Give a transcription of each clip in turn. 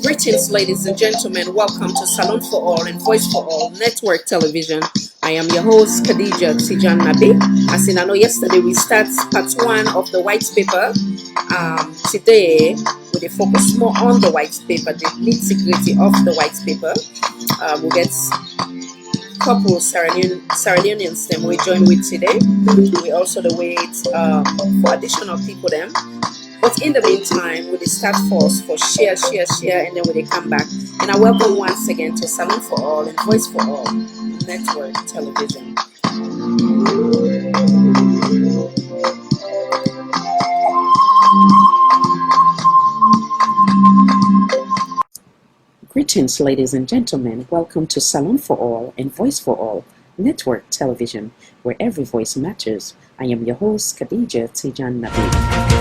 Greetings, ladies and gentlemen. Welcome to Salon for All and Voice for All Network Television. I am your host, Khadija Tijan Nabi. As in, I know yesterday we start part one of the white paper. Today, we will focus more on the white paper, the nitty-gritty of the white paper. We'll get couple Sierra Leoneans them we join with today. We also the wait for additional people them. But in the meantime, we start first for share, and then we come back. And I welcome once again to Salon for All and Voice for All Network Television. Greetings, ladies and gentlemen. Welcome to Salon for All and Voice for All Network Television, where every voice matters. I am your host, Khadija Tijan Nabi.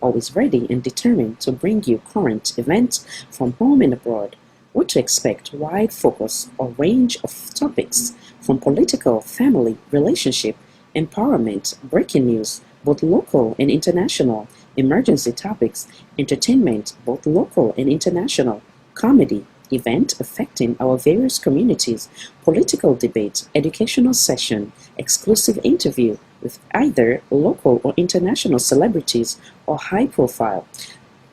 Always ready and determined to bring you current events from home and abroad. What to expect, wide focus or range of topics from political, family, relationship, empowerment, breaking news, both local and international, emergency topics, entertainment, both local and international, comedy, event affecting our various communities, political debate, educational session, exclusive interview with either local or international celebrities or high profile,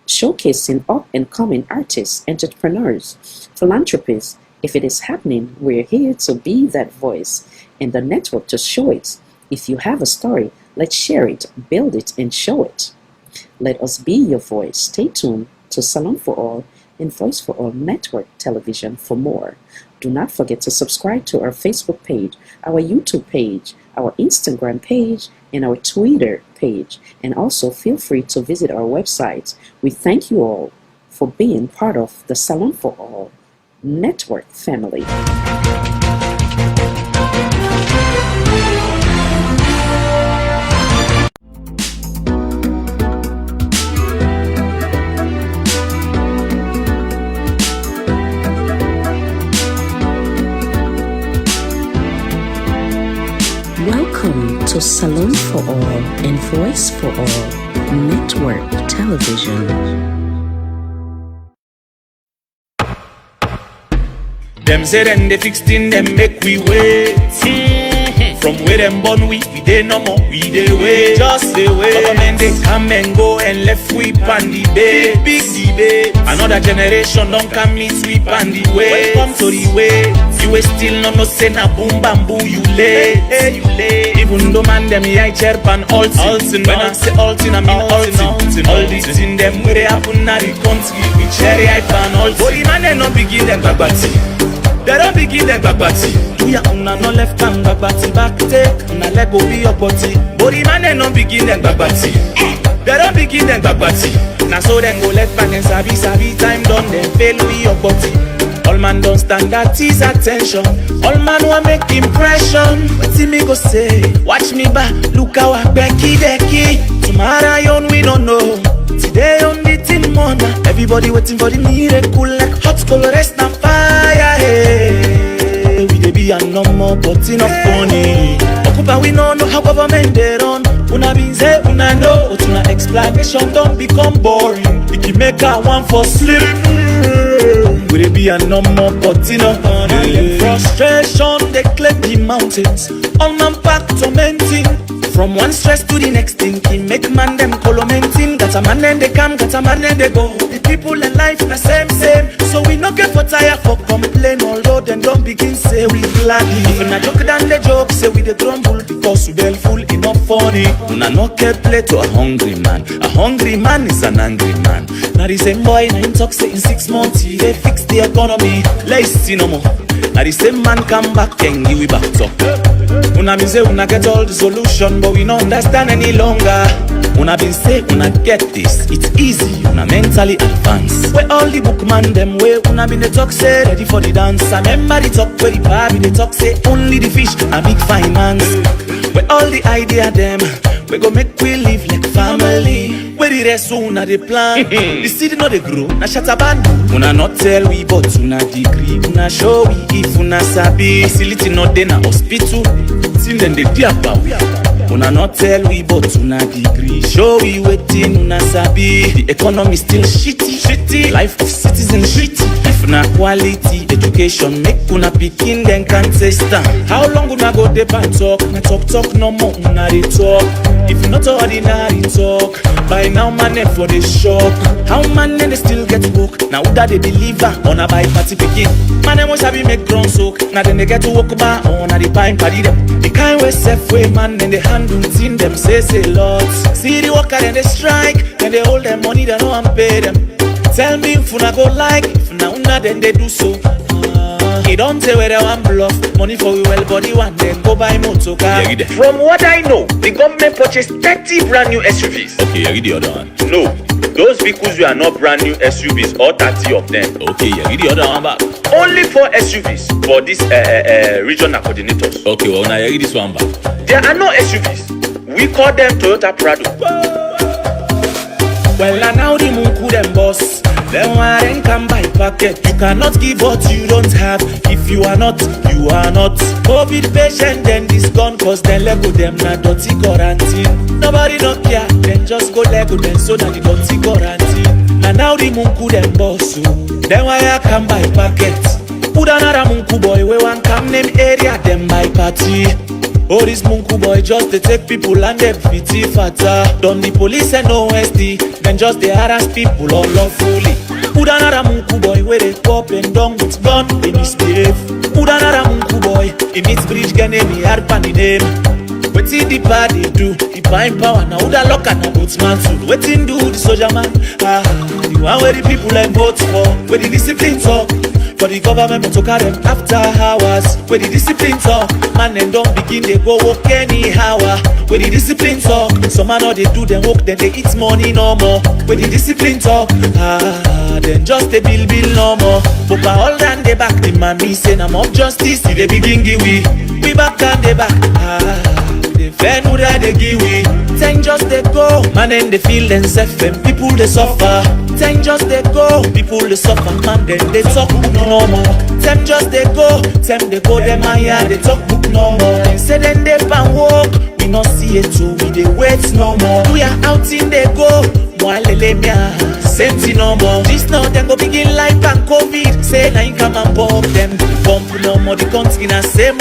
showcasing up and coming artists, entrepreneurs, philanthropists. If it is happening, we're here to be that voice and the network to show it. If you have a story, let's share it, build it, and show it. Let us be your voice. Stay tuned to Salon for All and Voice for All Network Television for more. Do not forget to subscribe to our Facebook page, our YouTube page, our Instagram page, and our Twitter page. And also feel free to visit our website. We thank you all for being part of the Salon for All Network family. Welcome to Salon for All and Voice for All Network Television. Them say them they fixed in them make we wait. From where them born we dey no more, we dey wait. Just dey wait. Government they come and go and left we pan the big debate. Another generation don't come meet we pan the way. Welcome to the way. You will still no say na boom bamboo you late. You late. Even though man them I chair pan altin. When I say altin I mean altin. All these in them where they happen na the country. We cherry I pan altin. But the man they no begin them bagbati. They don't begin them bagbati. Do ya una no left hand bagbati back take. Una let go be your body. But the man they no begin them bagbati. They don't begin them bagbati. Now so then go left back and sabi time done then fail with your body. All man don't stand at his attention. All man want make impression. What see me go say? Watch me back, look how I becky. Tomorrow on we don't know. Today on the team mona. Everybody waiting for the miracle like hot coal rest na fire. Hey, we dey be a no more but enough funny. Occupy we no know how government they run. Una been say una know. But una explanation don't become boring. It can make a one for sleep. We dey be a no more but enough funny. Frustration they claim the mountains. All man back tormenting. From one stress to the next thinking, make man them colomenting. Got a man and they come, got a man and they go. The people in life na same. So we no get for tire for complain. Although them don't begin say we gladly. Even a joke than the joke, say we the grumble because we well full enough funny. Una no get play to a hungry man. A hungry man is an angry man. Now the same boy na him talk say in 6 months he dey fix the economy. Let's see no more. Now the same man come back and give we back talk. Una been say una get all the solution, but we don't understand any longer. Una been say una get this, it's easy, una mentally advanced. Where all the book man them way, una been the talk say ready for the dance. I remember the talk where the bar be the talk say only the fish and big finance. Where all the idea them, We go make we live like family. Where the rest una the plan. The city no dey grow, na shataban. Una not tell we but una degree. Una show we if una sabi. Facility not dey na hospital. Till then they dey about. Una not tell we but una degree. Show we waiting una sabi. The economy still shitty. Life of citizens shitty. If na quality education, make una pikin then can taste am. How long una go dey and talk? Na talk no more una dey talk. If not ordinary talk, by now man for the shock. How man they still get woke? Now who that they deliver on a by party pikin? Man them must have make ground soak. Now then they get to walk by on a the pine party them. The kind way safe way man then they handle thing them say lots. See the worker then they strike, then they hold them money they no one pay them. Tell me if una go like, if una then they do so. He don't say where they want bluff. Money for we well body one then go buy motor car. Yeah, from what I know, the government purchased 30 brand new SUVs. Okay, yeah, the other one. No, those vehicles were not brand new SUVs, all 30 of them. Okay, yeah, the other one back. Only 4 SUVs for these regional coordinators. Okay, well now yeah, this one back. There are no SUVs. We call them Toyota Prado. Well, now the Munku them boss. Then why come by packet? You cannot give what you don't have. If you are not, you are not. COVID patient then this gone cause then Lego them na dirty quarantine. Nobody don't care, then just go Lego then so na the dirty quarantine. And now the Munku them boss. Then why I come by packet? Put another Munku boy we want come name area them by party. Oh, this Munku boy just they take people and they pity fatter. Done the police and no SD, then just they harass people all lawfully. Put another Munku boy where they pop and down with gun, they misbehave. Put another Munku boy, he meets bridge get name, he hard pan the name. Wetin the party do, the buying power, now who that lock and a boatman too. Wetin do the soldier man, the one where the people like vote for, where the discipline talk. For the government to carry them after hours. Where the discipline talk, man and don't begin they go work anyhow. Where the discipline talk, some man all they do them work then they eat money no more. Where the discipline talk, then just they bill no more. But by all than they back, the man me say I'm up justice. See they begin give we back and they back. They fair no that they give we. Then just they go, man and they feel themselves and people they suffer. Then just they go, people they suffer, man then they talk book no more. Them just they go, them higher, they talk book no more. Then say then they pan walk, we not see it too, we they wait no more. We are out in they go, same thing no more. This now them go begin like and COVID. Say now you come and pump them, pump no more. The country na same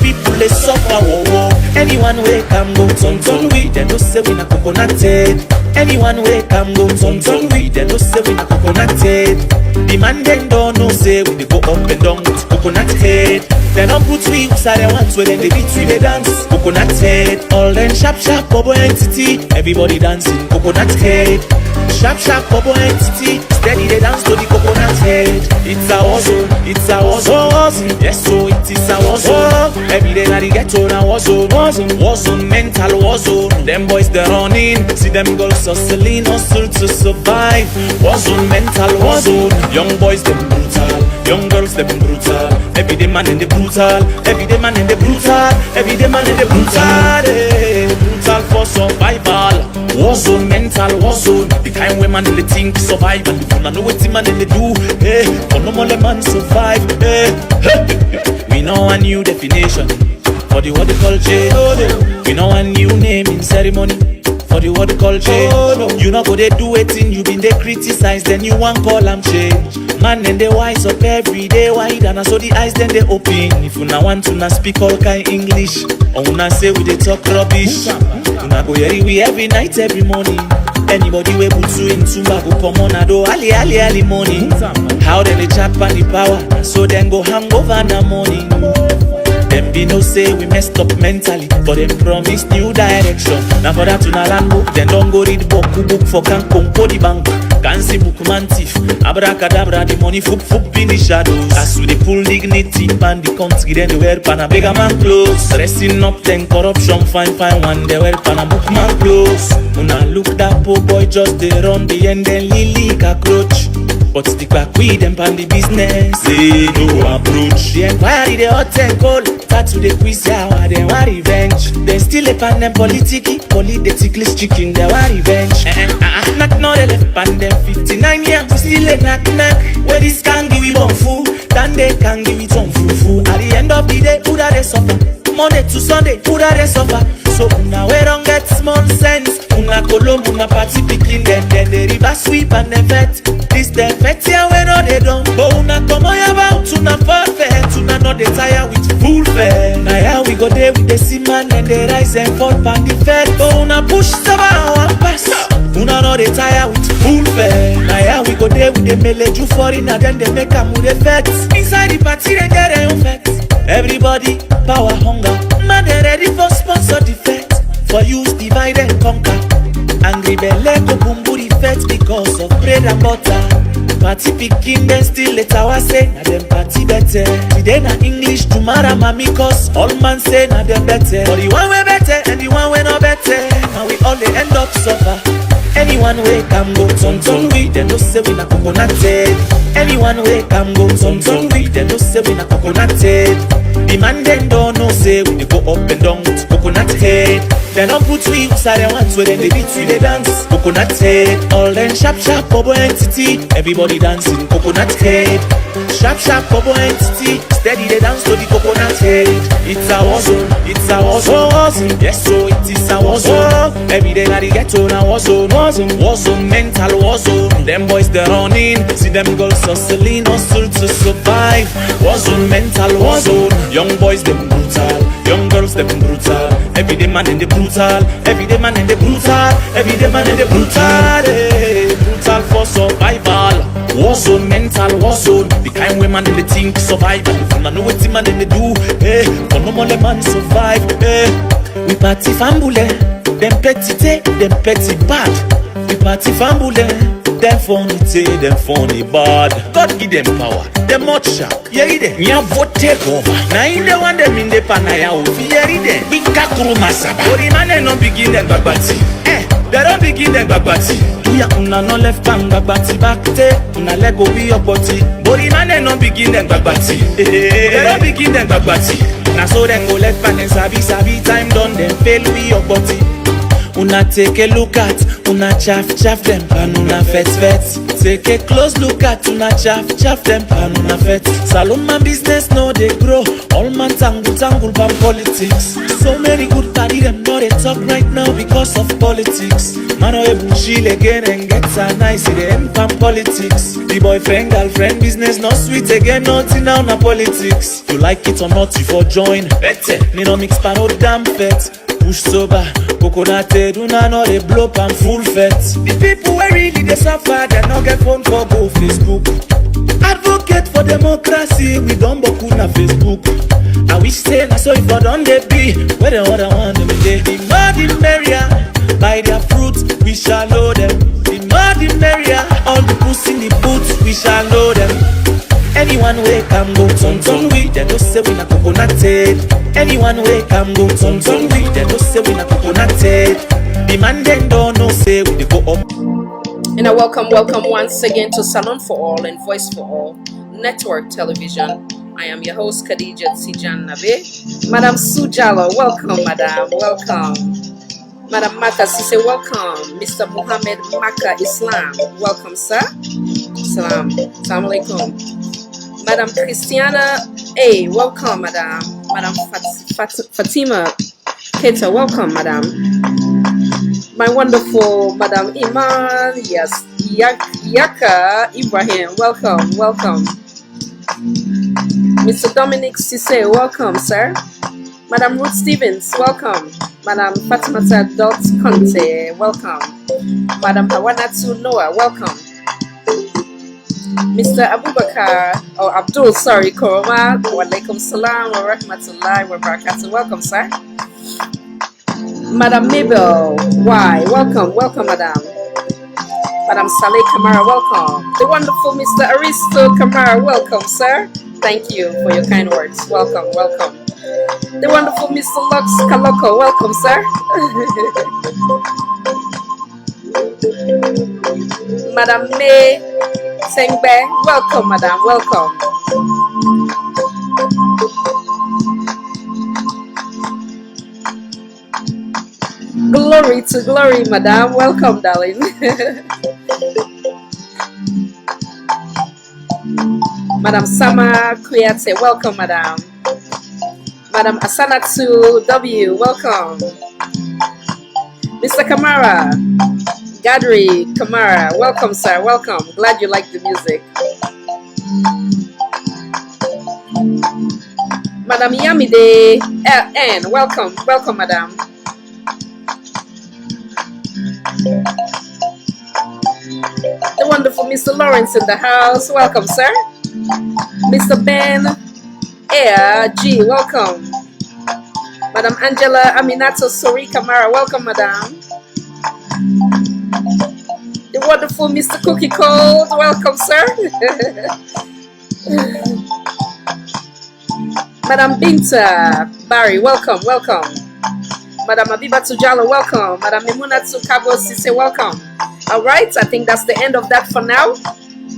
people they suffer. Whoa. Anyone way come go ton we, then no say we na coconutted. Anyone way come go ton we, then no say we na coconutted. The man then don't know say we they go up and down with coconut head. Then don't put we inside the ones where then they beat we they dance coconut head. All then sharp bubble entity, everybody dancing coconut head. Sharp bubble entity, steady they dance to the coconut head. It's a warzone, yes so it is a warzone. Every day na the ghetto na warzone, mental warzone. Them boys they running, see them girls hustling, hustle to survive. Warzone, mental warzone. Young boys them brutal, young girls them brutal. Every day man in the brutal, every day man in the brutal, every day man in the brutal. Brutal for survival. Warzone, mental warzone. The kind where man in the think survive and the fun I know what man in the do. For no more man survive. We know a new definition for the horticulture. We know a new name in ceremony for the horticulture. You know go they do it in you been they criticize, then you want call them change. Man then they wise up every day wide and I saw the eyes then they open. If you now want to speak all kind English, or una say we they talk rubbish, una go hear we every night every morning. Anybody we put you into go come on a do early morning. How then they chat on the power, so then go hang over in the morning. Them be no say we messed up mentally, but them promise new direction. Now for that to na land book, then don't go read book for can conco the bank. Can see book man thief, abracadabra the money foop in the shadows. As we they pull dignity pan the country, then they wear pan a bigger man clothes. Dressing up then corruption fine one, they wear pan a book man clothes. When I look that poor boy just they run the end then lily cockroach. But stick back with them pan the business, they no approach. The inquiry they hot and cold, start to the quiz, yeah, they want revenge. Then still Still a pan them politically chicken, they want revenge. Knock no they left pan them 59 years. We still a knock. Where this can give we one fool, then they can give it some fufu. At the end of the day, who that they suffer? Monday to Sunday, who that they suffer? So una we don't get small sense. Una column, una party picking then the river sweep and the vet. This the vet here we know they don't. But una come on about, una perfect. Una not they tire with full fare. Now here we go there with the seaman and they rise and fall pan the vet. But una push seven and pass. Una not they tire with full fare. Now here we go there with the melee ju foreign and then they make a move the vet. Inside the party they get their own vet. Everybody power hunger. Man they ready for sponsor the vet. For use divide and conquer. Angry belly go boom booty fet because of bread and butter. Party picking then still let our say na them party better. Today na English tomorrow mami cause all man say na them better. But the one way better and the one way not better. Now we all they end up suffer. Anyone way can go ton we they no say we na coconuted. Anyone way can go ton we they no say we na coconuted. The man then don't know say we dey go up and down with coconut head. They don't put we inside the ones where then they beat we they dance coconut head. All them sharp bobo entity, everybody dancing coconut head. Sharp bobo entity, steady they dance to the coconut head. It's a war zone, yes so it is a war zone. Every day na the ghetto na war zone, mental war zone. Them boys they running, see them girls hustling, hustle to survive. War zone, mental war zone. Young boys them brutal, young girls them brutal. Every day man in the brutal, every day man in the brutal, every day man in the brutal. Brutal for survival. War zone, mental war zone. The kind way man in the think survival. If you know what the man in the do, for no more the man survive. We party fambule, them petty bad. We party fambule, them funny bad. God give them power, them much sharp. Yeah, them. Me a vote take over. Now in the one them in the panaya over. Yeah, them. We kakuru masaba. But the man they don't begin them bagbati. They don't begin them bagbati. Yeah, una no left hand bagbati back there. Una let go be your body. But the man they don't begin them bagbati. They don't begin them bagbati. Now so then go left hand and sabi time done. Then fail with your body. Una take a look at, una chaff them, and una fet. Take a close look at, una chaff them, and una fet. Salon business no they grow, all man tangle by politics. So many good party them know they talk right now because of politics. Man we bullshit again and gets a nice in the empire politics. The boyfriend girlfriend business not sweet again, nothing now na politics. You like it or not, you for join. Better, me no mix pan no damn fet. Push sober, coconut head, una no they blow pan full fet. The people who really they suffer, they no get phone for go Facebook. Advocate for democracy, we don't boku na Facebook. I wish say na so if I don't they be, where the other one them they. The more the merrier, by their fruits we shall know them. The more the merrier, all the puss in the boots we shall know them. Anyone way can go ton we, they don't say we na coconuted. Anyone way can go ton we, they don't say we na coconuted. The man then don't know say we dey go up. And I welcome once again to Salon for All and Voice for All Network Television. I am your host Khadija Tijan Nabe. Madam Sujalo, welcome, Madam, welcome. Madam Maka Sise, welcome. Mr. Muhammad Maka Islam, welcome, sir. Salam, Assalamu alaikum. Madam Christiana A, welcome, Madam. Madam Fatima Keta, welcome, Madam. My wonderful Madam Iman, yes, Yaka Ibrahim, welcome. Mr. Dominic Sise, welcome, sir. Madam Ruth Stevens, welcome. Madam Fatimata Dot Conte, welcome. Madam Hawanatu Noah, welcome. Mr. Abubakar, or Abdul, sorry, Koroma, wa alaikum salam wa rahmatullahi wa barakatuh. Welcome, sir. Madam Mabel, why? Welcome, Madam. Madam Saleh Kamara, welcome. The wonderful Mr. Aristo Kamara, welcome, sir. Thank you for your kind words. Welcome. The wonderful Mr. Lux Kaloko, welcome, sir. Madam May Sengbe, welcome, Madam, welcome. glory to glory, madam. Welcome, darling. Madam Sama Kuyate, welcome, madam. Madam Asanatu W, welcome. Mr. Kamara, Gadri Kamara, welcome, sir, welcome. Glad you like the music. Madam Yamide N, welcome, welcome, madam. The wonderful Mr. Lawrence in the house, welcome, sir. Mr. Ben Air G, welcome. Madam Angela Aminato Sori Kamara, welcome, madam. The wonderful Mr. Cookie Cold, welcome, sir. Madam Binta Barry, welcome, welcome. Madam Abiba Tujalo, welcome. Madam Memuna Tsukabo Sise, welcome. All right, I think that's the end of that for now.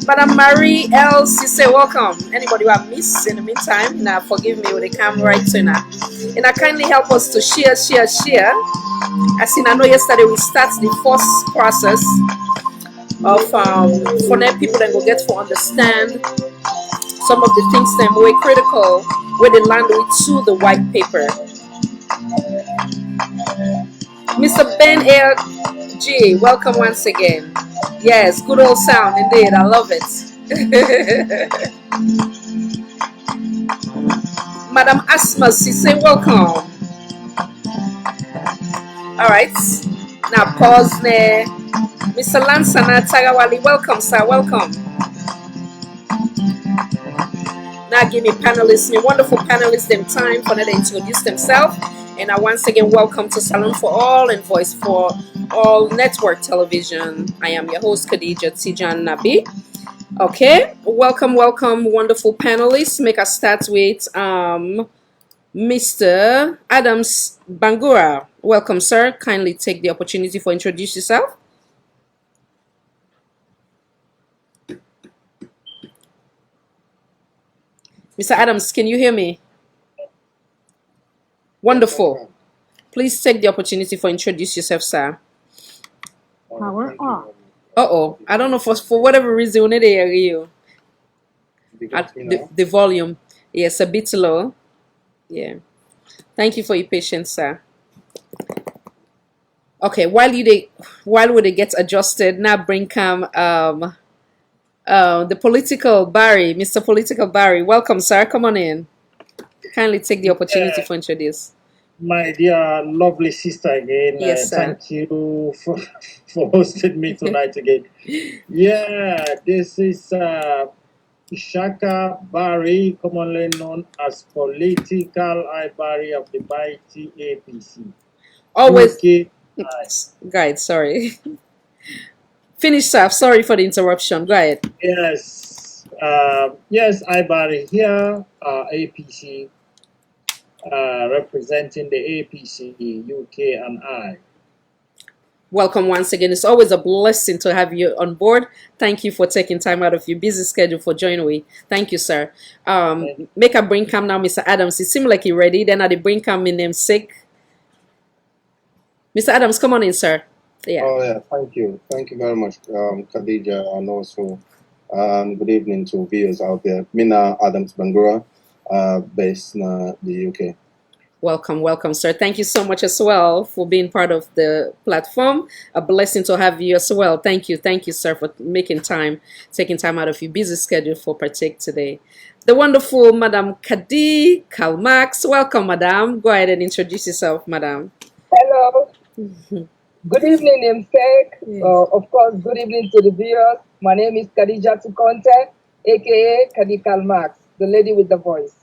Madam Marie L. Sise, welcome. Anybody who I missed in the meantime, now forgive me with the camera right to now. And kindly help us to share. As in, I know yesterday we start the first process of for them people that go get to understand some of the things that were critical where they land with to the white paper. Mr. Ben L. G, welcome once again. Yes, good old sound indeed. I love it. Madam Asma Sise, welcome. All right. Now pause there. Mr. Lansana Tagawali, welcome, sir. Welcome. Now give me panelists, me wonderful panelists, them time for them to introduce themselves. And I once again welcome to Salon for All and Voice for All Network Television. I am your host, Khadija Tijan Nabi. Okay, welcome, wonderful panelists. Make us start with Mr. Adams Bangura. Welcome, sir. Kindly take the opportunity for introduce yourself. Mr. Adams, can you hear me? Wonderful. Please take the opportunity for introduce yourself, sir. Power off. Uh-oh. I don't know, for whatever reason, we need to hear you. The volume. Yes, a bit low. Yeah. Thank you for your patience, sir. Okay, while they get adjusted, now bring the political Barry, Mr. Political Barry. Welcome, sir. Come on in. Kindly take the opportunity for introduce. My dear lovely sister again. Yes, sir. Thank you for hosting me tonight again. Yeah, this is Ishaka Barry, commonly known as Political I Barry of the mighty APC. Always. Okay. Guide, sorry. Finish, sir. Sorry for the interruption. Go ahead. Yes. Yes, I Barry here, APC. Representing the APC, UK and I. Welcome once again. It's always a blessing to have you on board. Thank you for taking time out of your busy schedule for joining me. Thank you, sir. Make a bring come now, Mr. Adams. It seems like you're ready. Then I bring come in namesake. Mr. Adams, come on in, sir. Yeah. Oh yeah, thank you very much, Khadija, and also good evening to viewers out there. Mina Adams Bangura, based in the UK. Welcome, sir. Thank you so much as well for being part of the platform. A blessing to have you as well. Thank you, sir, for taking time out of your busy schedule for partake today. The wonderful Madam Kadi Kalmax. Welcome, Madam. Go ahead and introduce yourself, Madam. Hello. Good evening, namesake. Yes. Of course, good evening to the viewers. My name is Khadija Tukonte, aka Kadi Kalmax, the lady with the voice.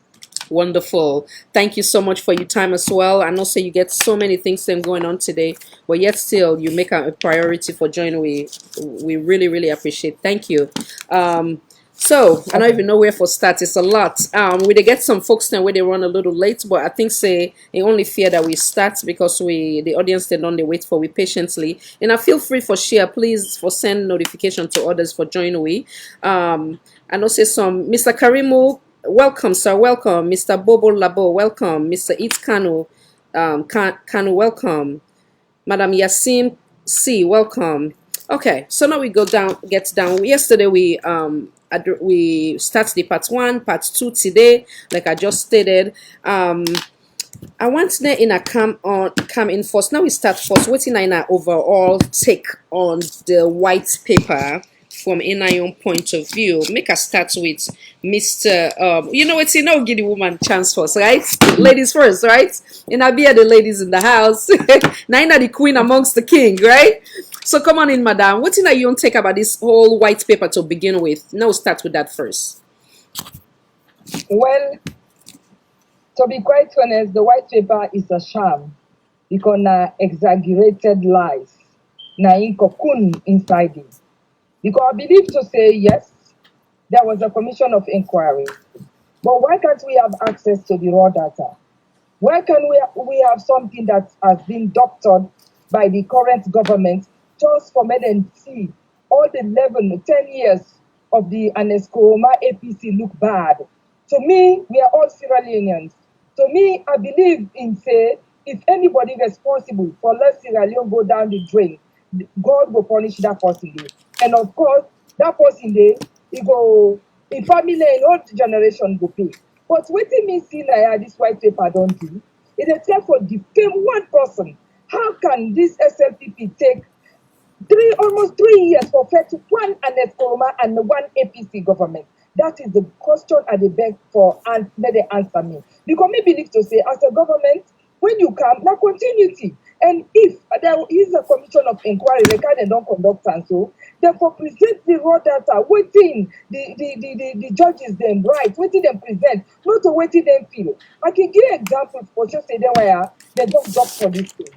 Wonderful. Thank you so much for your time as well. I know you get so many things going on today, but yet still you make a priority for joining. We really, really appreciate. Thank you. So I don't even know where for start. It's a lot. We get some folks now where they run a little late, but I think they only fear that we start because the audience they don't wait for we patiently. And I feel free for share, please, for send notification to others for join we. I know some Mr. Karimu. Welcome, sir. Welcome, Mr. Bobo Labo. Welcome, Mr. It Kanu. Kanu, welcome. Madam Yasim C, welcome. Okay, so now we get down. Yesterday we start the part one, part two today, like I just stated. I want to in a come in first. Now we start first. Waiting in our overall take on the white paper from a own point of view. Make us start with Mr. You know it's give the woman chance first, right? Ladies first, right? And I'll be the ladies in the house. Naina the queen amongst the king, right? So come on in, madam. What are you on take about this whole white paper to begin with? Now start with that first. Well, to be quite honest, the white paper is a sham because na exaggerated lies. Na in cocoon inside it. Because I believe to say, yes, there was a commission of inquiry. But why can't we have access to the raw data? Why can't we have something that has been doctored by the current government just for me and see all the 10 years of the Anescoma APC look bad? To me, we are all Sierra Leoneans. To me, I believe in say, if anybody responsible for let Sierra Leone go down the drain, God will punish that person there. And of course, that person there, he go, in family and old generation go pay. But wetin me see na this white paper don't do, it is just for defame one person. How can this SLPP take almost 3 years for fair to one Anescoma and one APC government? That is the question I dey beg for, and let them answer me. Because me believe to say, as a government, when you come, now continuity. And if there is a commission of inquiry, they don't conduct and so, therefore present the raw data, waiting the judges them right, waiting them present, not to waiting them feel. I can give examples for just say where they don't drop for this thing.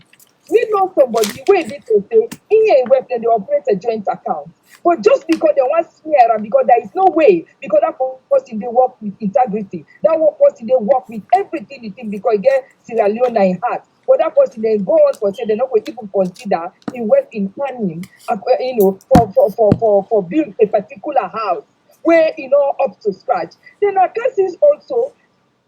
We know somebody wey need to say in a web they operate a joint account. But just because they want smear and because there is no way, because that person they work with integrity, that one person they work with everything they think because get Sierra Leone in heart. But that person they go on for say they're not going to even consider invest in planning, for build a particular house where up to scratch. Then our cases also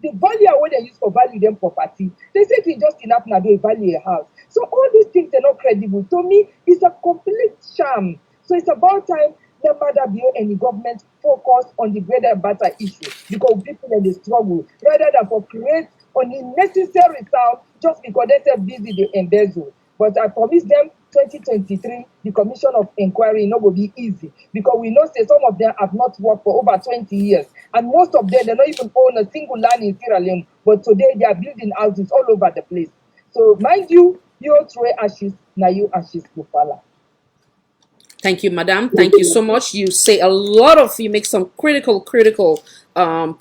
the value when they use for value them property. They say it just enough now to value a house. So all these things are not credible. To me, it's a complete sham. So it's about time the Mother Bio and the government focus on the bread and butter issue because people in the struggle rather than for create unnecessary sound just because they say busy they embezzle. But I promise them 2023, the commission of inquiry not will be easy because we know say some of them have not worked for over 20 years and most of them they don't even own a single land in Sierra Leone, but today they are building houses all over the place. So mind you throw ashes, now you ashes to fall. Thank you, madam. Thank you so much. You say you make some critical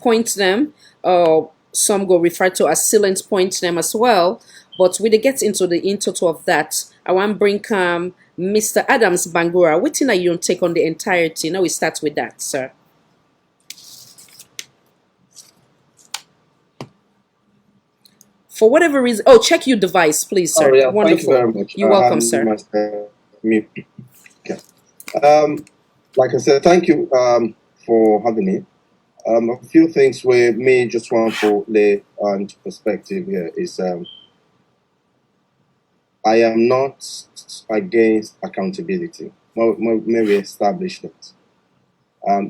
points them. Some go refer to as salient points them as well. But we get into the total of that. I want to bring Mr. Adams Bangura. What thing are you take on the entirety? Now we start with that, sir. For whatever reason, check your device, please, sir. Oh, yeah. Wonderful. Thank you very much. You're welcome, sir. Okay. Like I said, thank you for having me. A few things where me just want to lay into perspective here is I am not against accountability. Maybe establish that.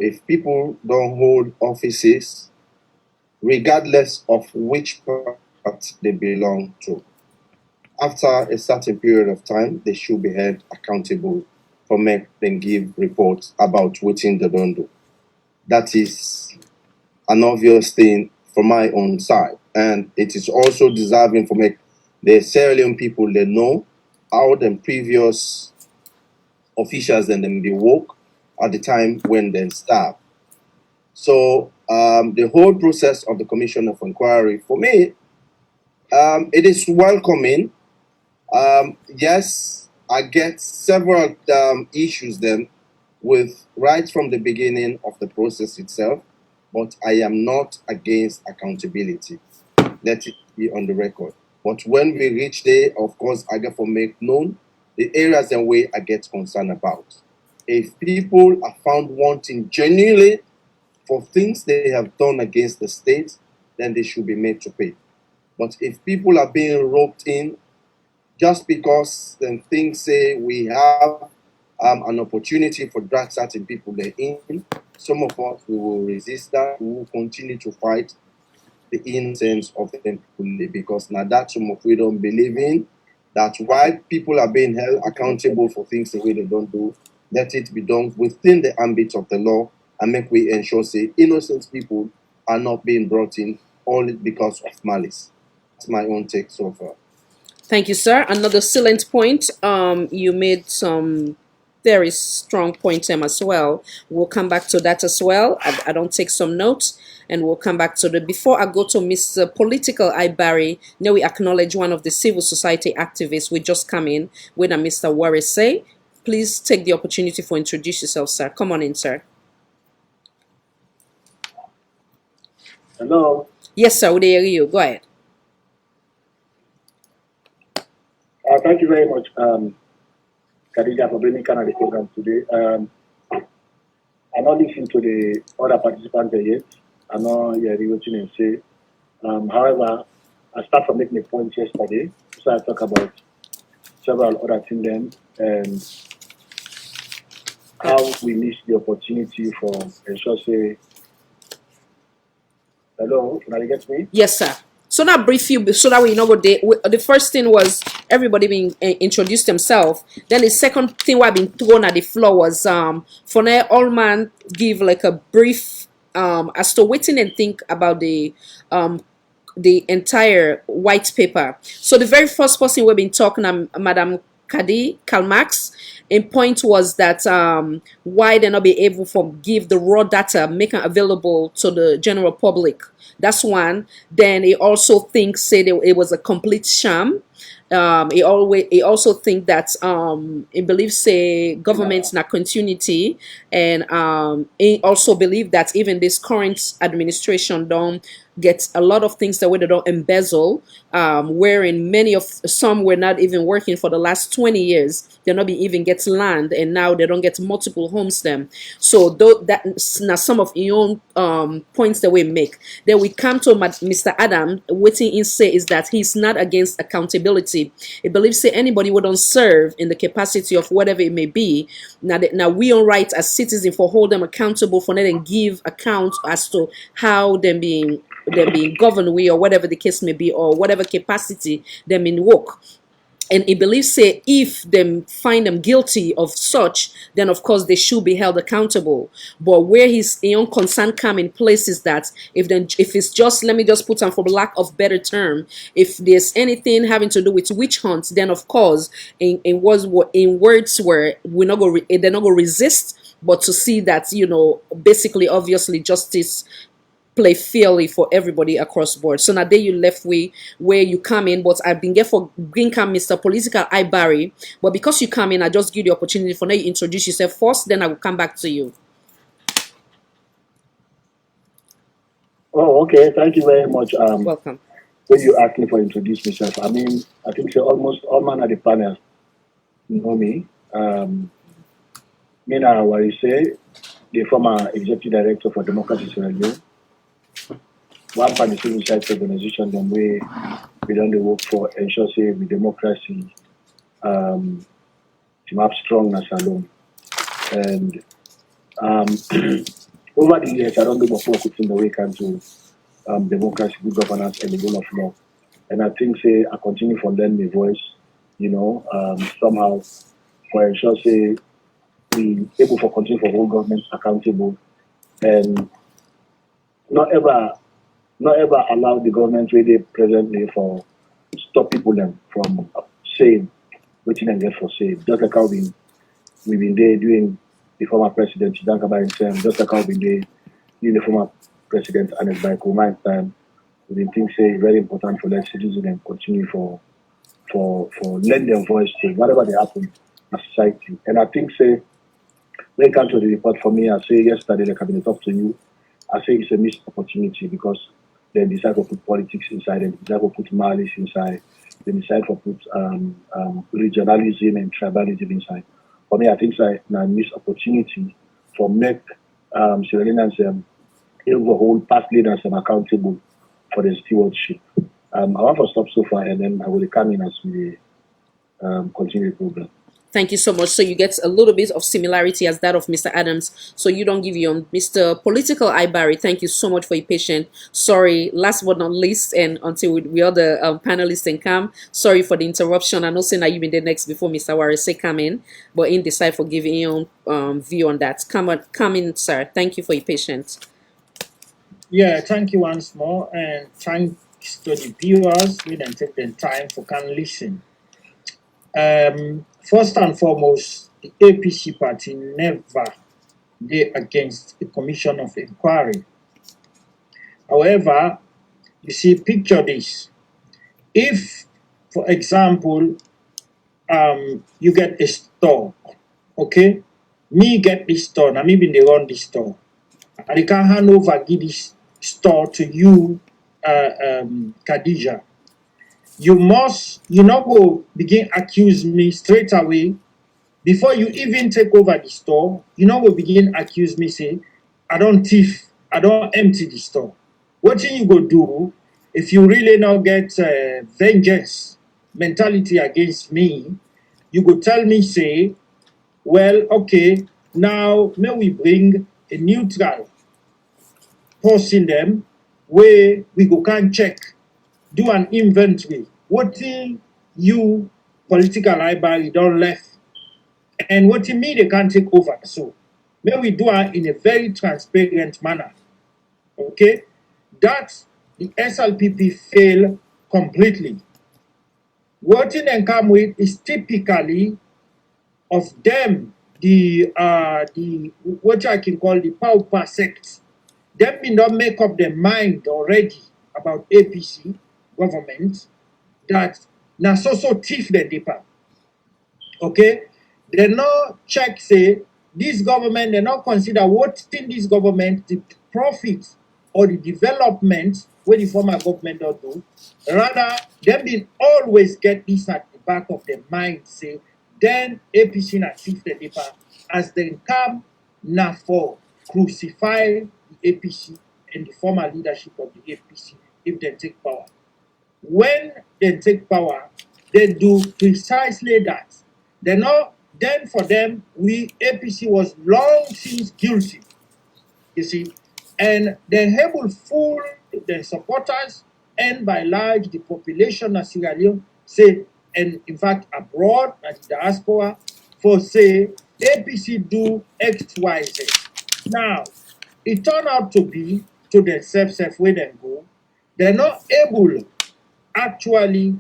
If people don't hold offices, regardless of which part they belong to, after a certain period of time, they should be held accountable for make them give reports about what they don't do. That is an obvious thing from my own side. And it is also deserving for make the Sierra Leone people they know how the previous officials and them they work at the time when they start. So the whole process of the Commission of Inquiry, for me, it is welcoming. Yes, I get several issues then with right from the beginning of the process itself, but I am not against accountability. Let it be on the record. But when we reach there, of course, I get to make known the areas and way I get concerned about. If people are found wanting genuinely for things they have done against the state, then they should be made to pay. But if people are being roped in just because things say we have an opportunity for drag certain people in, some of us we will resist that. We will continue to fight the innocence of the people because now that's some of we don't believe in. That's why people are being held accountable for things the way they don't do. Let it be done within the ambit of the law and make we ensure say innocent people are not being brought in only because of malice. That's my own take so far. Thank you, sir. Another salient point. You made some very strong points as well. We'll come back to that as well. I don't take some notes, and we'll come back to the. Before I go to Mr. Political Ibari, now we acknowledge one of the civil society activists. We just come in with a Mr. Warise. Please take the opportunity for introduce yourself, sir. Come on in, sir. Hello. Yes, sir. We hear you. Go ahead. Thank you very much, Khadija, for bringing Canada the program today. I not listen to the other participants yet. I know you're watching and say. However, I start from making a point yesterday. So I talk about several other things then and how we miss the opportunity for ensure say. Hello, can you get me? Yes, sir. So now brief you so that we know what the first thing was everybody being introduced themselves. Then the second thing what been thrown at the floor was for now all man give like a brief as to waiting and think about the entire white paper. So the very first person we've been talking Madam Kadi Kalmax in point was that why they not be able to give the raw data, make it available to the general public. That's one. Then he also thinks said it was a complete sham. He also think that he believes say government's not continuity, and he also believe that even this current administration don't get a lot of things that way they don't embezzle, wherein many of some were not even working for the last 20 years. They're not be even get land, and now they don't get multiple homes them. So that's now some of your own points that we make. Then we come to Mr. Adam. What he say is that he's not against accountability. He believes say anybody who don't serve in the capacity of whatever it may be. Now we on right as citizens for hold them accountable for not and give account as to how they're being governed with or whatever the case may be or whatever capacity them in work. And he believes say if them find them guilty of such, then of course they should be held accountable. But where his own concern come in place is that if it's just, let me just put on for lack of better term, if there's anything having to do with witch hunts, then of course in words where they're not gonna resist, but to see that basically obviously justice play fairly for everybody across board. So now there you left where you come in, but I've been here for green cam Mr. Political Ibari, but because you come in, I just give you the opportunity for now you introduce yourself first, then I will come back to you. Oh, okay. Thank you very much. Welcome. When you asked me for introduce myself, I mean, I think so almost all man at the panel know me. Me now, what you say, the former executive director for Democracy Sierra Leone. One part of the civil society organization then we don't work for ensure say with democracy to have strongness alone. And over the years I don't do before putting the way to democracy, good governance and the rule of law. And I think say I continue from then my voice, somehow for ensure say we able for continue for whole government accountable and not ever allow the government really presently for stop people them from saying what they get for saying. Just like how we've been there doing the former president Chidankaba himself, just like how we've been there doing the former president Anes Baiko my time. We've been think say very important for let citizens and continue for lend their voice to whatever they happen in society. And I think say when it comes to the report for me, I say yesterday the cabinet talked to you. I say it's a missed opportunity because they decide to put politics inside, they decide to put malice inside, they decide to put regionalism and tribalism inside. For me, I think it's a missed opportunity for make Sierra Leoneans overall past leaders accountable for the stewardship. I want to stop so far and then I will come in as we continue the program. Thank you so much. So you get a little bit of similarity as that of Mr. Adams. So you don't give you on Mr. Political Ibari. Thank you so much for your patience. Sorry, last but not least, and until we other panelists can come, sorry for the interruption. I know saying that you've been the next before Mr. Warise come in, but in decide for giving your own view on that. Come in, sir. Thank you for your patience. Yeah, thank you once more, and thanks to the viewers who then take the time for can listen. First and foremost, the APC party never did against the Commission of Inquiry. However, you see, picture this. If, for example, you get a store, okay? Me get this store, now me been they run this store. And I can hand over, give this store to you, Khadija. You not go begin accuse me straight away. Before you even take over the store, you not go begin accuse me, say, I don't thief, I don't empty the store. What you go do, if you really now get vengeance mentality against me, you go tell me, say, well, okay, now may we bring a neutral person them where we go can check, do an inventory. What thing you political library don't left, and what you mean they can't take over. So may we do it in a very transparent manner. Okay, that the SLPP fail completely. What it then come with is typically of them the what I can call the pauper sect. Them may not make up their mind already about APC government that na so thief the deeper. Okay? They not check, say, this government, they not consider what in this government, the profit or the development where the former government don't do. Rather, them been always get this at the back of their mind, say, then APC na thief the deeper as they come na for crucify the APC and the former leadership of the APC if they take power. When they take power, they do precisely that. They know then for them, APC was long since guilty, you see, and they able fool their supporters and by large the population of Sierra Leone, say, and in fact abroad at the diaspora, for say APC do X, Y, Z. Now, it turned out to be to themselves where they go, they're not able actually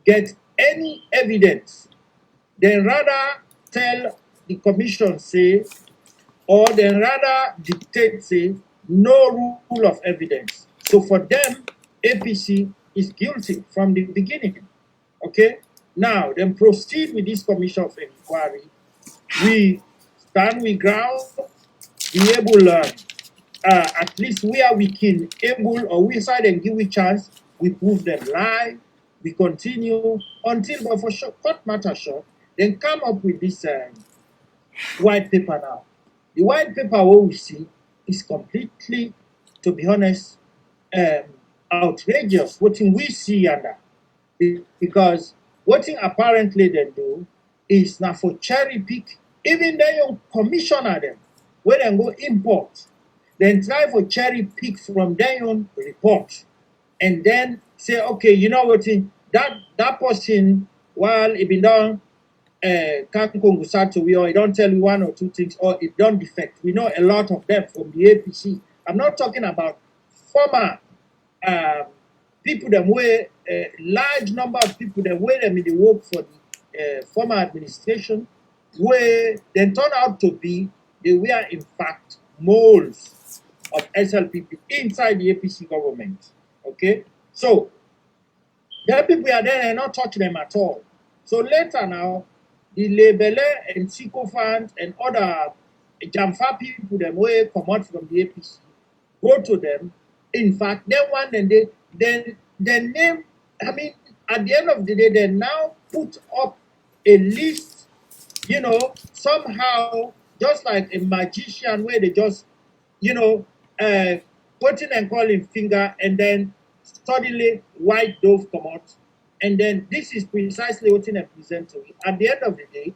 get any evidence. They rather tell the commission, say, or they rather dictate, say, no rule of evidence. So for them, APC is guilty from the beginning. Okay? Now, then proceed with this commission of inquiry. We stand we ground, be able, at least where we can able, or we side and give we chance, we prove them lie, we continue until, but for short, cut matter short, then come up with this white paper now. The white paper what we see is completely, to be honest, outrageous. What we see under, because what apparently they do is now for cherry pick, even they don't commissioner them, where they go import, then try for cherry pick from their own report, and then say, okay, you know what, that person, while it been done, can't or it don't tell you one or two things, or it don't defect. We know a lot of them from the APC. I'm not talking about former people that were large number of people that were them in the work for the former administration, where they turned out to be, they were in fact moles of SLPP inside the APC government. Okay? So, the people are there and not touch them at all. So later now, the Lebele and Sycophant and other Jamfa people them way come out from the APC, go to them. In fact, they want and they name, I mean, at the end of the day, they now put up a list, you know, somehow, just like a magician where they just, you know, putting and calling finger and then suddenly white dove come out And then this is precisely what I present to you. At the end of the day,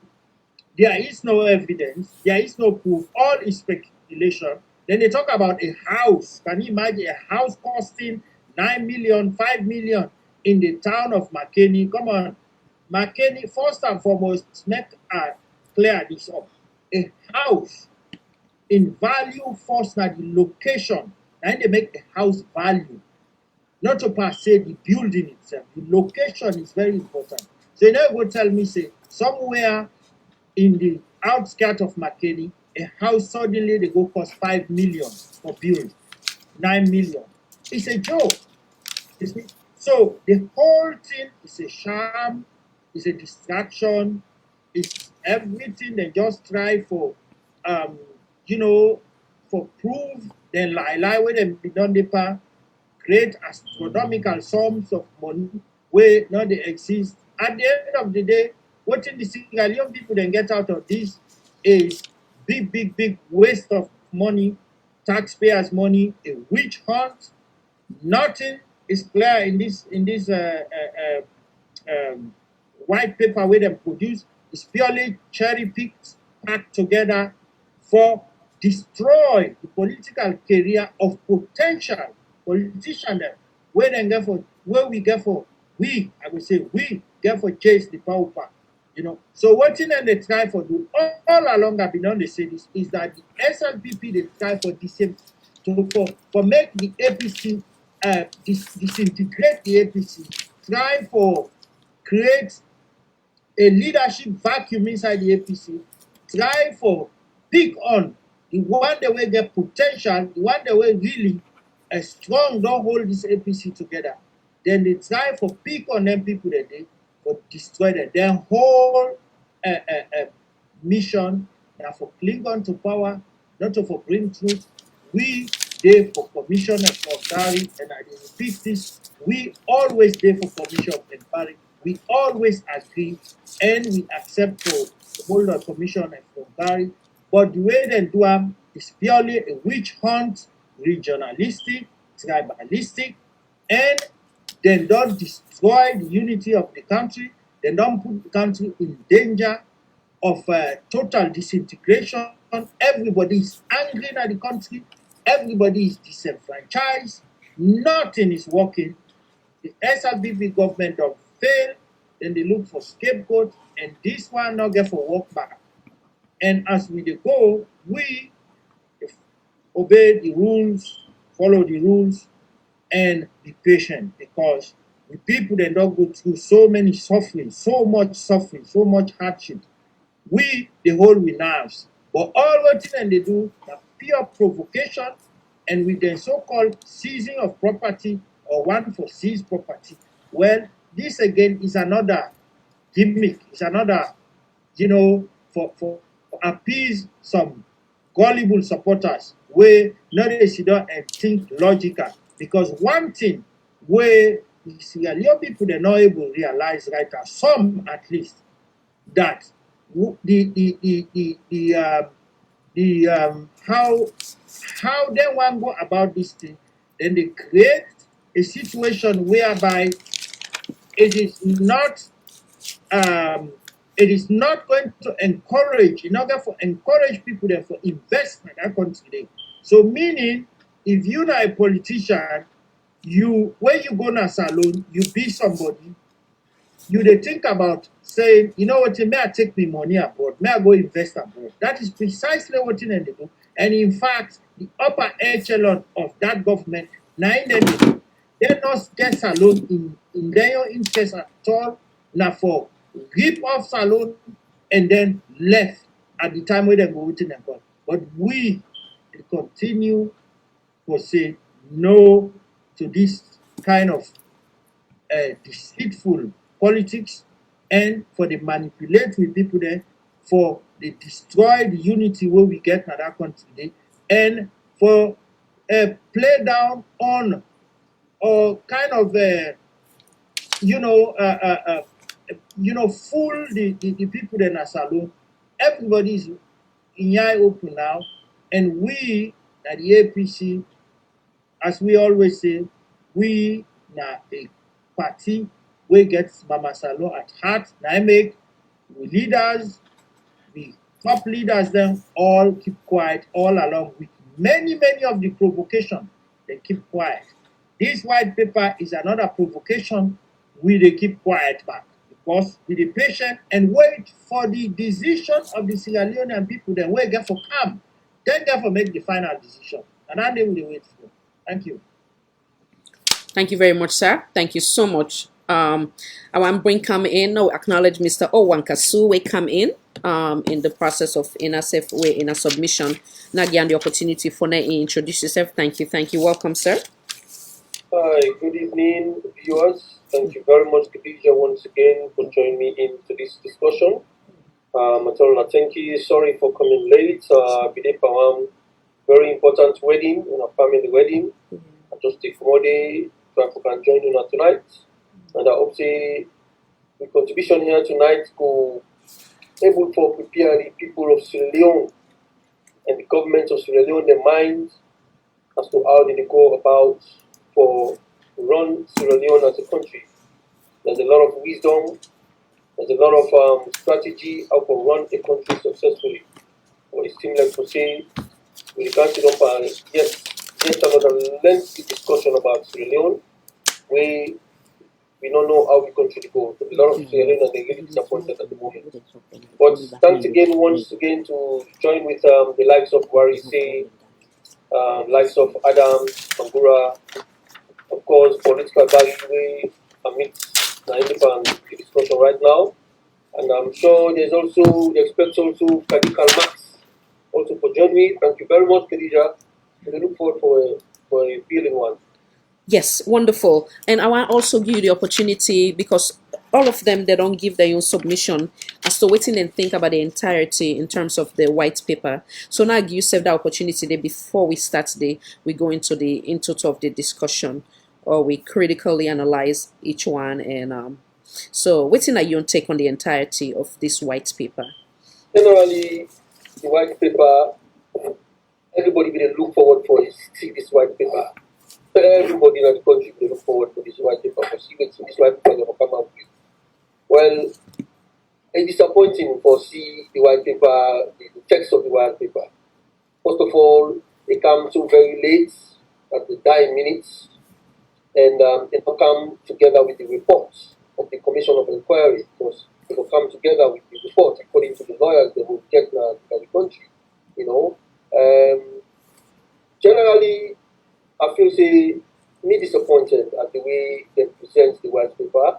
there is no evidence, there is no proof, all is speculation. Then they talk about a house. Can you imagine a house costing 9 million, 5 million in the town of McKinney? Come on. McKinney, first and foremost, make clear this up. A house in value first, not the location. Then they make a house value. Not to per se the building itself. The location is very important. So you know, go tell me, say, somewhere in the outskirts of McKinney, a house suddenly they go cost 5 million for build, 9 million. It's a joke. You see? So the whole thing is a sham, it's a distraction, it's everything they just try for, for proof, then lie where them be done the create astronomical sums of money where not they exist. At the end of the day, what in the Sierra Leone people then get out of this is big waste of money, taxpayers' money, a witch hunt. Nothing is clear in this white paper where they produce. It's purely cherry picked, packed together for destroy the political career of potential politicians. Where they get for we get for chase the power. So what in they try for do all along I've been on the say this is that the SLPP they try for the same for make the APC disintegrate the APC, try for create a leadership vacuum inside the APC, try for pick on the one that will get potential, the one that will really strong don't hold this APC together. Then they try for pick on them people that they for destroy them. Their whole mission now for cling on to power, not to for bring truth. We there for commission of inquiry, and I repeat this, we always there for commission of inquiry. We always agree and we accept for the hold of commission of inquiry. But the way they do them is purely a witch hunt, regionalistic, tribalistic, and they don't destroy the unity of the country. They don't put the country in danger of total disintegration. Everybody is angry at the country. Everybody is disenfranchised. Nothing is working. The SLPP government don't fail. Then they look for scapegoat, and this one not get for work back. And as we go, we obey the rules, follow the rules, and be patient, because the people that don't go through so many suffering, so much hardship. We the hold with nerves, but all what they do are pure provocation, and with the so-called seizing of property or one for seized property. Well, this again is another gimmick. It's another, for appease some gullible supporters where not they sit down and think logical. Because one thing where the Sierra Leone people they're not able to realize right now, some at least, that how they want to go about this thing, then they create a situation whereby it is not going to encourage, in order for encourage people there for investment in that country. So meaning, if you're not a politician, when you go to a salon, you be somebody, they think about saying, you know what, may I take me money abroad, may I go invest abroad. That is precisely what they do. And in fact, the upper echelon of that government, they not get salon in their interest at all, now for rip off salon and then left at the time when they go within them. But we continue to say no to this kind of deceitful politics, and for the manipulate with people there, for the destroy the unity where we get in that country today, and for play down on or kind of fool the people in a salon. Everybody is in eye open now, and we at the APC, as we always say, we are a party we get Mama Salo at heart. Now I make we leaders, we top leaders them all keep quiet all along with many of the provocation. They keep quiet. This white paper is another provocation. We they keep quiet back because we the patient and wait for the decision of the Sierra Leonean people. Then we get for come. Then therefore make the final decision. And that they will wait for. Thank you. Thank you very much, sir. Thank you so much. I want to bring come in. No, acknowledge Mr. Owankasu. We come in the process of inner safe way in a submission. Now again the opportunity for na introduce yourself. Thank you. Welcome, sir. Hi, good evening, viewers. Thank you very much, Khadija, once again for joining me into this discussion. Matala, thank you. Sorry for coming late. Bide Pawam, very important wedding, a family wedding. I just take more day to can join you tonight. And I hope say the contribution here tonight go able to prepare the people of Sierra Leone and the government of Sierra Leone their minds as to how they go about for run Sierra Leone as a country. There's a lot of wisdom, there's a lot of strategy how to run a country successfully. Or it seems like to say, we can't sit up and yet another lengthy discussion about Sierra Leone. We don't know how we country go. A lot of Sierra Leone and they're really disappointed at the moment. But thanks again once again to join with the likes of Warise, likes of Adam, Mangura, of course, political value we amidst the discussion right now. And I'm sure there's also, the expect also Kadikal Max also for joining me. Thank you very much, Khadija. We look forward for a feeling one. Yes, wonderful. And I want to also give you the opportunity because all of them, they don't give their own submission as to waiting and think about the entirety in terms of the white paper. So now I give yourself the opportunity there before we start today, we go into the total of the discussion or we critically analyze each one. And so waiting at your take on the entirety of this white paper. Generally, the white paper, everybody will look forward for is see this white paper. Everybody in the country will look forward for this white paper, for see what this white paper will come out with. Well, it's disappointing for see the white paper, the text of the white paper. First of all, they come so very late at the dying minutes, and they don't come together with the report of the Commission of Inquiry, because they will come together with the report according to the lawyers they will get by the country, Generally, I feel say me disappointed at the way they present the white paper.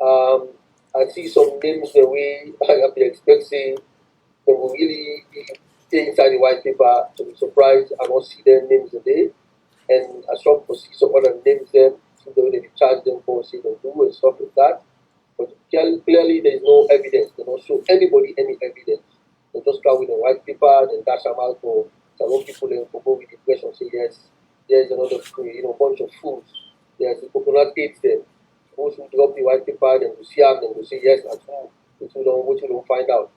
I see some names the way I be expecting they will really stay inside the white paper to be surprised. I don't see their names today. And I struggle to see some other names them, see the way they charge them for say they do and stuff like that. But clearly there is no evidence. They don't show anybody any evidence. They just come with a white paper, then dash them out for some people then go with the question say yes. There's another bunch of fools. There's the coconut dates them. Those who drop the white paper, then will see them, then will say yes, that's true. Which we don't find out.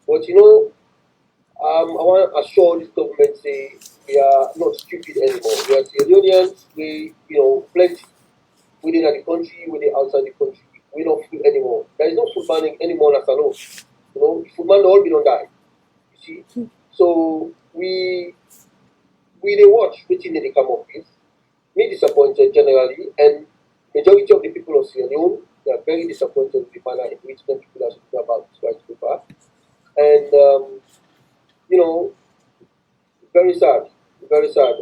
But I want to assure this government say we are not stupid anymore. We are Sierra Leoneans, we plenty within the country, within outside the country. We don't food anymore. There is no food banning anymore as I know. Food ban all we don't die. You see? So we they watch which thing they come up with. Me disappointed generally, and majority of the people of Sierra Leone, they are very disappointed with the manner in which many people are speaking about this white paper. And very sad, very sad.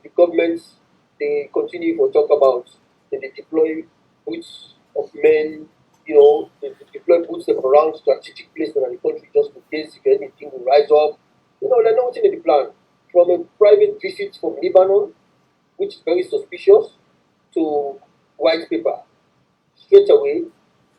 The governments they continue to talk about they deploy boots of men, they deploy boots them around strategic places in the country just in case if anything will rise up. They're not what's in the plan. From a private visit from Lebanon, which is very suspicious, to white paper. Straight away,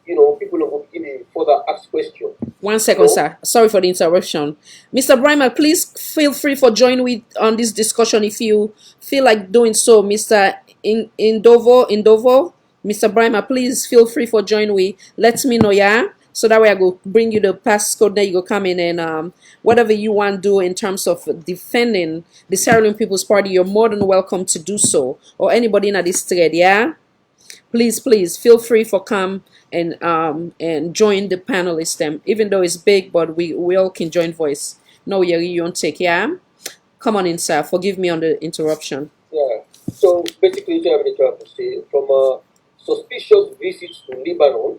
people are going to give a further ask question. 1 second, sir. Sorry for the interruption. Mr. Brymer, please feel free for joining with on this discussion if you feel like doing so. Mr. Indovo, Mr. Brymer, please feel free for joining with. Let me know, yeah? So that way I go bring you the passcode, there you go come in and whatever you want to do in terms of defending the Sierra Leone People's Party, you're more than welcome to do so. Or anybody in this thread, yeah? please feel free for come and join the panelists them. Even though it's big, but we all can join voice. No, Yeri, you don't take, yeah. Come on in, sir. Forgive me on the interruption. Yeah. So basically, what I'm trying to say, from a suspicious visit to Lebanon,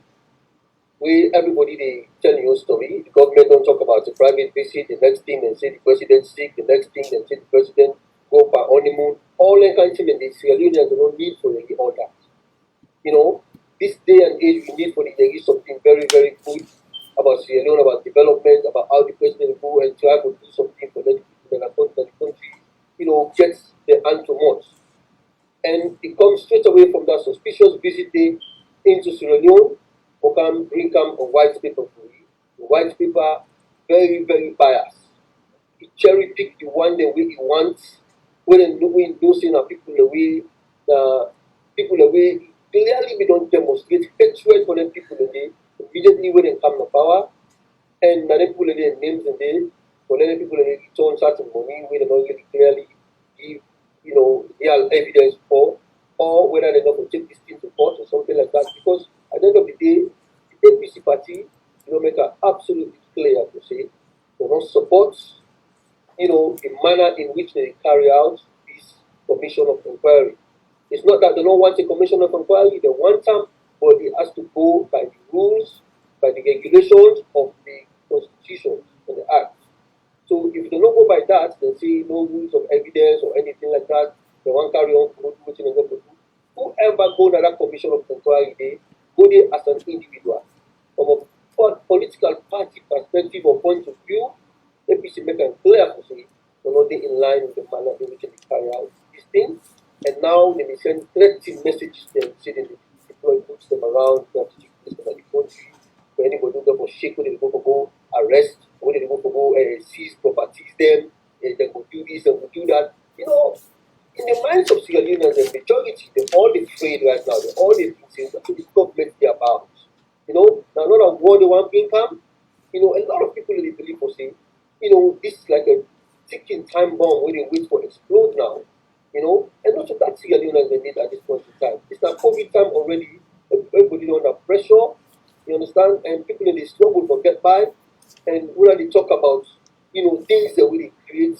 where everybody they tell you a story. The government don't talk about the private visit. The next thing they say the president sick. The next thing they say the president go for honeymoon. All that kind of thing. And the Sierra Leoneans don't need for all that. You know, this day and age we need for there is something very very good about Sierra Leone, about development, about how the president go and try to do something for the people that the country, you know, gets the hand to mouth. And it comes straight away from that suspicious visit day into Sierra Leone. Bring come a white paper for you. The white paper very, very biased. He cherry pick the one the way he wants. When those in people the way clearly we don't demonstrate hatred for them people in there immediately when they come to power. And then people in their names in there, for then people in there return certain money where they don't really clearly give, you know, real evidence for, or whether they're not going to take this thing to court or something like that. Because at the end of the day, the APC party, you know, make it absolutely clear to say they don't support, you know, the manner in which they carry out this commission of inquiry. It's not that they don't want a commission of inquiry, they want some, but it has to go by the rules, by the regulations of the constitution and the act. So if they don't go by that, they say no rules of evidence or anything like that, they want to carry on to what they go to do. Whoever go to that commission of inquiry, they go there as an individual. From a political party perspective or point of view, APC make it clear to say they're not in line with the manner in which they carry out these things. And now they send threatening messages to them, saying they deploy boots them around, they have to take place in the country. For anybody who go for shake, when they go for go arrest, when they go for go seize properties, them, they go do this, they go do that. You know, in the minds of Sierra Leoneans, the majority, they're all afraid right now, they're all saying what the government is about. You know, now not a war they want income. You know, a lot of people they believe for saying, you know, this is like a ticking time bomb where they wait for explode now. You know, and not that Sierra Leoneans they need at this point in time. It's not COVID time already. Everybody under pressure. You understand? And people in the struggle for get by. And when they talk about, you know, things that really create,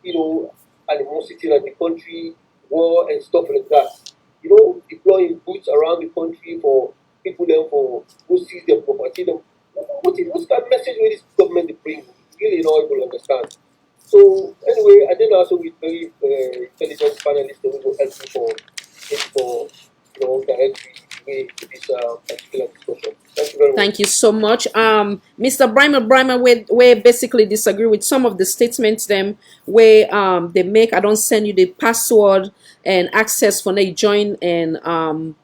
you know, animosity in the country, war and stuff like that. You know, deploying boots around the country for people then for who sees their property. Them. What kind of message will this government bring? Really not able to understand. So anyway, I think also with very intelligent panelists that will help me for you know directly way to this particular discussion. Thank you very much. Thank you so much. Mr. Brimer, we basically disagree with some of the statements them where they make. I don't send you the password and access for they join and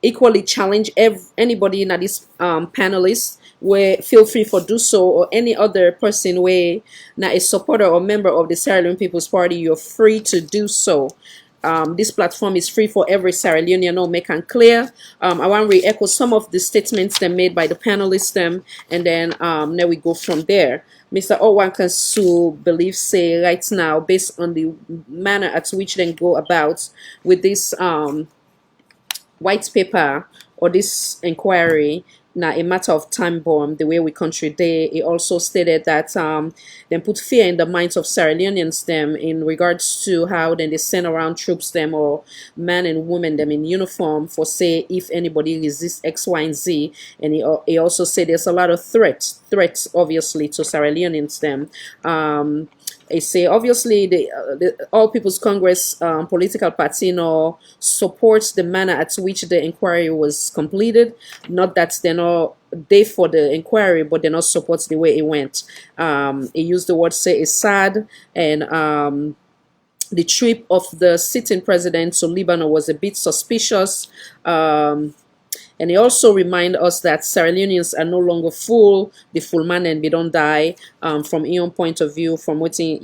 equally challenge anybody in this panelists where feel free for do so, or any other person where now a supporter or member of the Sierra Leone People's Party, you're free to do so. This platform is free for every Sierra Leonean, no make and clear. I want to re-echo some of the statements that made by the panelists them, and then we go from there. Mr. Owankansu believes say right now, based on the manner at which they go about with this white paper or this inquiry, now a matter of time bomb, the way we country day. He also stated that then put fear in the minds of Sierra Leoneans them in regards to how then they send around troops them or men and women them in uniform for say if anybody resists X, Y, and Z. And he also said there's a lot of threats obviously to Sierra Leoneans them. They say obviously the All People's Congress political party supports the manner at which the inquiry was completed. Not that they're not they for the inquiry, but they're not supports the way it went. He used the word say it's sad, and the trip of the sitting president to Lebanon was a bit suspicious. And he also reminds us that Sierra Leoneans are no longer the full man and they don't die. From Ian point of view, from what he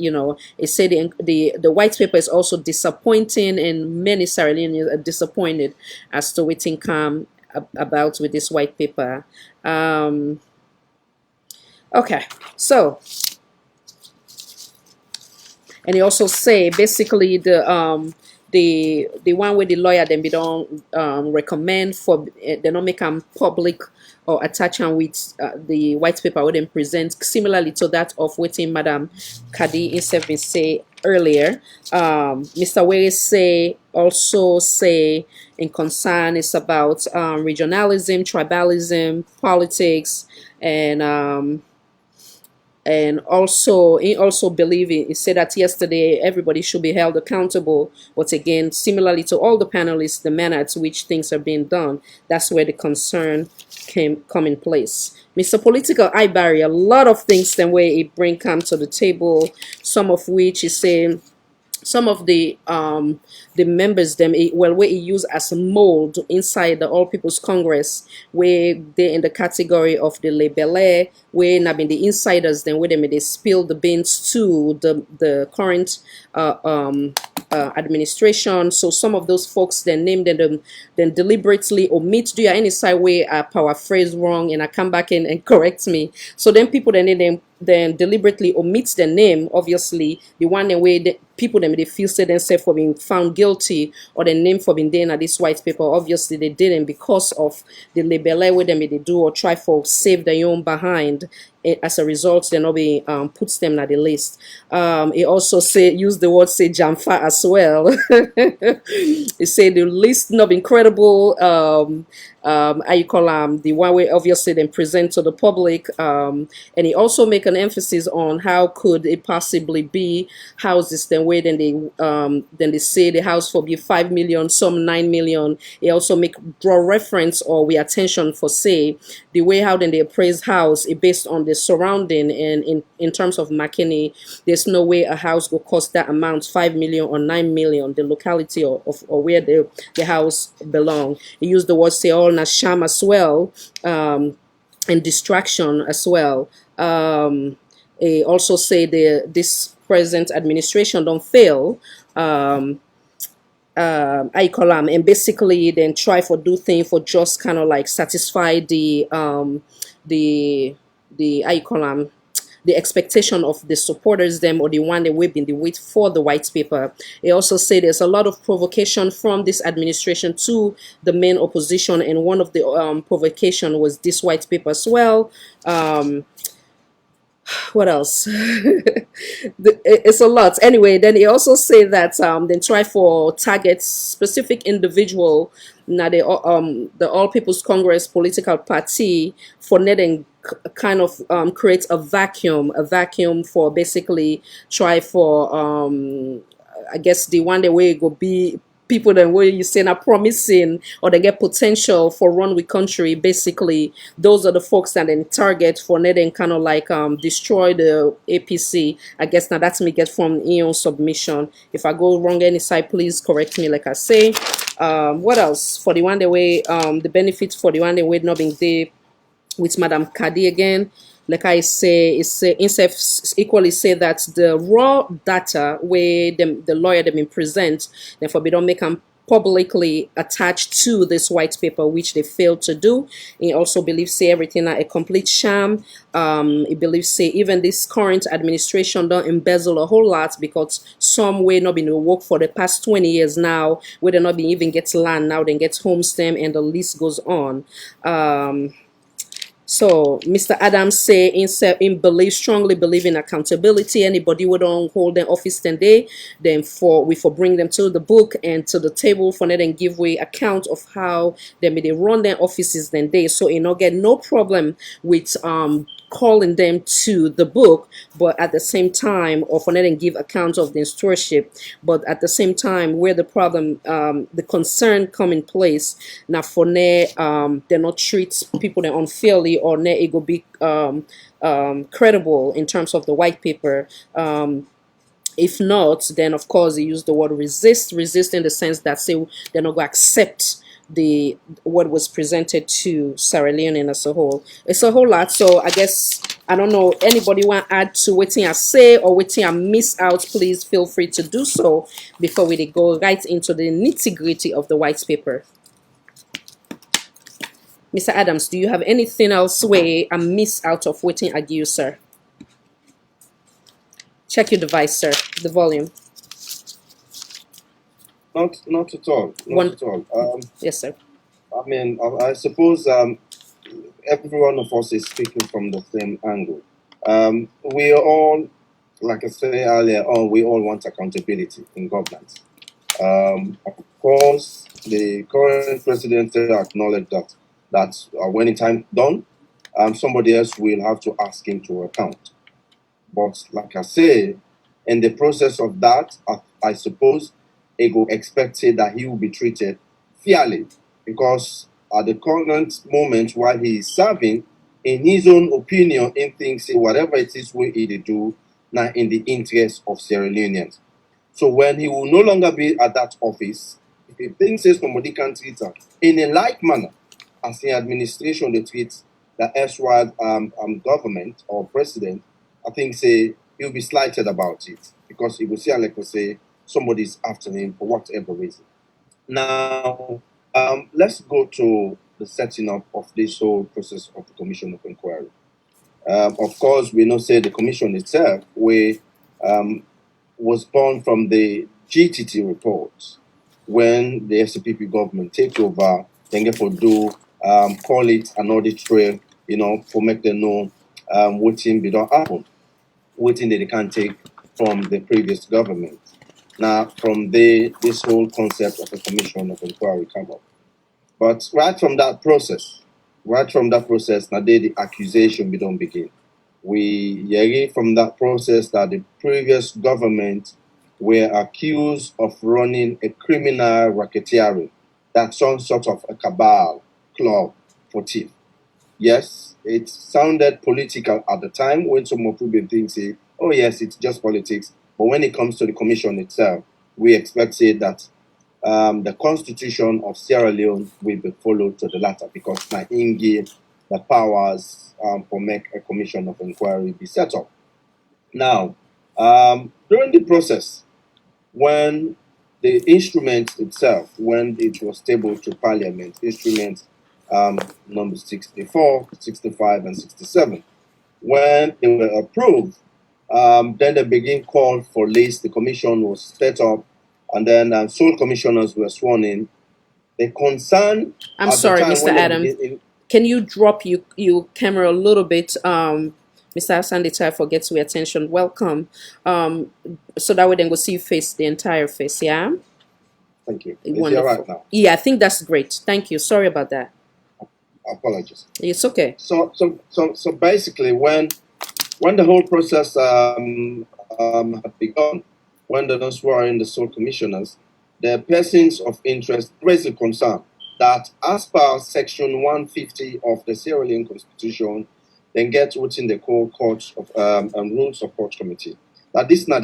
said the white paper is also disappointing, and many Sierra Leoneans are disappointed as to what come about with this white paper. Okay, so. And he also say basically the one where the lawyer then be don't recommend for they not make them public or attach am with the white paper where them present similarly to that of waiting Madam Kadi Insef been say earlier. Mr. Were say also say in concern is about regionalism, tribalism, politics, and also he also believing he said that yesterday everybody should be held accountable, but again similarly to all the panelists, the manner at which things are being done, that's where the concern come in place. Mr. Political Ibari, a lot of things then where he bring come to the table, some of which is saying some of the members them well where he use as a mold inside the All People's Congress, where they in the category of the labele, where now been the insiders then where they spill the beans to the current administration. So some of those folks then named them then deliberately omit. Do you have any side way I paraphrase wrong and I come back in and correct me? So then people then deliberately omits the name, obviously the one way the people them they feel say themselves for being found guilty or the name for being there at this white paper. Obviously they didn't because of the label where them they do or try for save their own behind. As a result, then be puts them at the list. He also use the word say Jamfa as well. He said the list not incredible. How you call the one way obviously then present to the public. And he also make an emphasis on how could it possibly be houses then where then they say the house for be 5 million, some 9 million. He also draw reference or we attention for say the way how then they appraise house is based on the surrounding, and in terms of McKinney, there's no way a house will cost that amount, 5 million or 9 million, the locality or where the house belong. He used the word say all Nasham as well, and distraction as well. He also say this present administration don't fail. I call them and basically then try for do things for just kind of like satisfy the I call them the expectation of the supporters them or the one that we've been the wait for the white paper. He also said there's a lot of provocation from this administration to the main opposition, and one of the provocation was this white paper as well. What else? It's a lot. Anyway, then he also say that they try for target specific individual. Now the All People's Congress political party for netting kind of create a vacuum for basically try for I guess the one the way it go be people that where you say are promising or they get potential for run with country. Basically those are the folks that then target for netting kind of like destroy the APC. I guess now that's me get from Eon submission. If I go wrong any side, please correct me like I say. What else for the one the way the benefits for the one the way not being there with Madam Kadi again, like I say, INSEF equally say that the raw data where the lawyer them present, therefore we don't make them publicly attached to this white paper, which they failed to do. He also believes say everything are a complete sham. He believes say even this current administration don't embezzle a whole lot because some way not been to work for the past 20 years now, where they not been even get land now, then get homestead, and the list goes on. So Mr. Adams say strongly believe in accountability. Anybody who don't hold their office 10 days, then we bring them to the book and to the table for them and give way account of how they run their offices then they. So you know get no problem with calling them to the book, but at the same time, or for them give account of the stewardship. But at the same time, where the problem, the concern come in place now for they not treat people unfairly or it will be credible in terms of the white paper. If not, then of course they use the word resist in the sense that say they're not going to accept what was presented to Sierra Leone as a whole. It's a whole lot. So I guess I don't know, anybody want to add to what I say or what I miss out, please feel free to do so before we go right into the nitty-gritty of the white paper. Mr. Adams, do you have anything else where I miss out of waiting at you, sir? Check your device, sir, the volume. Not at all. Not One, at all. yes, sir. I mean, I suppose every one of us is speaking from the same angle. We are all, like I said earlier on, we all want accountability in governance. Of course, the current president acknowledged that when the time done, somebody else will have to ask him to account. But like I say, in the process of that, I suppose Ego expected that he will be treated fairly because at the current moment while he is serving, in his own opinion, he thinks whatever it is we he do now in the interest of Sierra Leoneans. So when he will no longer be at that office, if he thinks somebody can treat him in a like manner as the administration they treat the erstwhile government or president, I think he'll be slighted about it because he will see like we say somebody's after him for whatever reason. Now, let's go to the setting up of this whole process of the Commission of Inquiry. Of course, we know say the commission itself was born from the GTT report when the SCPP government take over, then get for call it an audit trail, for make them know what thing don't happen, what thing that they can take from the previous government. Now, from there, this whole concept of a commission of inquiry come up. But right from that process, now the accusation we don't begin. We hear from that process that the previous government were accused of running a criminal racketeering, that's some sort of a cabal club for thief. Yes, it sounded political at the time when some of people think say, oh yes, it's just politics. But when it comes to the commission itself, we expect say that the constitution of Sierra Leone will be followed to the latter because Naim gave the powers for make a commission of inquiry be set up. Now, during the process, when the instrument itself, when it was tabled to Parliament, instruments number 64, 65, and 67, when they were approved, then they began call for list. The commission was set up, and then sole commissioners were sworn in. The concern. I'm sorry, Mr. Adam. Can you drop your camera a little bit? Mr. Asante for gets your attention. Welcome. So that way then we'll see you face the entire face. Yeah. Thank you. Wonderful. Right now? Yeah, I think that's great. Thank you. Sorry about that. Apologies. It's okay. So basically, when the whole process had begun, when they swore in the sole commissioners, the persons of interest raised a concern that as per Section 150 of the Sierra Leone Constitution, then get within the Court of Rules of Court Committee. That this now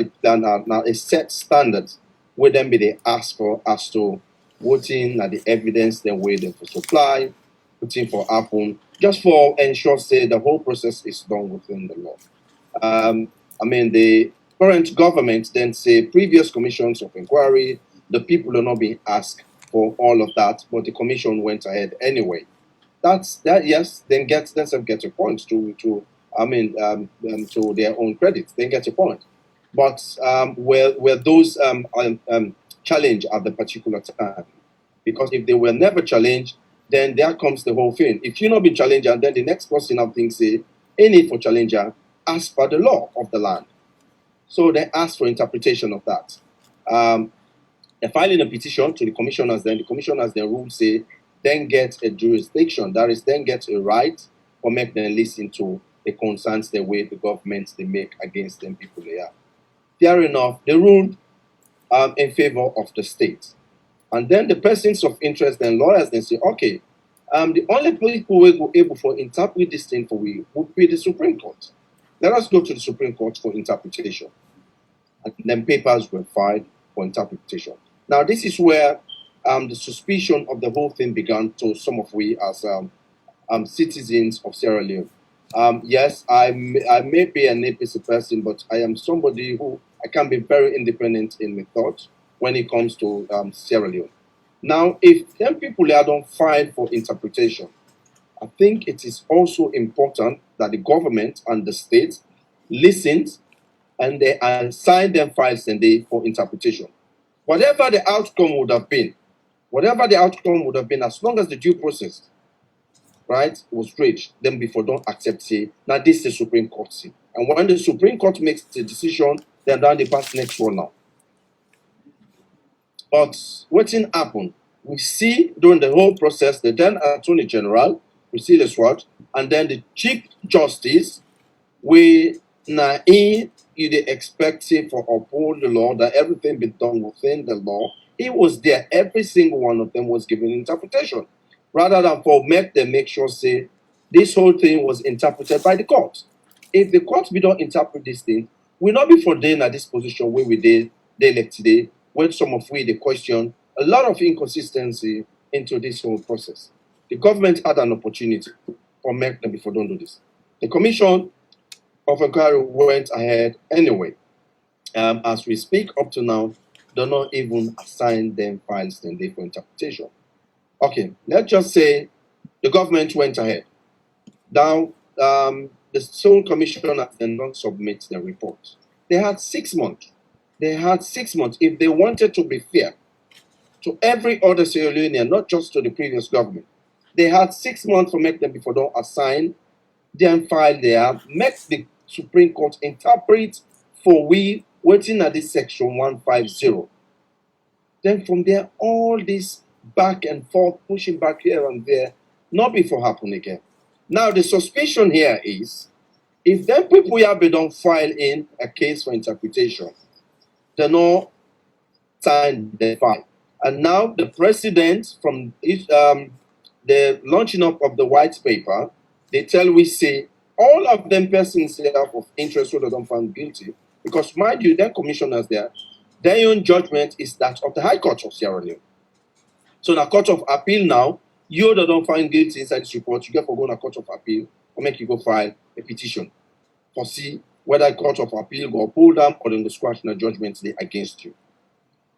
a set standard where then be they ask for as to what's the evidence then where they for supply, putting for happen, just for ensure say the whole process is done within the law. I mean the current government then say previous commissions of inquiry, the people are not being asked for all of that, but the commission went ahead anyway. Yes, then get a point to their own credit, then get a point. But were those challenged at the particular time? Because if they were never challenged, then there comes the whole thing. If you not be challenged, and then the next person now thinks say, any for challenger, ask for the law of the land. So they ask for interpretation of that. They're filing a petition to the commissioners, then the commissioners then rule say, then get a jurisdiction, that is, then get a right or make them listen to the concerns the way the government they make against them people they are. Fair enough, they ruled in favor of the state. And then the persons of interest and lawyers then say, okay, the only people who will be able to interpret this thing for we would be the Supreme Court. Let us go to the Supreme Court for interpretation. And then papers were filed for interpretation. Now, this is where the suspicion of the whole thing began to some of we as citizens of Sierra Leone. Yes, I may be an APC person, but I am somebody who I can be very independent in my thoughts when it comes to Sierra Leone. Now, if them people there don't file for interpretation, I think it is also important that the government and the state listens and they assign them files and they for interpretation. whatever the outcome would have been, as long as the due process, right, was reached, then before don't accept say, now this is the Supreme Court say. And when the Supreme Court makes the decision, then they pass next one now. But what happened? We see during the whole process, the then Attorney General, we see this word, and then the Chief Justice, we now you expect say for uphold the law, that everything be done within the law. He was there, every single one of them was given interpretation. Rather than for make sure say this whole thing was interpreted by the court. If the court we don't interpret this thing, we'll not be for then at this position where we did like today, when some of we the question a lot of inconsistency into this whole process. The government had an opportunity for make them before don't do this. The Commission of Inquiry went ahead anyway. As we speak up to now, do not even assign them files then they for interpretation. Okay, let's just say the government went ahead. Now, the sole commissioner then don't submit the report. They had 6 months. If they wanted to be fair to every other Sierra Leonean, not just to the previous government. They had 6 months to make them before don't assign them file there, make the Supreme Court interpret for we waiting at this section 150. Then from there, all this back and forth, pushing back here and there, not before happen again. Now the suspicion here is, if them people here don't file in a case for interpretation, they no sign the file. And now the president, from the launching up of the white paper, they tell we say all of them persons here of interest who don't find guilty, because mind you, their commissioners there, their own judgment is that of the High Court of Sierra Leone. So the Court of Appeal now, you that don't find guilty inside this report, you get for go to Court of Appeal or make you go file a petition for see whether Court of Appeal go pull them or then go squash the judgment against you.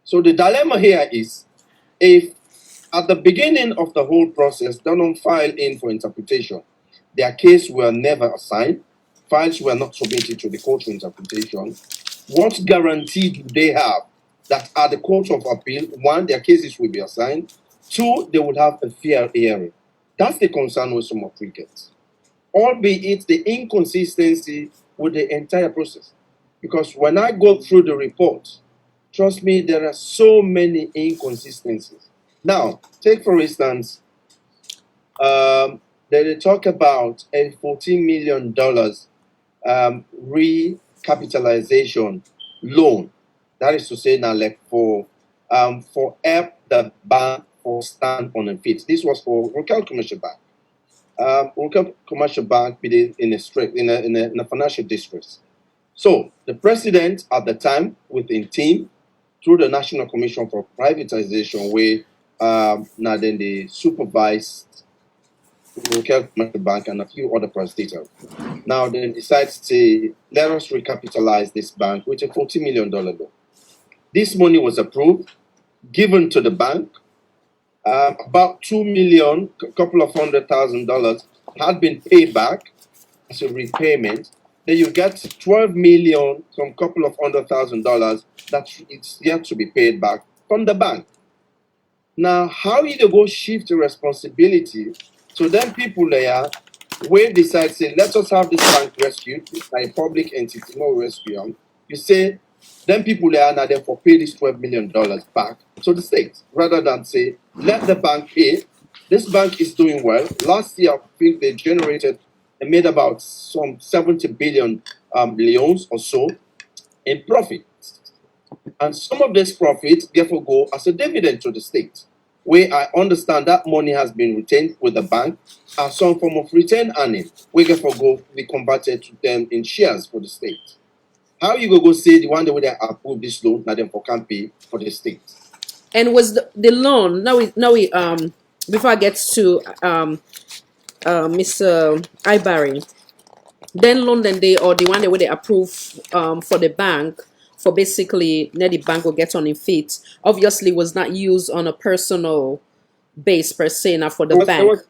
So the dilemma here is, if at the beginning of the whole process they don't file in for interpretation, their case were never assigned, files were not submitted to the court for interpretation, what guarantee do they have that at the Court of Appeal, one, their cases will be assigned, two, they would have a fair hearing? That's the concern with some of we get. Albeit the inconsistency with the entire process. Because when I go through the report, trust me, there are so many inconsistencies. Now, take for instance, they talk about a $14 million recapitalization loan. That is to say, now, like for help the bank for stand on its feet. This was for Rokel Commercial Bank. Rokel Commercial Bank be in a financial distress. So the president at the time, within team, through the National Commission for Privatization, where now then they supervised Rokel Commercial Bank and a few other prestators. Now then decides to let us recapitalize this bank with a $40 million loan. This money was approved, given to the bank. About $2 million, a couple of $100,000 had been paid back as a repayment. Then you get $12 million, some couple of $100,000 that it's yet to be paid back from the bank. Now, how you go shift the responsibility to them people there, where decide say, let us have this bank rescued, it's a public entity, no rescue them. You say, then people there now therefore pay this $12 million back to the state, rather than say, let the bank pay. This bank is doing well. Last year, I think they generated and made about some 70 billion leons or so in profit. And some of this profit therefore go as a dividend to the state, where I understand that money has been retained with the bank as some form of retained earning, where therefore go be converted to them in shares for the state. How you go say the one way they approve this loan, now them for can pay for the state? And was the loan now we before I get to Mr. Ibari, then loan then they or the one that they approve for the bank for basically let the bank will get on its feet, obviously was not used on a personal base per se, now for the bank.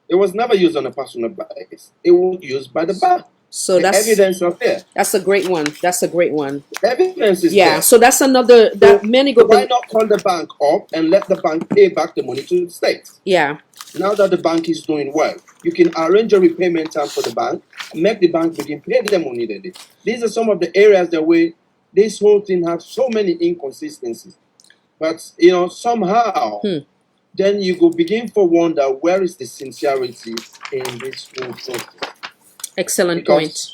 It was never used on a personal base. It was used by the bank. So The evidence are there. that's a great one. That's a great one. The evidence is Yeah. there. So that's another that So many go. why not call the bank up and let the bank pay back the money to the state? Yeah. Now that the bank is doing well, you can arrange a repayment time for the bank and make the bank begin pay the money they did. These are some of the areas that way this whole thing has so many inconsistencies. But somehow then you go begin for wonder where is the sincerity in this whole process. Excellent point.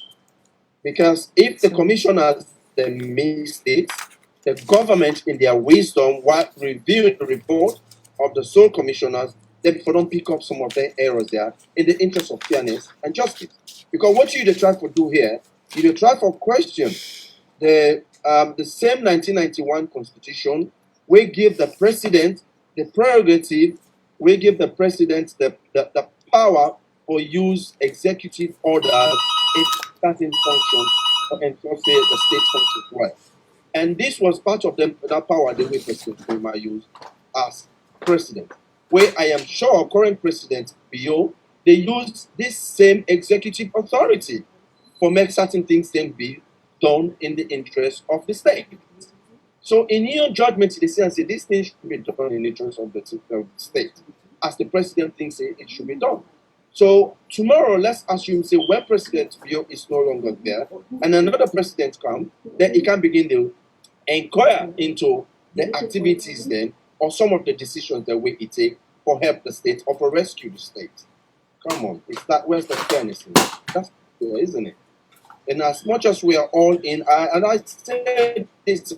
Because if the commissioners they missed it, the government in their wisdom while reviewing the report of the sole commissioners, they don't pick up some of their errors there in the interest of fairness and justice. Because what you try to do here, you try to question the same 1991 constitution. We give the president the prerogative. We give the president the power for use executive orders in certain functions and ensure the state functions well. And this was part of that power that we President Nkrumah used as president. Where I am sure current President Bio, they use this same executive authority for make certain things then be done in the interest of the state. So in your judgment, they say this thing should be done in the interest of the state, as the president thinks it should be done. So tomorrow, let's assume, say, when President Bio is no longer there, and another president comes, then he can begin to inquire into the activities then, or some of the decisions that we take for help the state or for rescue the state. Come on, where's the fairness in it? That's fair, isn't it? And as much as we are all in, and I say this,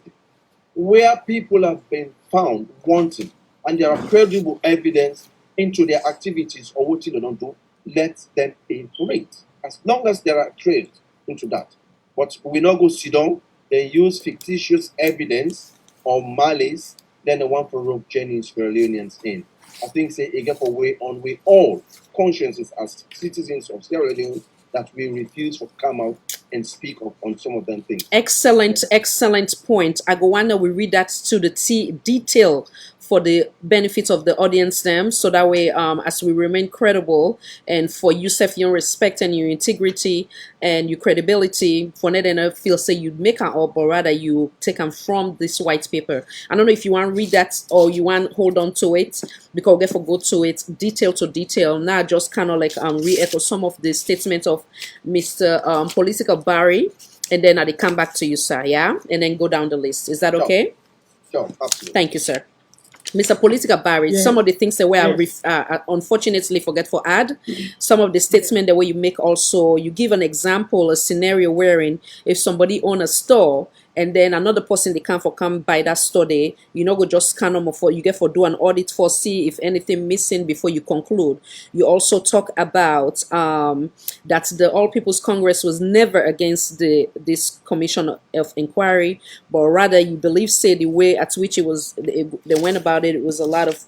where people have been found wanting, and there are credible evidence into their activities or what they don't do, let them pay for it. As long as there are trails into that. But we not go sit down, they use fictitious evidence or malice, then the one for rope Jennings Sierra Leoneans in. I think say again for we all consciences as citizens of Sierra Leone that we refuse to come out and speak up on some of them things. Excellent point. I go wonder we read that to the detail for the benefit of the audience them, so that way as we remain credible and for you self your respect and your integrity and your credibility, for not then feel say you make an up, or rather you take them from this white paper. I don't know if you want to read that or you want to hold on to it, because therefore go to it detail to detail. Now just kind of like re-echo some of the statement of Mr. Political Barry, and then I come back to you, sir, yeah, and then go down the list. Is that okay? Sure, absolutely. Thank you, sir. Mr. Political Barry, some of the things that we unfortunately forget for add, some of the statement the way you make also, you give an example, a scenario wherein if somebody own a store and then another person they come buy that store there, you know, go just scan them for you get for do an audit for see if anything missing before you conclude. You also talk about that the All People's Congress was never against this commission of inquiry, but rather you believe say the way at which it was they went about it was a lot of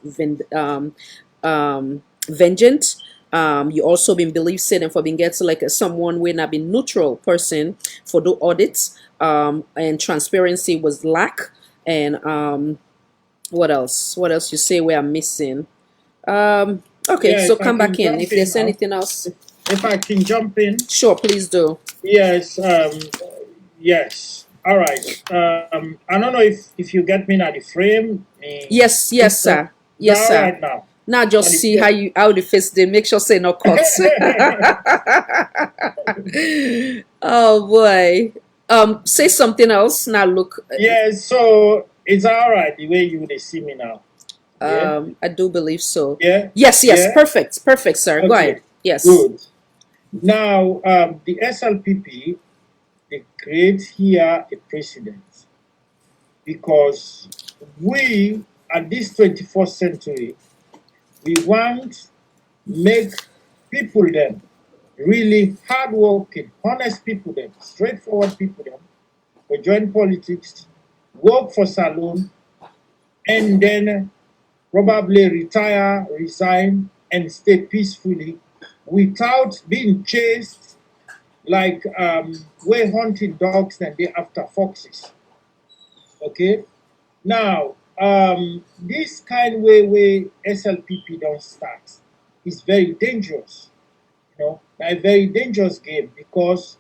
vengeance. You also been believe said and for being get like someone when not been neutral person for the audits, and transparency was lack, and what else you say we are missing. Okay, so come back in if there's anything else. If I can jump in. Sure, please do. Yes, yes. All right. I don't know if you get me now the frame. Yes, sir. Yes, sir. Right now. Now just see how the face they make sure say no cuts. Oh boy. Say something else. Now look. Yes, so it's all right the way you would see me now. Yeah? I do believe so. Yeah. Yes. Yeah? Perfect, sir. Okay. Go ahead. Yes. Good. Now, the SLPP they create here a precedent because we at this 21st century we want make people them really hardworking, honest people them, straightforward people them, who join politics, work for saloon, and then probably retire, resign, and stay peacefully without being chased like we're hunting dogs and they after foxes. Okay? Now, this kind way SLPP don't start is very dangerous. You know, a very dangerous game because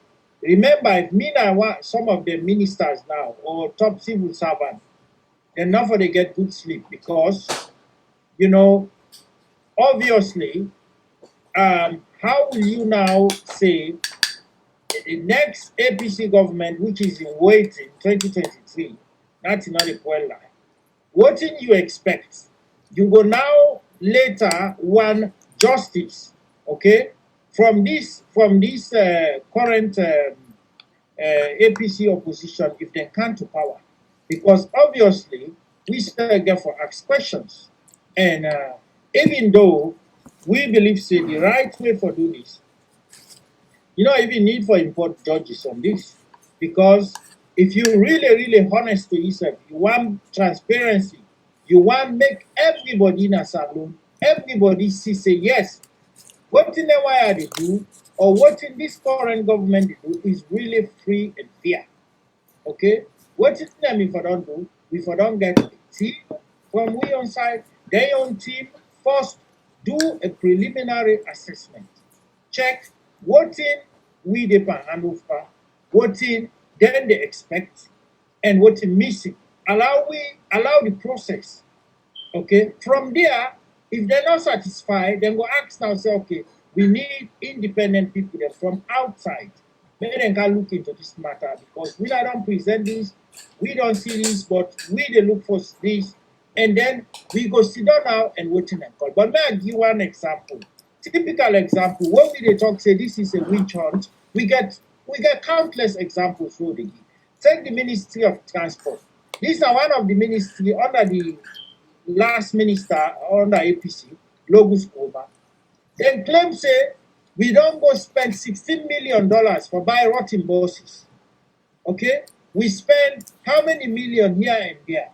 Remember, if me now want some of the ministers now or top civil servants, then not for they get good sleep because, you know, obviously, how will you now say the next APC government, which is in waiting 2023, that's not a well line. What do you expect? You go now later want justice, okay, from this current APC opposition if they come to power, because obviously we still get for ask questions, and even though we believe say the right way for do this, you don't even need for import judges on this, because if you really honest to yourself, you want transparency, you want make everybody in a salon, everybody see say yes, what in the why they do or what in this current government they do is really free and fair. Okay? What in them if I don't do, if I don't get a team from we on side, their own team first do a preliminary assessment. Check what in we the hand over, what in then they expect, and what in missing. Allow the process. Okay, from there, if they're not satisfied, then go ask now, say, okay, we need independent people there from outside. Maybe they can look into this matter because we don't present this, we don't see this, but we they look for this, and then we go sit down now and waiting and call. But may I give one example? Typical example, when we they talk, say this is a witch hunt, we get countless examples for the give. Take the Ministry of Transport. These are one of the ministry under the last minister under APC, Logus Koma. Then claim say we don't go spend $16 million for buy rotten buses. Okay? We spend how many million here and there?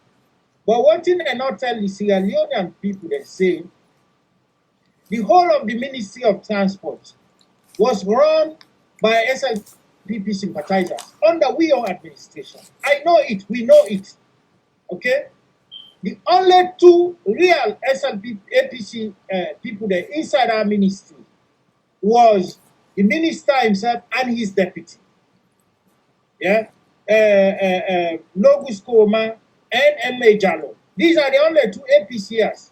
But one thing they not tell the Sierra Leonean people, they say the whole of the Ministry of Transport was run by SLPP sympathizers under we own administration. I know it, we know it. Okay? The only two real SLP APC people there inside our ministry was the minister himself and his deputy. Yeah, Logus Koma and M.A. Jallo. These are the only two APCers.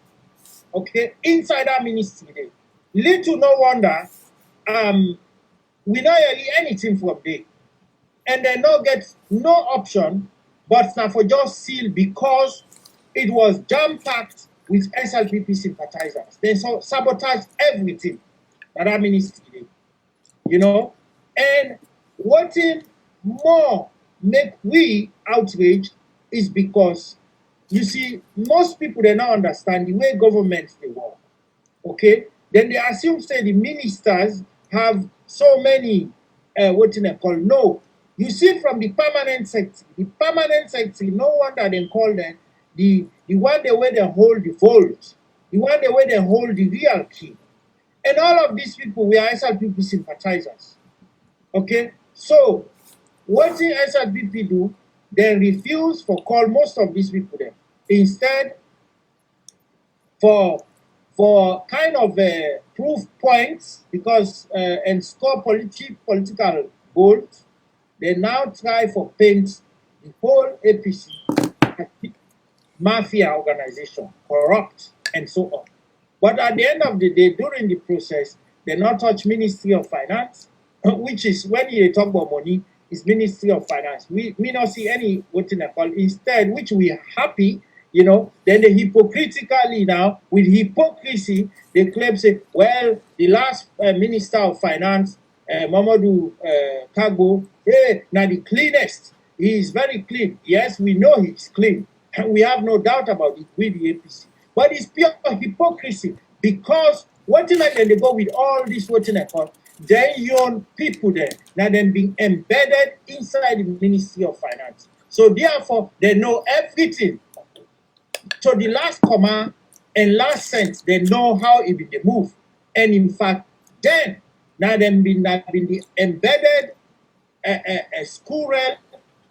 Okay, inside our ministry there. Little no wonder, we not hear anything from them, and they no get no option but now for just seal because it was jam-packed with SLPP sympathizers. They sabotaged everything that our ministry did, you know. And what in more make we outraged is because, you see, most people, they don't understand the way governments they work, okay? Then they assume, say, the ministers have so many, what in they call, no. You see from the permanent secretary, no wonder they call them the one the way they hold the vault, the one the way they hold the real key. And all of these people were SLPP sympathizers. Okay? So, what did SLPP do? They refuse for call most of these people there. Instead, for kind of proof points, because and score political goals, they now try for paint the whole APC mafia organization, corrupt, and so on. But at the end of the day, during the process, they not touch Ministry of Finance, which is when you talk about money, is Ministry of Finance. We not see any what in a call. Instead, which we are happy, you know, then they hypocritically now, with hypocrisy, they claim say, well, the last Minister of Finance, Mamadou Kago, hey, now the cleanest. He is very clean. Yes, we know he's clean. And we have no doubt about it with the APC. But it's pure hypocrisy because what in they go with all this what in their young people there, now them being embedded inside the Ministry of Finance. So therefore, they know everything. So the last comma and last cent, they know how it be the move. And in fact, then now them been the embedded squirrel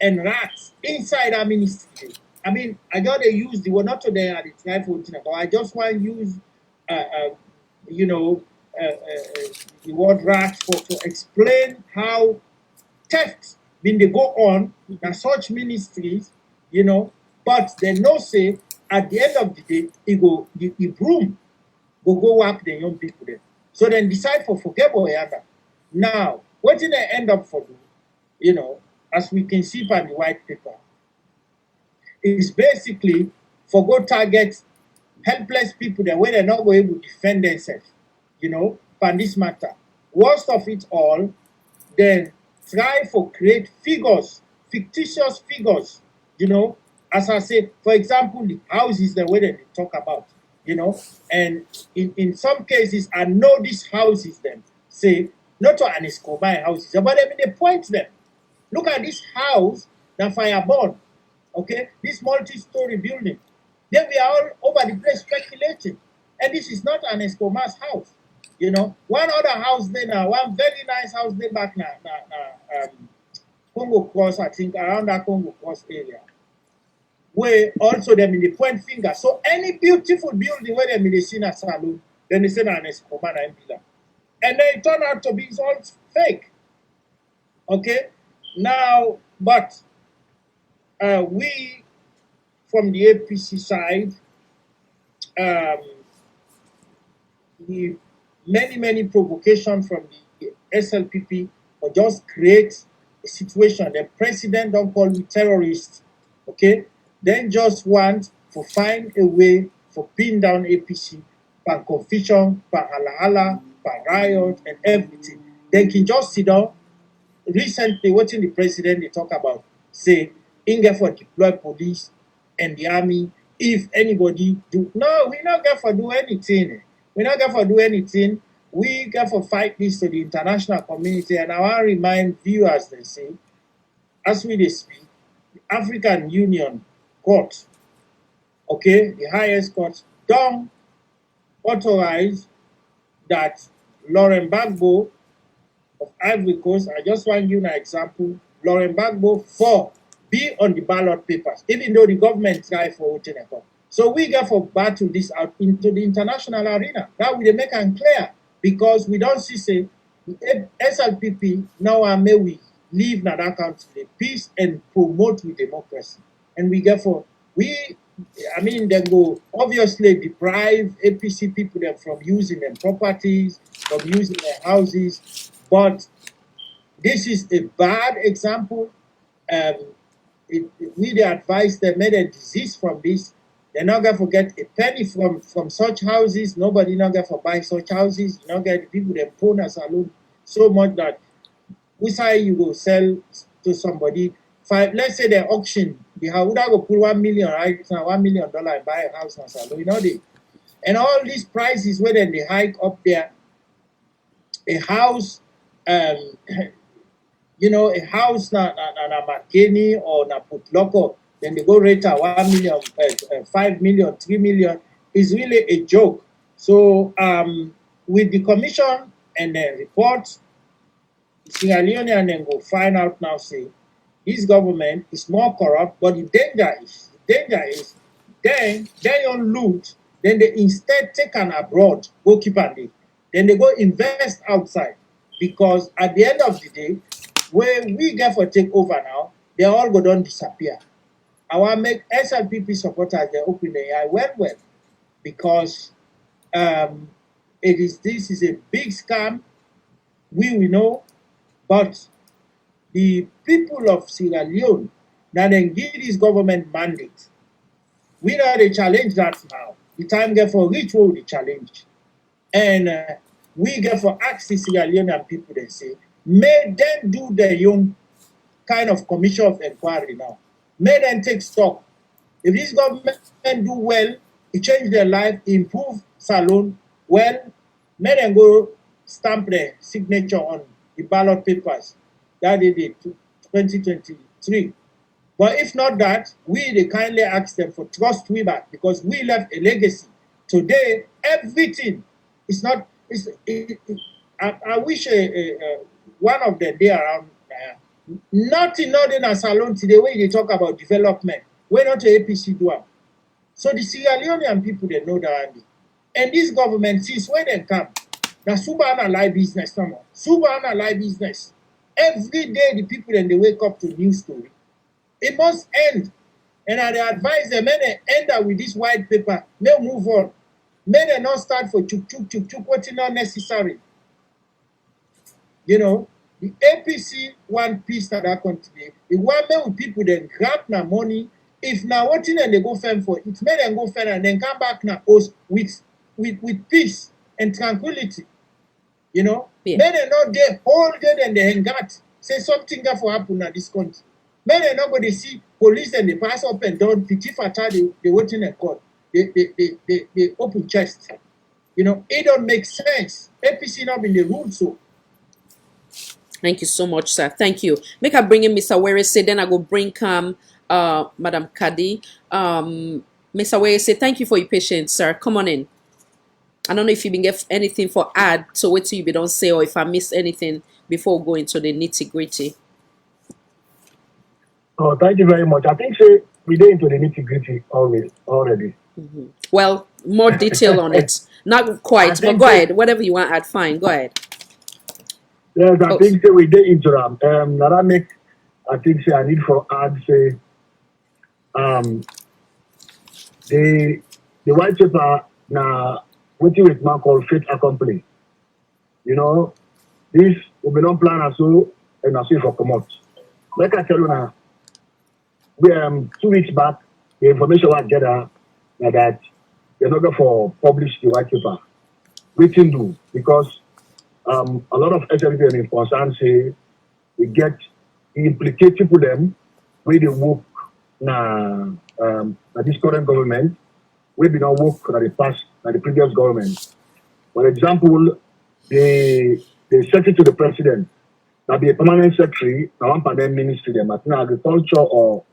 and rats inside our ministry. I mean, I gotta use the word not today at the time for but I just want to use, you know, the word rats to explain how theft been they go on na such ministries, you know, but they no say at the end of the day, the broom go whack the young people there. So then decide for forget Boyana. Now, what did they end up for? You know, as we can see by the white paper, is basically for go target helpless people that way they're not going to defend themselves, you know, on this matter. Worst of it all, then try for create figures, fictitious figures, you know, as I say, for example, the houses the way that they talk about, you know, and in some cases, I know these houses then say, not to an Escobar houses, but I mean, they point them. Look at this house, the fireborn, okay, this multi-story building. Then we are all over the place speculating. And this is not an Escobar's house. You know, one other house there now, one very nice house there back now, Congo Cross, I think, around that Congo Cross area. Where also them in the point finger. So any beautiful building where them in the Sina Salon, then they say an Escobar and Villa. And then it turned out to be all fake. Okay? Now, but we from the APC side, the many provocation from the SLPP or just create a situation. The president don't call me terrorist, okay? Then just want to find a way for pin down APC, by confusion, by hala, by riot and everything. Then can just sit down. Recently, watching the president they talk about, say, Inge for deploy police and the army. If anybody do, no, we not get for do anything. We not get for do anything. We get for fight this to the international community. And I want to remind viewers, they say, as we speak, the African Union Court, okay, the highest court, don't authorize that Laurent Gbagbo of Ivory Coast, I just want to give you an example, Laurent Gbagbo for be on the ballot papers, even though the government try for voting. So we get for battle this out into the international arena. That will make it clear because we don't see say SLPP now may we live in that country peace and promote with democracy. And we get for they go obviously deprive APC people them from using their properties, from using their houses, but this is a bad example. We the advice they made a disease from this. They're not gonna forget a penny from such houses. Nobody not gonna for buy such houses. You not get the people them phone us alone so much that we say you go sell to somebody. Let's say they auction the house, would I go put 1 million right now, $1 million and buy a house now, salon, you know and all these prices where then they hike up there. A house, you know, a house na Makeni or na Putloko, then they go rate at 1 million, 5 million, 3 million is really a joke. So with the commission and the report, Sierra Leone and then go find out now say this government is more corrupt, but the danger is then they don't loot, then they instead take an abroad, go keep on it. Then they go invest outside. Because at the end of the day, when we get for take over now, they all go down disappear. I want to make SLPP supporters they open their eye well. Because this is a big scam. We know, but the people of Sierra Leone now then give this government mandate. We know they challenge that now. The time get for reach will the challenge. And we get for ask the Sierra Leonean people they say, may them do their own kind of commission of inquiry now. May them take stock. If this government do well, it change their life, improve Salon, well, may them go stamp their signature on the ballot papers. That they did 2023. But if not that, they kindly ask them for trust we back because we left a legacy. Today, everything is not. I wish one of them there around. Not in Northern Salon today where they talk about development. We're not the APC do it. So the Sierra Leonean people they know that. And this government since when they come, now Subhana lie business, Subhana lie business. every day the people then they wake up to news story. It must end. And I dey advise them, may they end up with this white paper, may move on. May they not start for chuk, what's not necessary. You know, the APC want peace in that country. The one make people then grab na money. If now what thing they go fend for, it may them go fend and then come back now with peace and tranquility. You know, Yeah. may they not get all day and they hang out. Say something that for happen in this country. May they not go they see police and they pass up and down, pity fata, they waiting in court. They open chest. You know, it don't make sense. APC not in the rule so. Thank you so much, sir. Thank you. Make I bring in Mr. Werese, then I go bring Madam Kadi. Mr. Werese, thank you for your patience, sir. Come on in. I don't know if you been get anything for add, so wait till you be don't say, or if I miss anything before we go into the nitty gritty. Oh, thank you very much. I think say we get into the nitty gritty already. Well, more detail on it. Not quite, but go ahead. Whatever you want to add, fine. Go ahead. Yes, I Oh. think say we get into them. That make I think say I need for add say the white paper now waiting with man called faith accompli. You know, this will be non plan as so and as if for come out. Like I tell you now, we 2 weeks back the information was gathered that they're not going for publish the white paper. We can do because a lot of SLP and concern say we get implicate people them where they work na this current government, we be not work na the past na the previous government. For example, the secretary to the president, now be a permanent secretary, now one pandemic ministry them, at agriculture or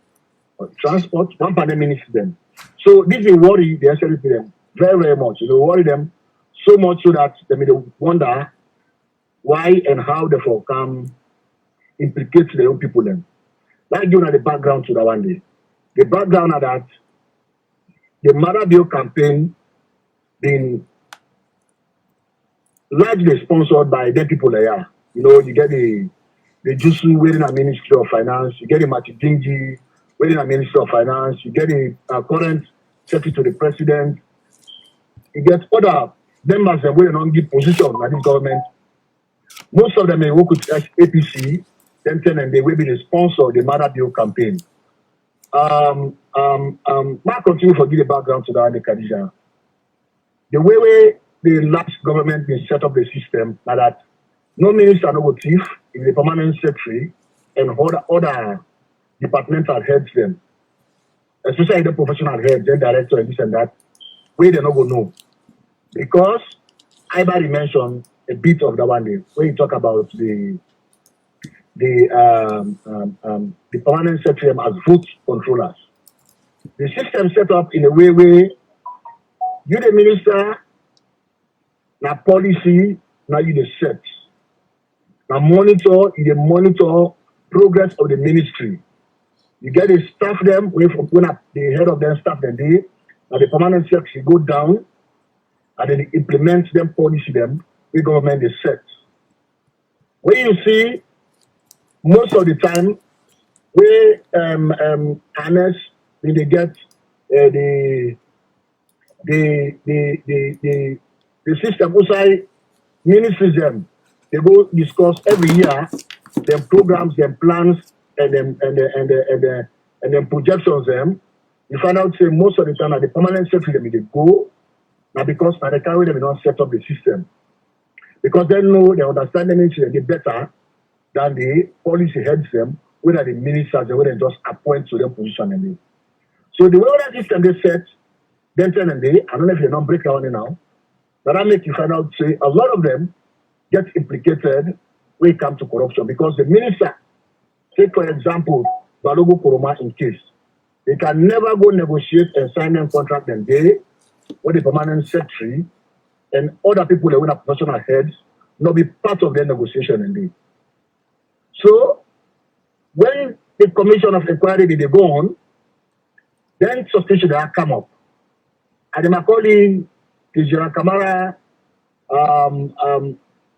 transport, one pandemic ministry them. So this will worry the SLP them very, very much. It will worry them so much so that they may wonder why and how they for come implicate their own people then. Like you know the background to that one day. The background of that the Mother Bill campaign been largely sponsored by the people there. You know, you get the Jusu waiting a Ministry of Finance, you get the Matidingi waiting a Ministry of Finance, you get the current secretary to the president, you get other members that will not give position in this government. Most of them may work with APC, then and they will be the sponsor of the Mother Bill campaign. Mark continue to give the background to that, Khadija. The way the last government been set up the system like that no minister no go thief is the permanent secretary and other departmental heads them, especially the professional heads, then director and this and that, where they not go know. Because I already mentioned a bit of that one day when you talk about the permanent secretary as vote controllers. The system set up in a way where you the minister, na policy, now you the set. Now monitor, you the monitor progress of the ministry. You get the staff them, when the head of them staff them there, now the permanent secretary go down and then implement them policy them, the government is set. When you see most of the time where harness when they get the system outside ministries them, they go discuss every year them programs, them plans and them projections them. You find out say most of the time at the permanent secretary them they go now because by the time they don't set up the system. Because they know they understand the ministry they better than the policy heads them, whether the ministers or whether they just appoint to their position and they. So the way that system they set, then tell them they, I don't know if they don't break down now, but I make you find out say a lot of them get implicated when it comes to corruption because the minister, take for example, Balogo Koroma in case, they can never go negotiate and sign a contract and they with the permanent secretary and other people that were professional heads not be part of their negotiation indeed. So when the commission of inquiry they go on, then suspicion that come up. And the Macaulay, the General Kamara,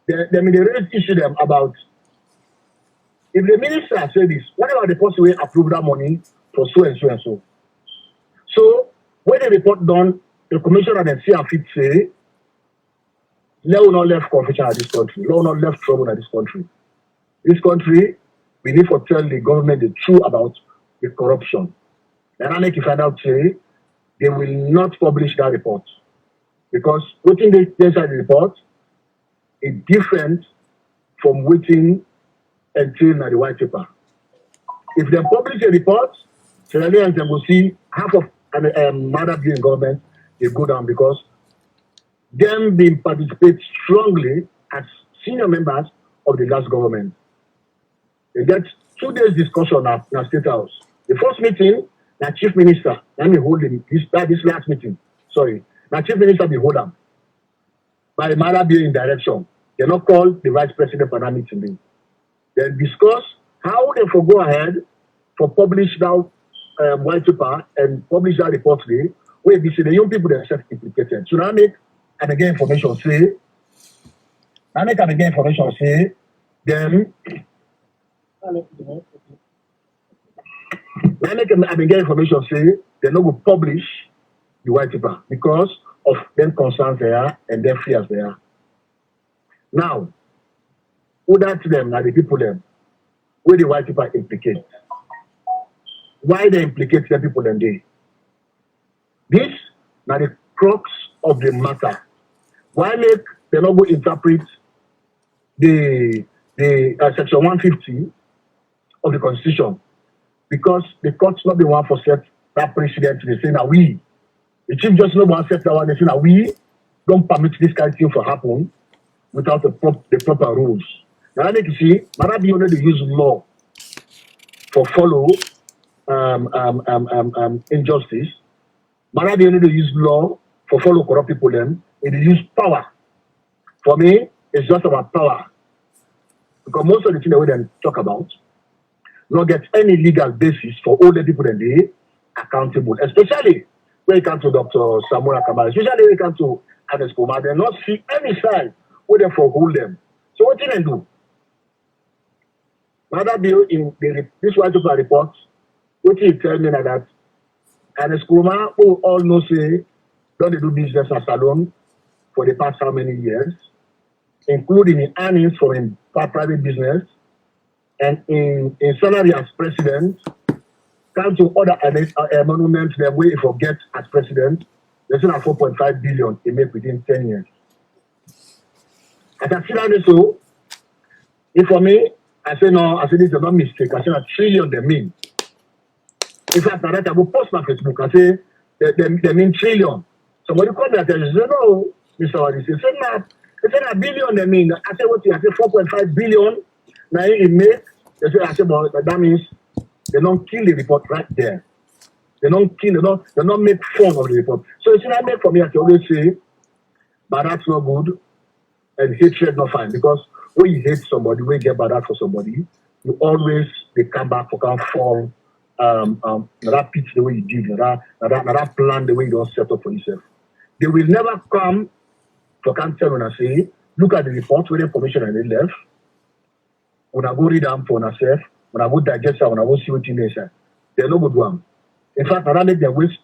they raise issue them about if the minister say this, what about the person who approve that money for so and so and so? So when the report done, the commissioner then see and fit say, let us not left corruption at this country. Let us not left trouble at this country. This country, we need to tell the government the truth about the corruption. And I make you find out say they will not publish that report. Because waiting inside the report is different from waiting until the white paper. If they publish a report, Sierra Leoneans will see half of Mada being government will go down because them being participate strongly as senior members of the last government. They get 2 days discussion at State House. The first meeting, the chief minister, let me hold him, this last meeting, sorry, the chief minister be hold him. By Mada being in direction. They not call the vice president for that meeting. They discuss how they for go ahead for publish that white paper and publish that report today, where we see the young people themselves implicated. So now make and again information say, then they no go publish the white paper because of them concerns there and their fears there. Now, who that to them are the people them where the white paper implicate. Why they implicate the people them they? This now the crux of the matter. Why make they not go interpret the section 150 of the Constitution? Because the court's not the one for set that precedent. They say that we, the chief just not one set that one. They say that we don't permit this kind of thing to happen without the proper rules. Now I need to see, Marabi only they use law for follow injustice. Marabi only they use law for follow corrupt people. Then they use power. For me, it's just about power. Because most of the things that we then talk about not get any legal basis for all the people that they accountable, especially when it comes to Dr. Samuel Kamal, especially when it comes to Ernest Kumar, they not see any side where they for hold them. So what did they do? Mother Bill in this white paper report, what he tell me that Ernest Kumar, who all know say, don't they do business as alone for the past how many years, including in earnings from in private business and in salary as president, come to other monuments the way he forget as president, they say 4.5 billion he make within 10 years. As I see that so, if for me, I say no, I say this is not mistake, I say a trillion they mean. In fact, I will post on Facebook, I say they mean trillion. Somebody called me and say, no, Mr. Wadis, he said no. They say a billion they mean. I say what? I say 4.5 billion. Now it make. They say I say but that means they don't kill the report right there. They don't kill. They don't make fun of the report. So it's not make for me. I always say, but that's not good, and hatred not fine because when you hate somebody, when you get bad for somebody, you always they come back for can fall. That pitch the way you did, that plan the way you don't set up for yourself. They will never come. So I can't tell when I say, look at the report where the information and they left. When I go read them for myself, when I go digest it, when I go see what in there, they're no good one. In fact, I let them waste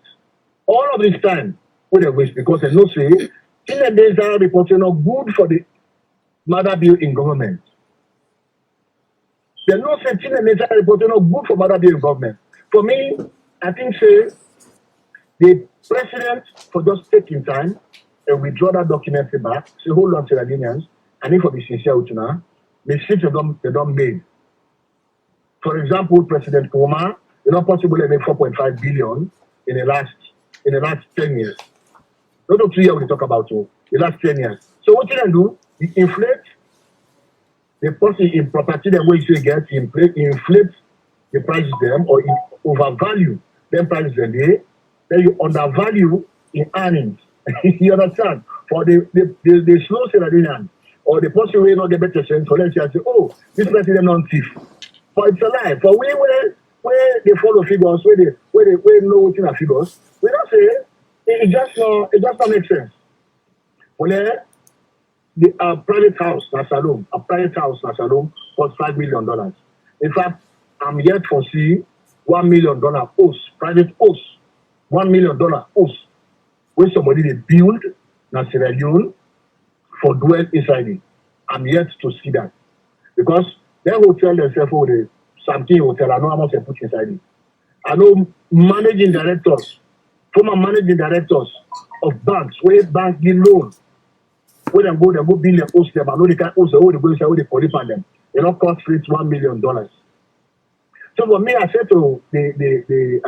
all of this time with they waste because they know say, in the days that report are not good for the Mother Bill in government. They know say in the days that report are not good for Mother Bill in government. For me, I think say the president for just taking time and withdraw that document back, say hold on to the Ghanaians, and if for be sincere with you now, mistakes they don't made. For example, President Kumar, it's not possible to make 4.5 billion in the last 10 years. Not of 2 years we talk about the last 10 years. So what you can do, you inflate the person in property the way you get, inflate the prices them or overvalue them prices them there, then you undervalue in earnings. You understand? For the slow Sierra or the person who not get better sense, for let's say, oh, this president non thief. But it's a lie. For where they follow figures, where they know what's in the figures, we don't say it just not make sense. Well, a private house, a private house, costs $5 million. In fact, I'm yet to see $1 million house, private house, $1 million house, where somebody they build in Sierra Leone for dwell inside it. I'm yet to see that. Because they hotel themselves for the something hotel, I know how much they put inside it. I know managing directors, former managing directors of banks, where banks give loan, where they go build their host them, I know they can't host the whole they go inside, where they qualify them. They don't cost free $1 million. So for me, I said to the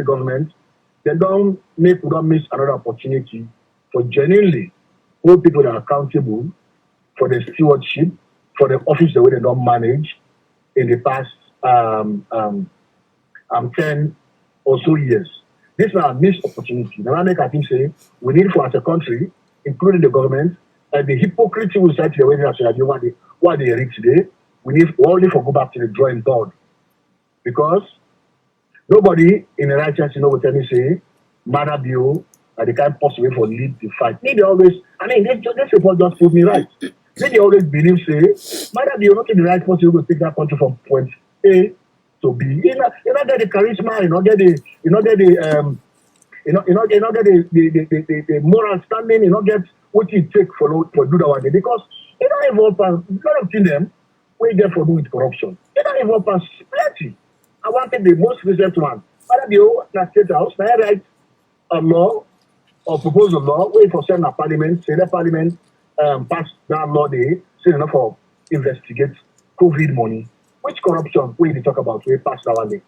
government, we don't miss another opportunity for genuinely hold people that are accountable for the stewardship, for the office the way they don't manage in the past 10 or so years. This is a missed opportunity. The one I think say we need for as a country, including the government, and the hypocrisy will say to the way they are what they reach today. We all need to go back to the drawing board. Because nobody in the right chance, will tell me say, Mother Bio are the kind possible for lead the fight. They always, this report just put me right. They always believe say, Mother Bio not in the right person who will take that country from point A to B. You not get the charisma, you not get the moral standing, you not get what it takes for do that one day. Because you don't involve a lot of them we get for do with corruption. You don't involve us plenty. I wanted the most recent one. Mother Bio na State House, now write a law or propose a law, wait for Senate Parliament, say the Parliament pass that law they say enough for investigate COVID money. Which corruption we they talk about we pass that one day.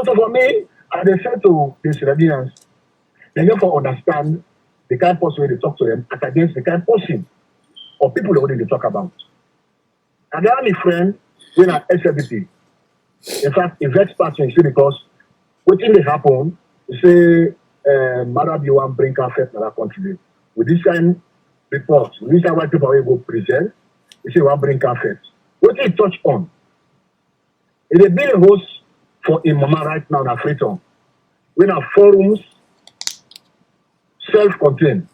So for me, I said to the Sierraleoneans, they have to understand the kind of person when they talk to them as against the kind of person or people that they talk about. And they are my friend when at SLBP. In fact, a vex person say because what thing they happen, they say Mother Bio want bring affect in our country. With this kind of report, with this kind of white people will go present, they say want bring affect. What they touch on? It is being a host for Imama right now in Freetown. When our forums self-contained.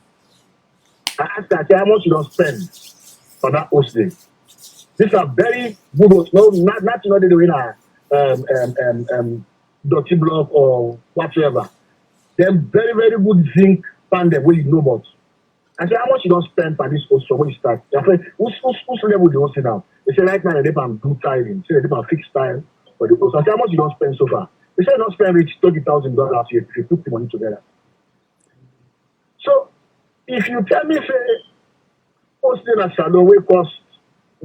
I ask that how much you don't spend for that host day. These are very good hosts. No, not the way dirty block or whatever. They're very, very good zinc pan where you know about. I say how much you don't spend for this host from when you start. Who's level the host now? They say right now they can do tiling. Say they can fix tile for the host. I say how much you don't spend so far? They say you don't spend reach $30,000 if you put the money together. So if you tell me say hosting a salon will cost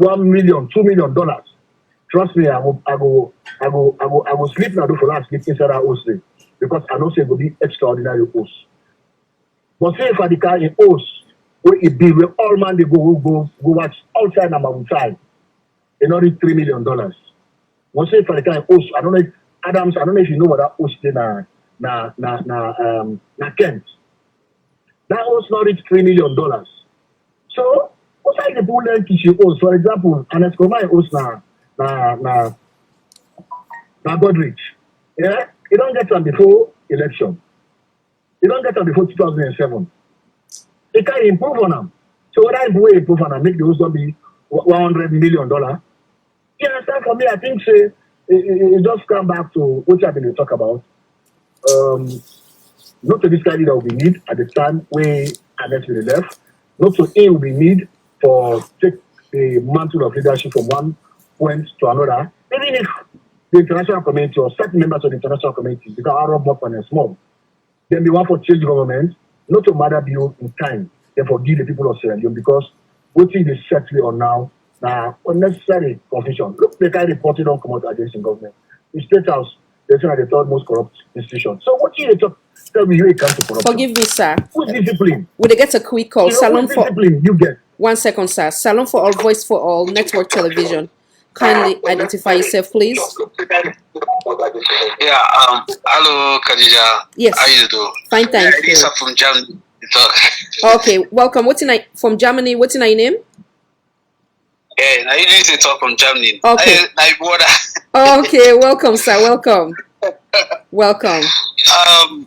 $1 million, $2 million, trust me, I go sleep now for that sleep inside that host day. Because I know say it will be extraordinary host. But say if I declare a host where it be where all man they go watch outside and outside, they not reach $3 million. But say if I declare a host, I don't know if Adams, I don't know if you know what that host is na Kent. That host not reach $3 million. So what's like the pool then kitchen host? For example, an Escomai host na Godrich. Yeah? You don't get them before election. You don't get them before 2007. They can improve on them. So what I improve on them, make the host not be $100 million. You understand? For me, I think say it just come back to what I've been talk about. Not to this kind that we need at the time when Annette will left. Not to A will be need for take the mantle of leadership from one point to another. Even if the international community or certain members of the international community because Arab more and small, then they want to change government, not to Mother Bio in time, therefore give the people of Sierra Leone because what is the settle on now unnecessary confusion. Look, the kind of reporting don't come out against the government. The State House, they say the third most corrupt institution. So what is the tell me you come to corruption? Forgive me, sir. Who's discipline? Would they get a quick call? Salon for discipline you get. 1 second, sir. Salon for All, Voice for All, Network Television. Kindly identify yourself, please. Yeah, hello, Khadija. Yes. How you do? Fine, thank you. Lisa from Germany. Okay, welcome. What's in from Germany? What's in your name? Yeah, now you need to talk from Germany. Okay. Okay, welcome, sir. Welcome. Welcome. I'm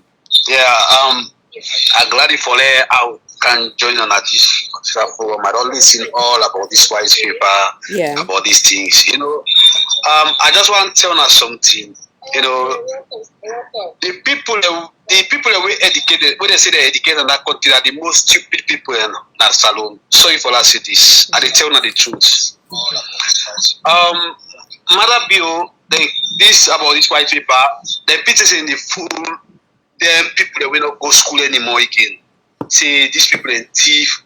glad for that. I can join on this program. I don't listen all about this white paper, about these things. You know, I just want to tell you something. You know, the people that we educated, when they say they're educated in that country, are the most stupid people in that salon. Sorry for that say this. I they tell you the truth. Mother Bill, this about this white paper, the pictures in the fool, them people that will not go school anymore again. Say these people in thief,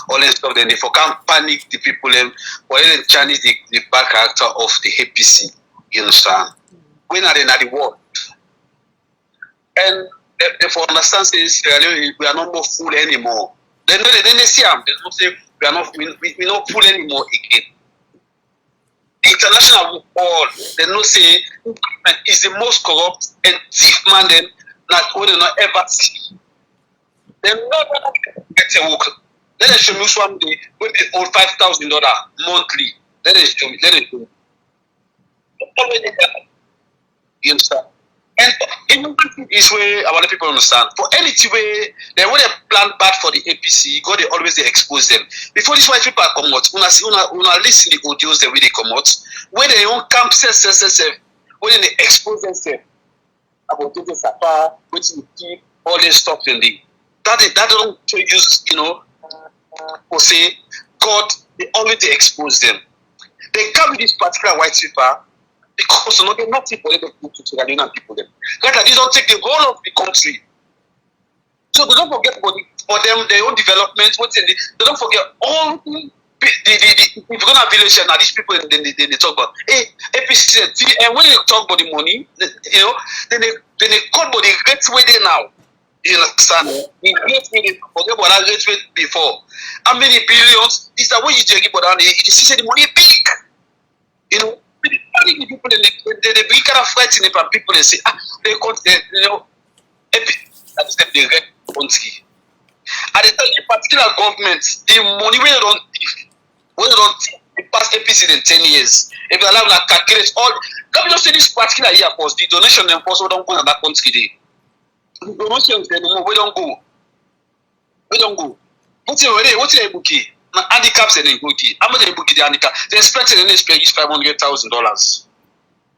all that stuff. Then they for can't panic the people them, or even Chinese the bad character of the APC. You understand? When are they not the world? And if you understand, says we are not more fool anymore. Then they see them. They don't say we are not we not fool anymore again. The international world, they don't say is the most corrupt and thief man then that we do not ever see. They never get a work. Then they show me one day we pay all $5,000 monthly. Then they show me. You understand? And in this way, our people understand. For anything way, they when they plan bad for the APC, God they always they expose them. Before these white people come out, una listen the audios the way they come out. When they own camp when they expose themselves about the sapa, which you keep all this stuff in the that don't use, you know, or say God they always they expose them. They come with this particular white people. Because nothing for them to the Ghanaian people. Them. Like that, they don't take the whole of the country. So they don't forget for them their own development. They don't forget all the if you're gonna village now these people they talk about APC and when they talk about the money, you know, then they call about the rate way they now. You understand? The rate way they forget about that rate way before. How many billions? This is what you take about you see the money big. You know. The people they bring kind of fighting and people they say they you know that's the red country. And they tell the particular government the money we don't the past APC in 10 years. If you allow to calculate all, let me just say this particular year first, the donation them first we don't go in that country. The donations they we don't go. What's the bookie? Now handicaps and bookie. How much they bookie the handicap? They expect in this pay is $500,000.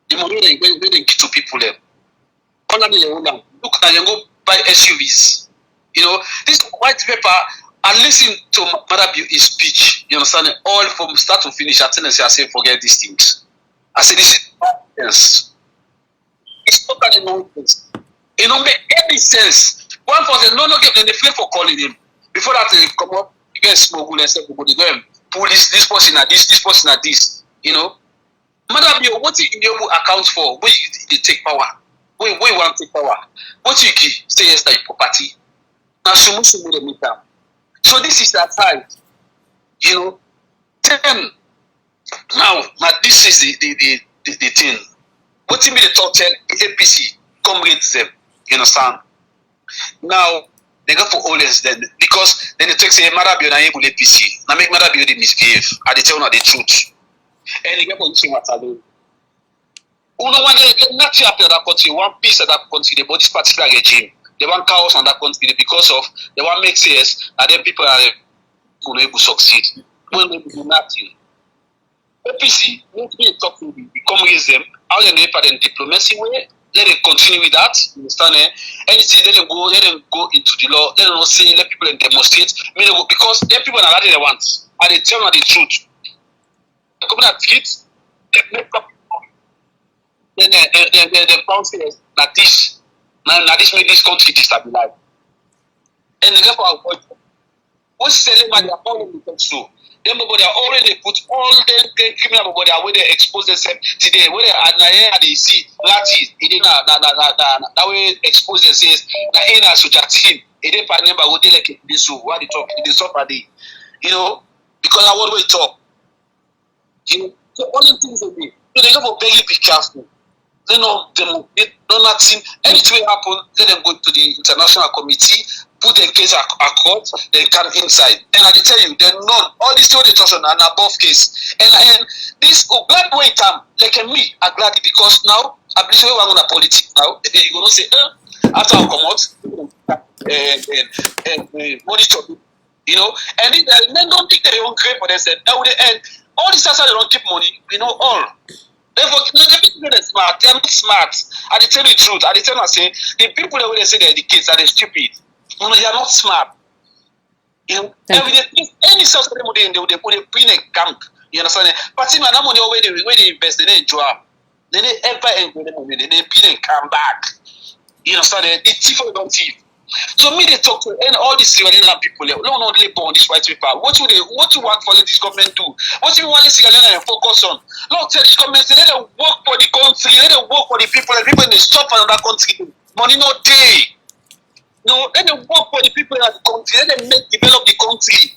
The money they give to people there. Look now you go buy SUVs. You know, this white paper, I listen to Mother Beauty's speech. You understand? All from start to finish, I say forget these things. I say this is nonsense. It's totally nonsense. It don't make any sense. One person no get then they flip for calling him. Before that they come up. Get smuggle and say they go and pull this person at this person at this, you know. Madam, what you able account for? Where you take power? Where you want to take power? What you keep? Say yes, that property. Now sumu the meter. So this is that side, you know. Then now this is the thing. What you mean the top 10 APC come with them? You understand? Now. They go for all this then because then they take say Marabio na able APC. Now make Marabio they misbehave. And they tell you the truth. And they get for you what I do. Uno one not after that country, one piece of that country, but this particular regime. They want chaos on that country because of they want make CS and then people are able to succeed. When they do nothing. APC, let me talk to them, come raise them, how they pay them diplomacy way. Let them continue with that. You understand? Anything, let them go into the law. Let them not say, let people demonstrate. Because them people are what they want. And they tell them the truth. They come at it, they make up. Then they found that this made this country destabilized. And therefore, avoid them. What's selling money upon them so? Them people they already put all the criminal body where they expose themselves today. Where they are they see Latin, that way expose themselves. That ain't a subjective. It ain't a number who they like this. What they talk, they stop at the, you know, because I want to talk. You know, so all the things they do. So they have to very be careful. They know them. They know nothing. Anything happen, let them go to the international committee. Put the case at court, then come inside. And I tell you, they're not all these stories touch on an above case. And this glad way come, like me, I'm glad because now I believe we're going to politics now. You're going to say, after I come out, and monitor, you know, and then don't think they won't create for themselves. At the end, All these outside they don't keep money, we know all. They people that smart, they are not smart. I dey tell you the truth. I dey tell you say the people that when they say they're the kids are they stupid. No, they are not smart. You know, every day, any source of money they bring a camp. You understand? But see, man, that money where they invest, they enjoy. They ever enjoy the money, they bring and come back. You understand? The thief or don't thief. So me they talk to and all these Sierra people. No, they born this white paper. What you want for this government do? What you want this Sierra focus on? No, tell this government let them work for the country, let them work for the people. The people in the stop for another country. Money no day. No, let them work for the people in the country. Let them develop the country.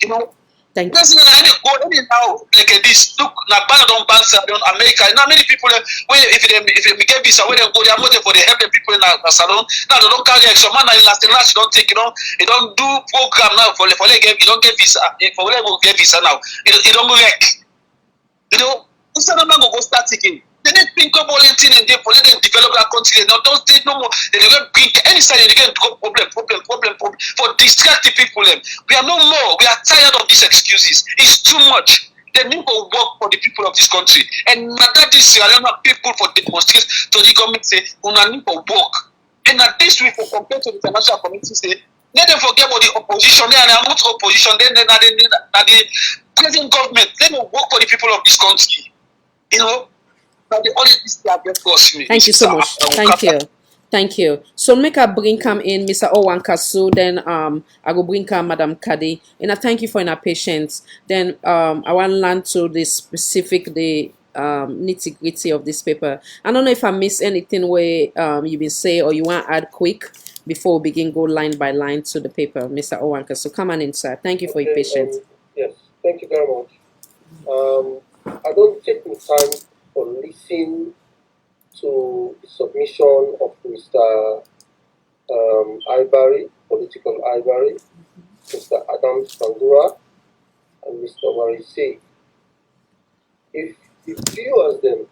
You know. Thank you. Listen, I go now like this. Look, now ban don't ban on America. Now many people when if they get visa, when they go, they are motive for the help the people in the salon. Now they don't carry extra man. Last you don't take, they don't do program now for they get you don't get visa. For they go get visa now, it don't go wreck. You know, instead of go start taking. They need think about anything and they for them develop that country. They don't take no more. They don't bring any side. They get problem for distract the people. We are no more. We are tired of these excuses. It's too much. They need to work for the people of this country. And that this people for demonstrate to the government say, we need to work. And at this week, for compared to the international community say, let them forget about the opposition. They are not opposition. Then the present government. Let them work for the people of this country. You know. Thank you so much. Thank you. So make a bring come in Mr. Owankasu, then I go bring come Madam Kadi. And I thank you for your patience. Then I want to learn to the specific nitty-gritty of this paper. I don't know if I missed anything where you been say or you want to add quick before we begin go line by line to the paper, Mr. Owankasu. Come on in, sir. Thank you for your patience. Yes, thank you very much. I don't take my time for listening to the submission of Mr. Ivory, political Ivory, Mr. Adam Sangura, and Mr. Warise. If you as them,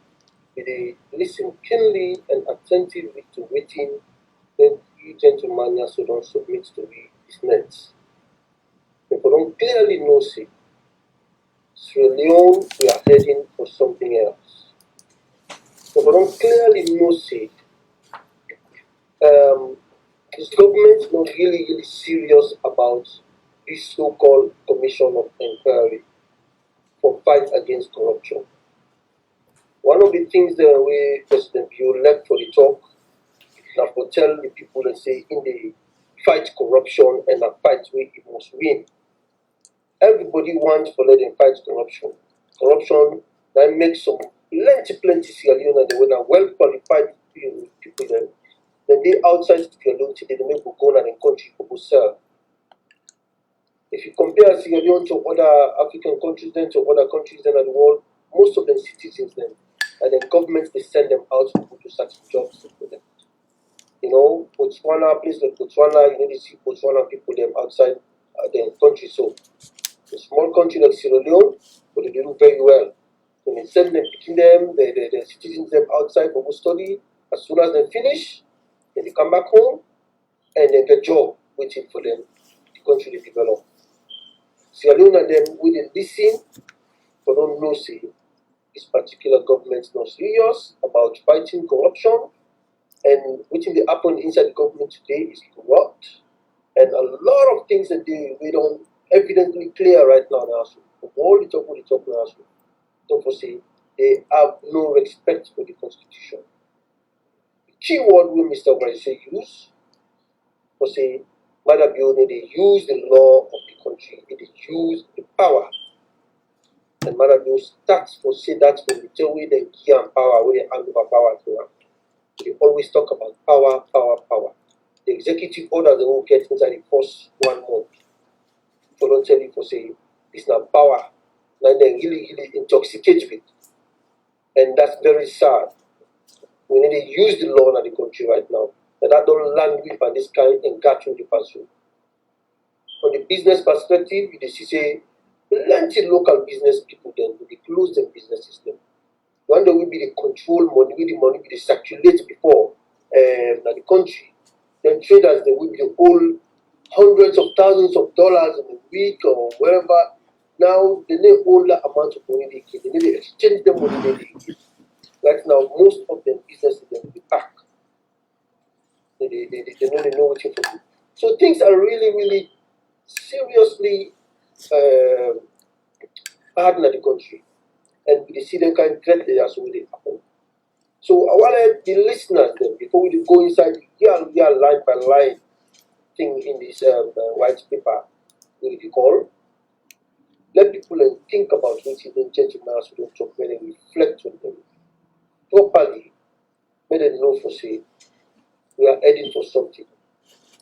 they listen keenly and attentively to waiting, then you gentlemen so don't submit to be business. If you don't clearly know, see, Sierra Leone, we are heading for something else. But I don't clearly know, say, this government is not really serious about this so-called Commission of Inquiry for fight against corruption. One of the things that we President Bio left for the talk, now for tell the people and say in the fight corruption and a fight where it must win. Everybody wants to let them fight corruption. Corruption that makes some plenty Sierra Leone and they were well qualified people then they outside Sierra Leone they make go and country for sell. If you compare Sierra Leone to other African countries then to other countries in the world, most of them citizens then and then governments they send them out to go to search jobs for them. You know, Botswana, place like Botswana, they see Botswana people them outside their country. So a small country like Sierra Leone, but they do very well. When they send them, picking them, the citizens them outside for study. As soon as they finish, then they come back home and they get job waiting for them. The country they develop. Sierra Leone and them we they listen, but don't know say this particular government not serious about fighting corruption, and what they happen inside the government today is corrupt, and a lot of things that they don't evidently clear right now. So all the talk now. So don't say they have no respect for the constitution. The key word we Mr. Warise use for say Madam Bione, they use the law of the country, they use the power. And Madam Bione starts for say that when we tell we the key and power, where they hand over power to her. They always talk about power. The executive order they will get inside the first 1 month. For don't tell you for say it's not power. And they really intoxicate with. And that's very sad. We need to use the law in the country right now. And I don't land with this kind and catch the person. From the business perspective, you see say plenty local business people then they close their businesses then. One day will be the control money, with the money will be circulate before the country. Then traders they will be the whole hundreds of thousands of dollars in a week or wherever. now they need all that amount of money they give. They need to exchange the money they give. Right now, most of them businesses they will be back. They don't know what to do. So things are really, really seriously hard in the country. And we see them kind of greatly as well they happen. So I want the listeners then, before we go inside the line by line thing in this white paper, what you call, let people think about what is the gentleman as we don't talk when they reflect on them properly, let them know for say we are heading for something.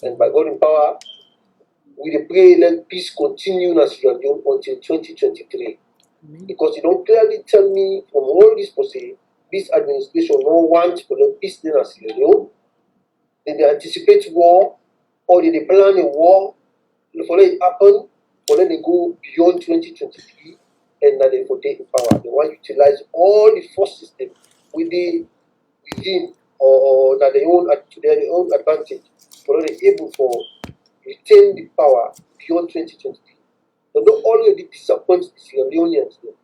And by God in power, we pray let peace continue in Sierra Leone until 2023. Because you don't clearly tell me from all this for say this administration no want for the peace in Sierra Leone. Then they anticipate war or they plan a war for it happen or then they go beyond 2023 and that they for take power. They want to utilize all the forces them within or that they own to their own advantage for they able for retain the power beyond 2023. They don't already disappoint the Sierra Leoneans though.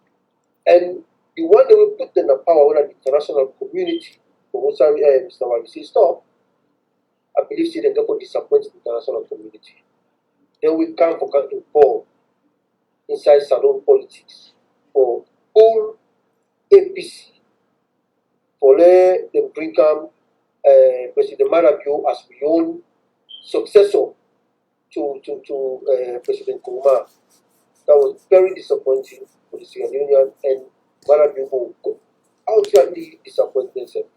And the one that will put them in power when the international community for Mr. Wabisi stop, I believe they therefore disappoint the international community. Then we come for involved inside salon politics for all APC for let them bring President Marabio as we own successor to President Nkrumah. That was very disappointing for the Sierra Leonean and Marabio outrightly disappointed themselves.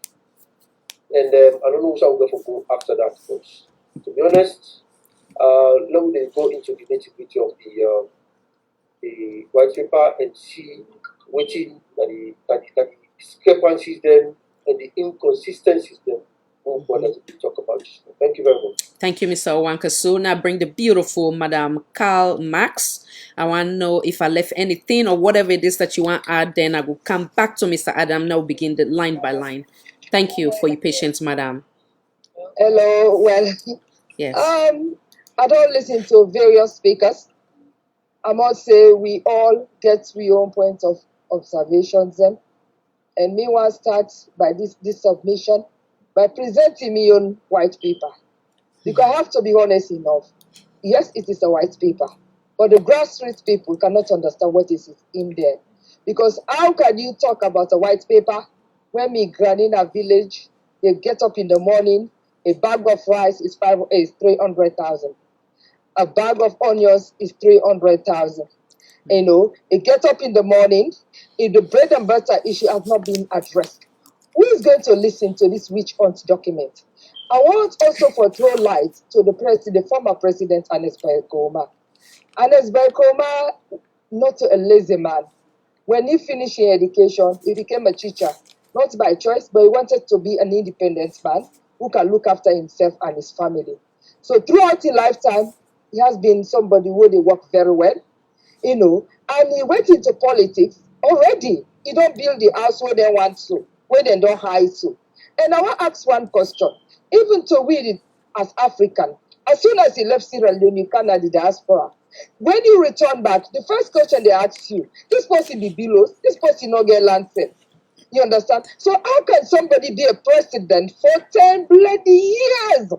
And I don't know how we're going to go after that. Because, to be honest, let me go into the nitty-gritty of the white paper and see waiting the discrepancies then and the inconsistencies then. What does it talk about? Thank you very much. Thank you, Mr. Owankasu. Now bring the beautiful Madam Karl Marx. I want to know if I left anything or whatever it is that you want to add, then I will come back to Mr. Adam. Now begin the line by line. Thank you for your patience, Madam. Hello. Well, yes. I don't listen to various speakers. I must say we all get our own point of observations them. And me want to start by this submission by presenting me on white paper. Because I have to be honest enough. Yes, it is a white paper. But the grassroots people cannot understand what is in there. Because how can you talk about a white paper when me granny in a village, they get up in the morning, a bag of rice is 300,000. A bag of onions is 300,000. You know, they get up in the morning, if the bread and butter issue has not been addressed, who is going to listen to this witch hunt document? I want also to throw light to the former president, Ernest Bai Koroma. Ernest Bai Koroma, not a lazy man. When he finished his education, he became a teacher, not by choice, but he wanted to be an independent man who can look after himself and his family. So throughout his lifetime, he has been somebody who they work very well, you know, and he went into politics already. He don't build the house where they want to, where they don't hide to. And I want to ask one question. Even to we as African, as soon as he left Sierra Leone, you come at the diaspora. When you return back, the first question they ask you, this person be below, this person not get land sale. You understand? So how can somebody be a president for 10 bloody years?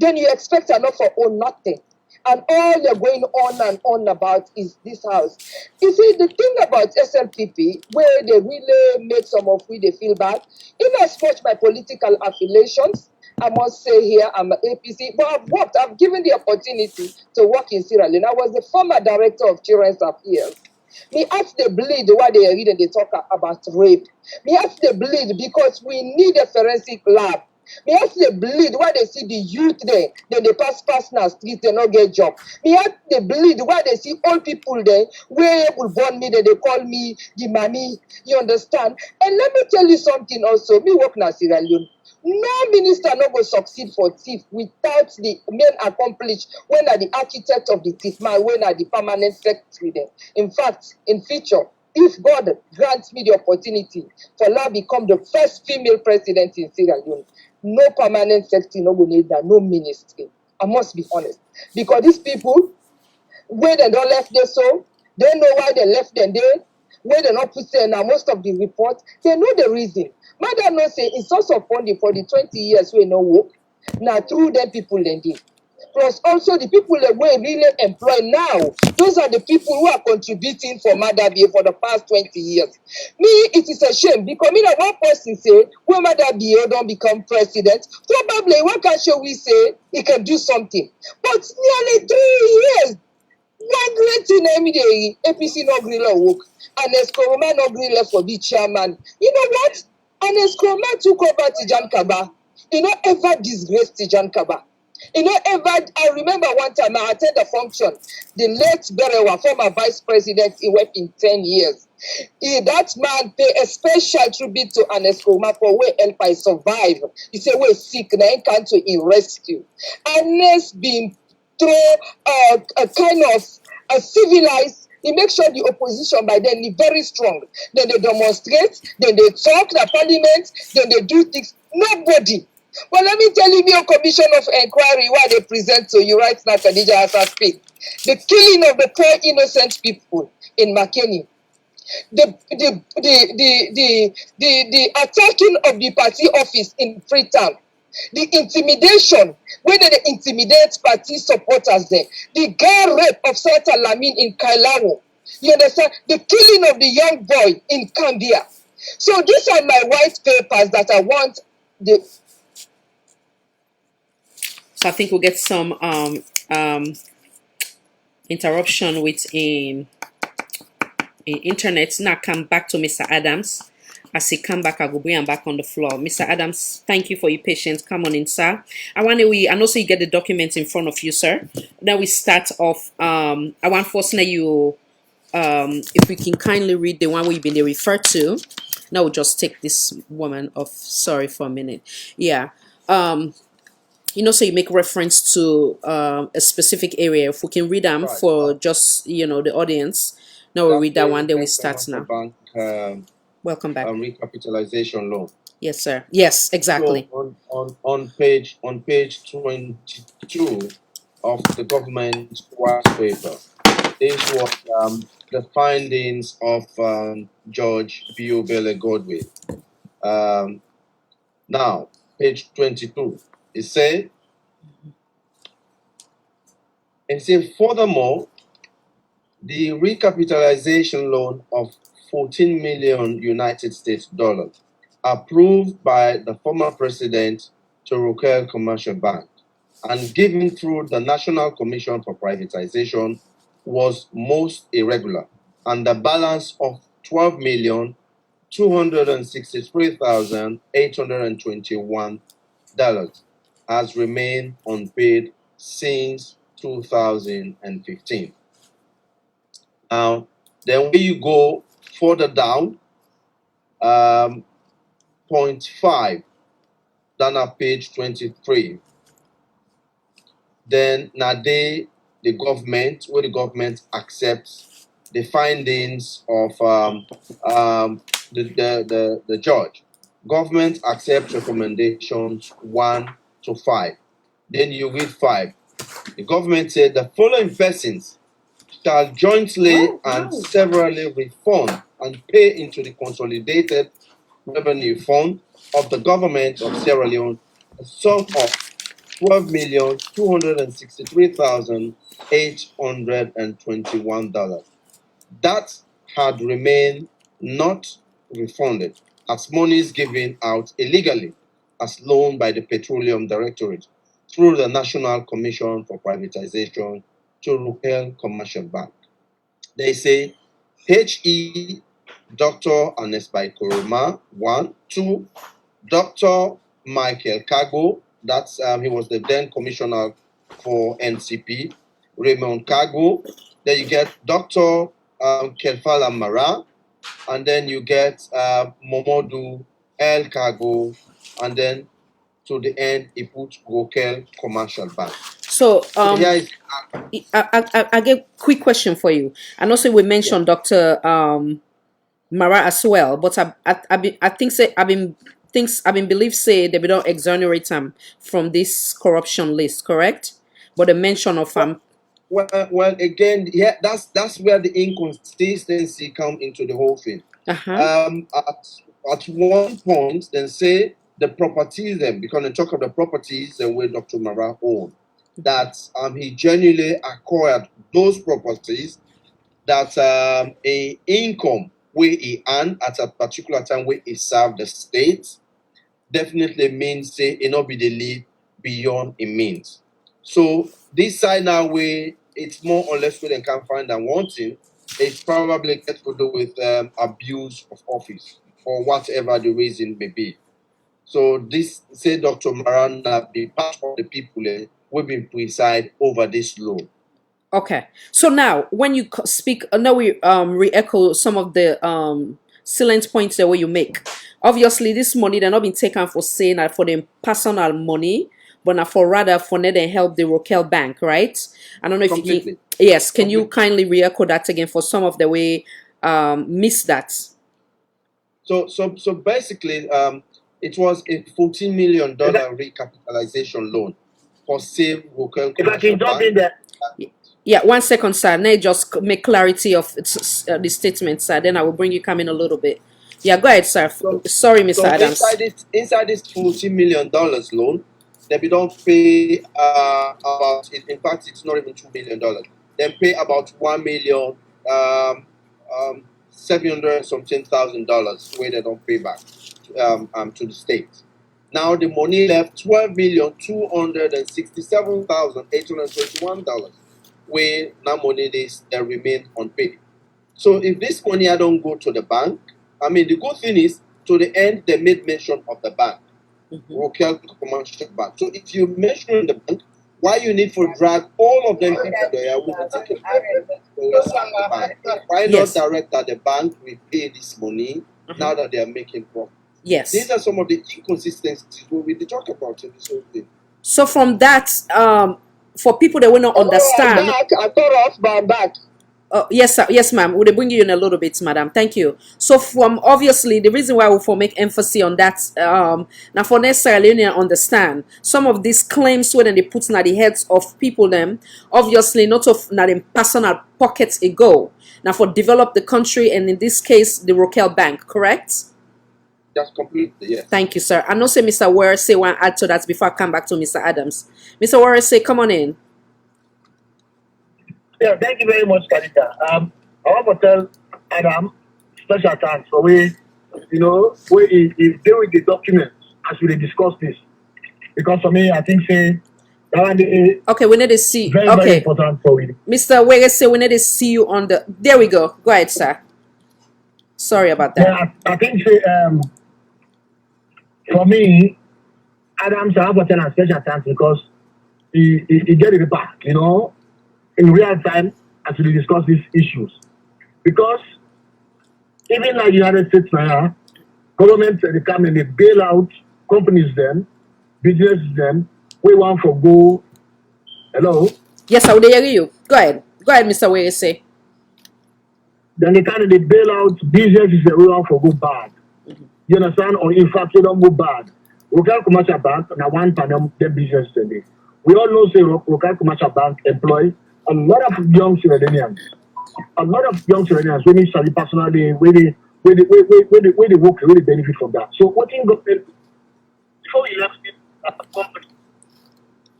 Then you expect enough for own nothing. And all you're going on and on about is this house. You see, the thing about SLPP, where they really make some of we they feel bad, in as much my political affiliations, I must say here, I'm an APC, but I've given the opportunity to work in Sierra Leone. I was the former director of Children's Affairs. Me ask the bleed why they read and they talk about rape. Me ask the bleed because we need a forensic lab. Me ask the bleed why they see the youth there, then they pass now street, they not get job. Me ask the bleed why they see old people there, where will born me, then they call me the mommy. You understand? And let me tell you something also. Me work na Sierra Leone. No minister no go succeed for thief without the main accomplished when are the architect of the thief man, when are the permanent secretary there. In fact, in future, if God grants me the opportunity for now become the first female president in Sierra Leone, no permanent secretary no go need that, no ministry. I must be honest. Because these people, when they don't left there so, Don't know why they left them there. Where they not put say now most of the report, they know the reason. Madam not say it's source of funding for the 20 years we no work. Now through them people lending. Plus also the people that we really employ now, those are the people who are contributing for Madabi for the past 20 years. Me, it is a shame because me that one person say when Madabi don't become president, probably what can show we say he can do something. But nearly 3 years, one great thing every day, APC no green law work, and Eskoroma no green left for be chairman. You know what? And Eskoroma took over Tijan Kaba. He not ever disgraced Tijan Kaba. You know, I remember one time I attended a function. The late Berewa, former vice president, he worked in 10 years. That man pay a special tribute to Anescoma for where help I survive. He said, we're sick, now I can't to in rescue. Anes been through a kind of a civilized. He makes sure the opposition by then is very strong. Then they demonstrate, then they talk the parliament, then they do things. Nobody. Well, let me tell you, your commission of inquiry, what they present to you right now, Khadija, as I speak. The killing of the poor innocent people in Makeni. The attacking of the party office in Freetown. The intimidation, when they intimidate party supporters there. The girl rape of Sata Lamin in Kailawo. You understand? The killing of the young boy in Cambia. So these are my white papers that I want the... So I think we'll get some interruption with internet. Now come back to Mr. Adams. As he come back, I will bring him back on the floor. Mr. Adams, thank you for your patience. Come on in, sir. And also you get the documents in front of you, sir. Then we start off. I want first you, if we can kindly read the one we've been referred to. Now we'll just take this woman off. Sorry for a minute. Yeah. You know, so you make reference to a specific area. If we can read them for just, you know, the audience. Now we'll read that one, then we start now. Bank, welcome back. Recapitalization loan. Yes, sir. Yes, exactly. So on page 22 of the government white paper, this was the findings of George Biobele Godwin. Now, page 22. It said, furthermore, the recapitalization loan of 14 million United States dollars approved by the former president to Rokel Commercial Bank and given through the National Commission for Privatization was most irregular, and the balance of $12,263,821 has remained unpaid since 2015. Now, then when you go further down, point 5, down at page 23, then now the government accepts the findings of the judge. Government accepts recommendations 1 to 5. Then you read 5. The government said the following persons shall jointly and severally refund and pay into the consolidated revenue fund of the government of Sierra Leone a sum of $12,263,821 that had remained not refunded as monies given out illegally as loan by the Petroleum Directorate through the National Commission for Privatization to Rokel Commercial Bank. They say H.E. Dr. Anesbai Koroma, 1, 2, Dr. Michael Kago, that's he was the then commissioner for NCP, Raymond Kago. Then you get Dr. Kelfala Mara, and then you get Momodu El Kago, and then to the end he put Rokel Commercial Bank. So I get a quick question for you. And also we mentioned Dr. Mara as well, but I think I've been believed say they don't exonerate him from this corruption list, correct? But the mention of Well, again, yeah, that's where the inconsistency come into the whole thing. At one point, then say the properties, then because they talk of the properties and where Dr. Mara owned, that he genuinely acquired those properties, that a income where he earned at a particular time where he served the state definitely means say it not be the lead beyond it means. So this side now where it's more or less where they can find and wanting, it's probably get to do with abuse of office or whatever the reason may be. So this say Dr. Marana be part of the people will be preside over this loan. Okay. So now, when you speak, now we re-echo some of the salient points that way you make. Obviously, this money they're not being taken for saying that for them personal money, but not for rather for net and help the Rokel Bank, right? I don't know if you can. Yes. Can you kindly re-echo that again for some of the way missed that? So basically, it was a $14 million recapitalization loan for Save Rokel Commercial Bank. Yeah, 1 second, sir. Let me just make clarity of the statement, sir. Then I will bring you come in a little bit. Yeah, go ahead, sir. Sorry, Mr. Adams. Inside this $14 million loan, they don't pay about. In fact, it's not even $2 million. They pay about $1,700,000 where they don't pay back to the state. Now the money left $12,267,821. Where now money they remain unpaid. So if this money I don't go to the bank, I mean the good thing is to the end they made mention of the bank, Rokel Commercial Bank. So if you mention the bank, why you need to drag all of them people there with the ticket? Why not direct that the bank will pay this money now that they are making profit? Yes. These are some of the inconsistencies we talk about in this whole thing. So from that, for people that will not understand. I thought us by back. Yes, sir. Yes, ma'am. We'll bring you in a little bit, madam. Thank you. So, from obviously, the reason why we for make emphasis on that, now for necessarily you understand some of these claims when they put in the heads of people, them obviously not of not in personal pockets ago. Now for develop the country, and in this case, the Rokel Bank, correct? That's completely, yes. Thank you, sir. I know say Mr. Warren say want to add to that before I come back to Mr. Adams. Mr. Warren say, come on in. Yeah, thank you very much, Kadita. I want to tell Adam special thanks for we deal with the documents as we discuss this. Because for me, I think say okay, we need to see. Very important for you. Mr. Warren say we need to see you on the. There we go. Go ahead, sir. Sorry about that. Yeah, I think say for me, Adams, I have to tell a special thanks because he get it back, in real time as we discuss these issues. Because even like the United States now, government they come and they bail out companies then, businesses then, we want for go. Hello? Yes, I will hear you. Go ahead. Go ahead, Mr. Weyese. Then they kind of they bail out businesses that we want for go bad. You understand? Or in fact, they don't go bad. Rokel Commercial Bank, now one panel, them business today. We all know say Rokel Commercial Bank employ a lot of young Sudanese. A lot of young Sudanese when they study personally, where they work, where they benefit from that. So what in government before we left it at the company,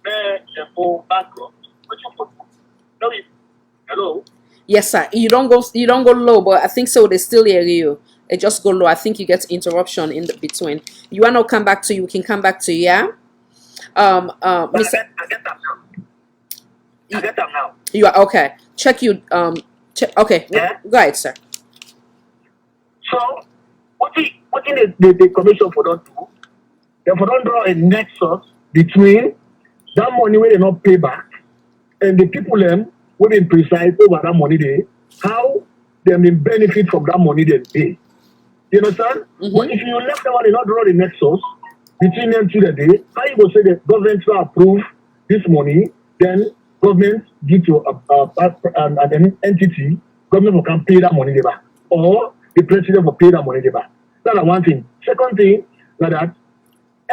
where they go bankrupt, what you put? Hello? Yes, sir. You don't go low, but I think so they still hear you. It just go low. I think you get interruption in the between. You want to come back to you, we can come back to you, yeah? Mr. I get them now. I get them now. You are okay. Check you okay. Yeah? Go ahead, sir. So what in the commission for don't do? They for don't draw a nexus between that money where they not pay back and the people them who they preside over that money they how they may benefit from that money they pay. You understand? But if you left the money not draw the nexus between them to the day, how you go say the government will approve this money, then government give to an entity, government will can pay that money back. Or the president will pay that money back. That's one thing. Second thing, that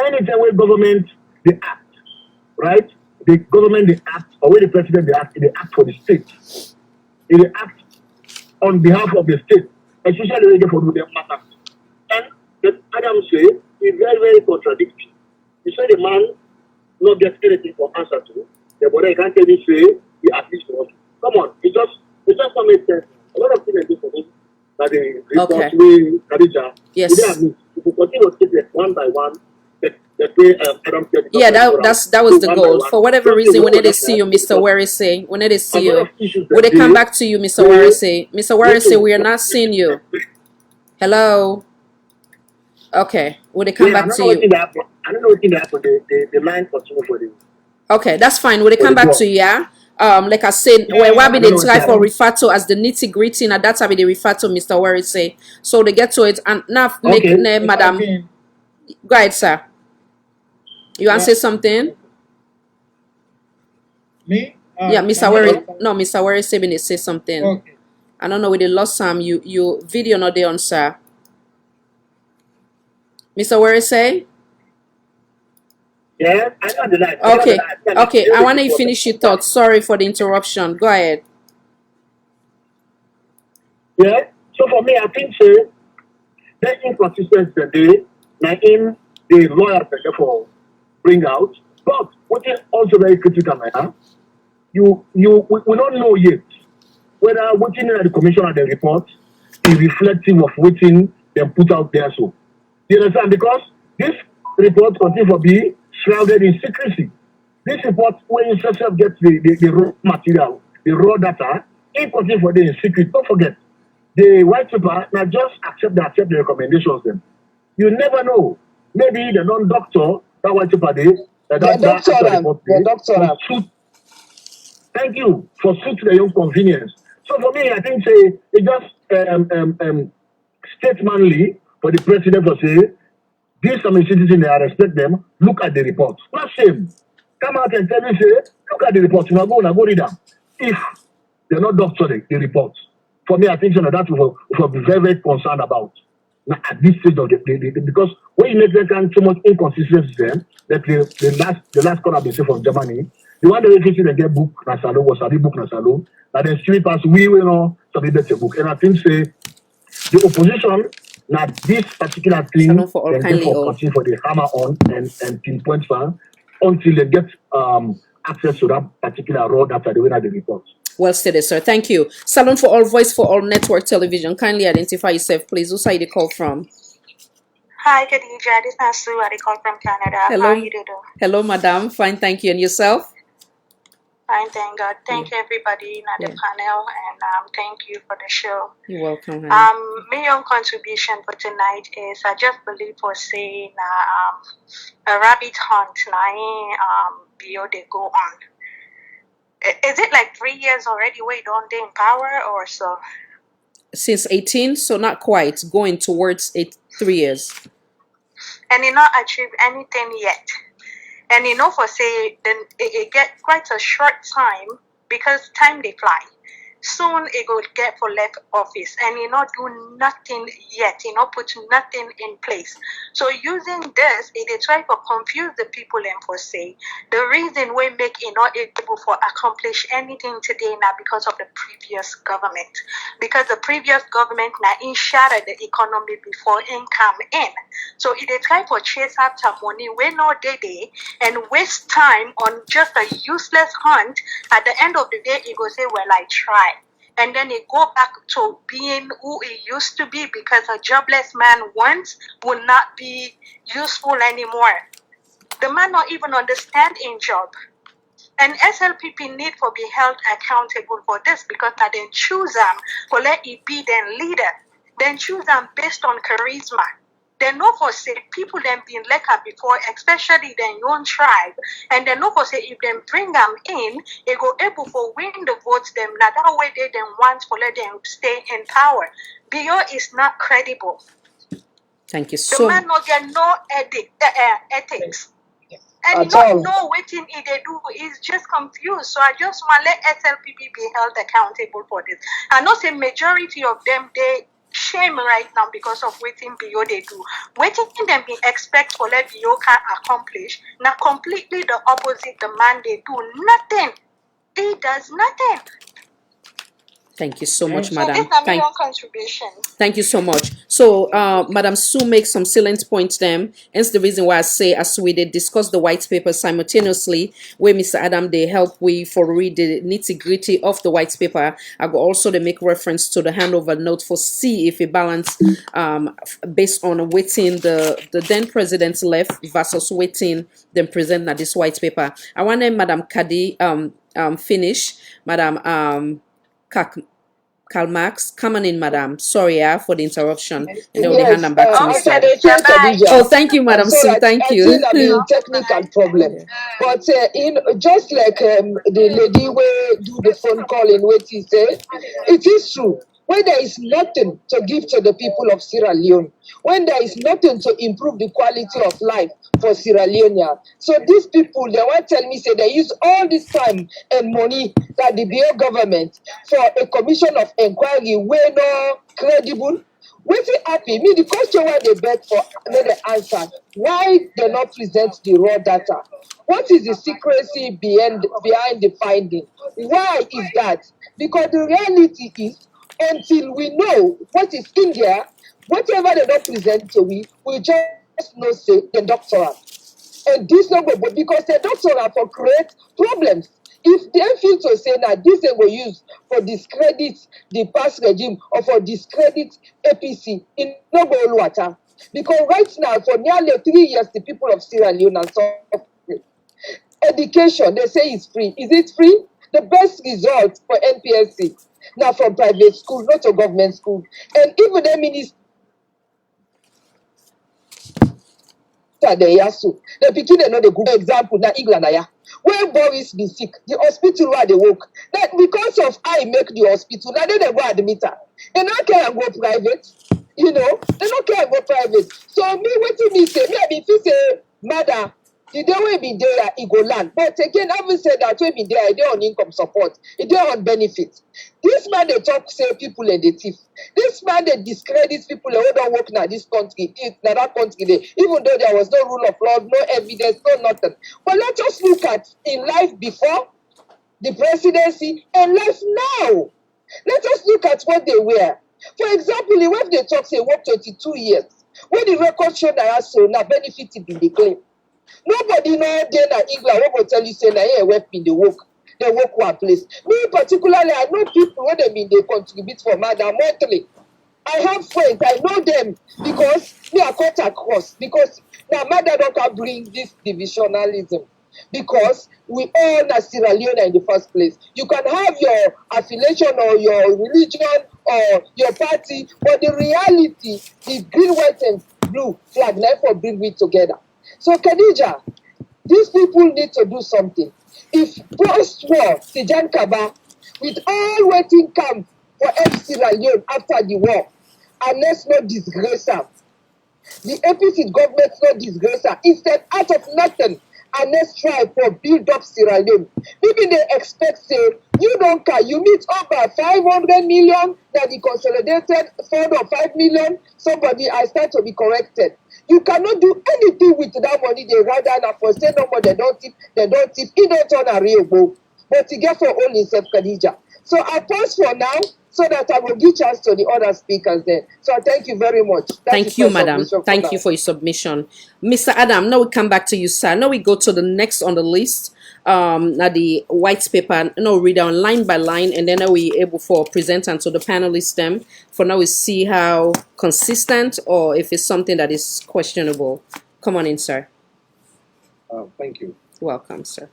anytime where government they act, right? the government they act, or when the president they act for the state. They act on behalf of the state, especially for the matter. And the Adam say is very, very contradictory. You say the man not get anything for answer to, the body can't tell me say he assist for us. Come on, it just not make sense. A lot of things they do for me that they report me, Khadija. Yes. If we continue to take it one by one, yeah, that was the goal. For whatever reason, when they see you, Mr. Warise, when they see you, will they come back to you, Mr. Warise? Mr. Warise, we are not seeing you. Hello. Okay, will they come back to you? I don't know what happened. The line continue for you. Okay, that's fine. Will they come back to you? Yeah. Like I said, where they try for refer to as the nitty gritty, and that's how they refer to Mr. Warise. So they get to it and now make Madam. Go ahead, sir. You want to say something? Me? Yeah, Mr. Warise. No, Mr. Warise said they say something. Okay. I don't know where they lost some. You video not there on, sir. Mr. Warise? Yeah, I know the line. Okay. I want to finish your thoughts. Sorry for the interruption. Go ahead. Yeah. So for me, I think the inconsistency now in the lawyer therefore bring out, but what is also very critical now, we don't know yet whether what's in the commission of the report is reflective of what's in them put out there. So you understand, because this report continues to be shrouded in secrecy. This report, when you yourself get the raw material, the raw data, it continues for them in secret. Don't forget, the white paper now just accept the recommendations them. You never know. Maybe the non-doctor, that white paper the doctor. Thank you for suit the young convenience. So for me, I think it just statesmanly for the president to say, these some citizens, I respect them, look at the report. Not shame. Come out and tell me, say, look at the report. Now go read them. If they're not doctoring the report. For me, I think that we'll be very, very concerned about. Now, at this stage of the because when you make that kind so much inconsistency, then that the last call I've been saying from Germany, the one that they get book Nasalo was a book Nasalo, and then street pass we will know something better book. And I think say the opposition now this particular thing they continue for the hammer on and pinpoint fan until they get access to that particular road after the winner the report. Well stated, sir. Thank you. Salon for All, Voice for All Network Television. Kindly identify yourself, please. Who's side you call from? Hi, Khadija. This is Nasu. I call from Canada. Hello. How are you doing? Hello, madam. Fine, thank you. And yourself? Fine, thank God. Thank everybody in the panel, and thank you for the show. You're welcome. My own contribution for tonight is I just believe for saying a rabbit hunt now they go on. Is it like 3 years already? Wait, don't they in power or so? Since 18, so not quite. Going towards 3 years. And it not achieved anything yet. And for say, then it get quite a short time because time they fly. Soon it will get for left office and not do nothing yet, put nothing in place. So using this, they try to confuse the people and for say the reason we make it not able for accomplish anything today now because of the previous government. Because the previous government now in shattered the economy before income in. So they try to chase after money when not day and waste time on just a useless hunt. At the end of the day, it go say, well, I tried. And then it go back to being who it used to be because a jobless man once will not be useful anymore. The man not even understand in job. And SLPP need to be held accountable for this because now then choose them for let it be then leader. Then choose them based on charisma. They know for say people them been leka before, especially their own tribe, and they know for say if them bring them in, they go able for win the votes them. Now that way they then want for let them stay in power. Bio is not credible. Thank you so much. The man not get no ethics. And you don't know what thing they do. He's just confused. So I just want to let SLPP be held accountable for this. I know say majority of them shame right now because of waiting BO they do. Waiting them be expect for let BO can accomplish. Now completely the opposite the man they do nothing. He does nothing. Thank you so much, So madam. this is my own contribution. Thank you so much. So, Madam Sue makes some salient points then. Hence the reason why I say, as we did discuss the white paper simultaneously, where Mr. Adam they help we for read the nitty gritty of the white paper. I go also they make reference to the handover note for see if a balance based on waiting the then president left versus waiting then present at this white paper. I want Madam Kadi finish. Madam Karl Marx, come on in, madam. Sorry for the interruption. And then we'll hand them back to As Mr. I dey talk, Khadija, Oh, thank you, Madam I'm Sue. sorry, Thank I you. think I mean technical problem. But just like the lady where do the phone call in what he said, it is true. When there is nothing to give to the people of Sierra Leone, when there is nothing to improve the quality of life for Sierra Leone, so these people they want tell me say they use all this time and money that the BO government for a commission of inquiry where no credible. Wetin happen? Me, the question why they beg for make the answer. Why they not present the raw data? What is the secrecy behind the finding? Why is that? Because the reality is, until we know what is in there, whatever they don't present to we just know say the doctoral. And this no go because the doctoral for create problems. If they feel to say that this they will use for discredit the past regime or for discredit APC, in no go water. Because right now, for nearly 3 years, the people of Sierra Leone are suffering. Education, they say is free. Is it free? The best result for NPSC now from private school, not a government school. And even the minister the yasu, the pikin they know the good example na England aya. When Boris be sick, the hospital where they work, that because of I make the hospital, now they go admit her. They don't care and go private, they don't care and go private. So me waiting me say, me I be feel say, mother, the day we be there, it go land. But again, having said that, we be there, they on income support, it they on benefits. This man they talk say people and the thief. This man they discredits people who don't work in this country, in that country, even though there was no rule of law, no evidence, no nothing. But let us look at in life before the presidency and life now. Let us look at what they were. For example, when they talk say work 22 years, when the record show that so now benefited in the claim. Nobody know there in England who will tell you say na here work in the work. They work one place. Me particularly, I know people when they contribute for Madam monthly. I have friends, I know them because me are cut across because now Madam don't bring this divisionalism. Because we all are Sierra Leone in the first place. You can have your affiliation or your religion or your party, but the reality, the green, white, and blue flag never bring we together. So Khadija, these people need to do something. If post-war, Tijan Kaba, with all waiting camp for Sierra Leone after the war, and let's not disgrace her. The APC government not disgrace her. Instead, out of nothing, and let's try for build up Sierra Leone. Maybe they expect say, you don't care, you meet over 500 million, that the consolidated fund of 5 million, somebody I start to be corrected. You cannot do anything with that money. They rather than for say no more, they don't tip, he don't turn a real bow. But he get for only himself, Khadija. So I pause for now so that I will give chance to the other speakers there. So thank you very much. Thank you, madam. Thank you for your submission. Mr. Adam, now we come back to you, sir. Now we go to the next on the list. Now the white paper, read down line by line, and then now we able for present and to the panelists them. For now we see how consistent or if it's something that is questionable. Come on in, sir. Thank you. Welcome, sir.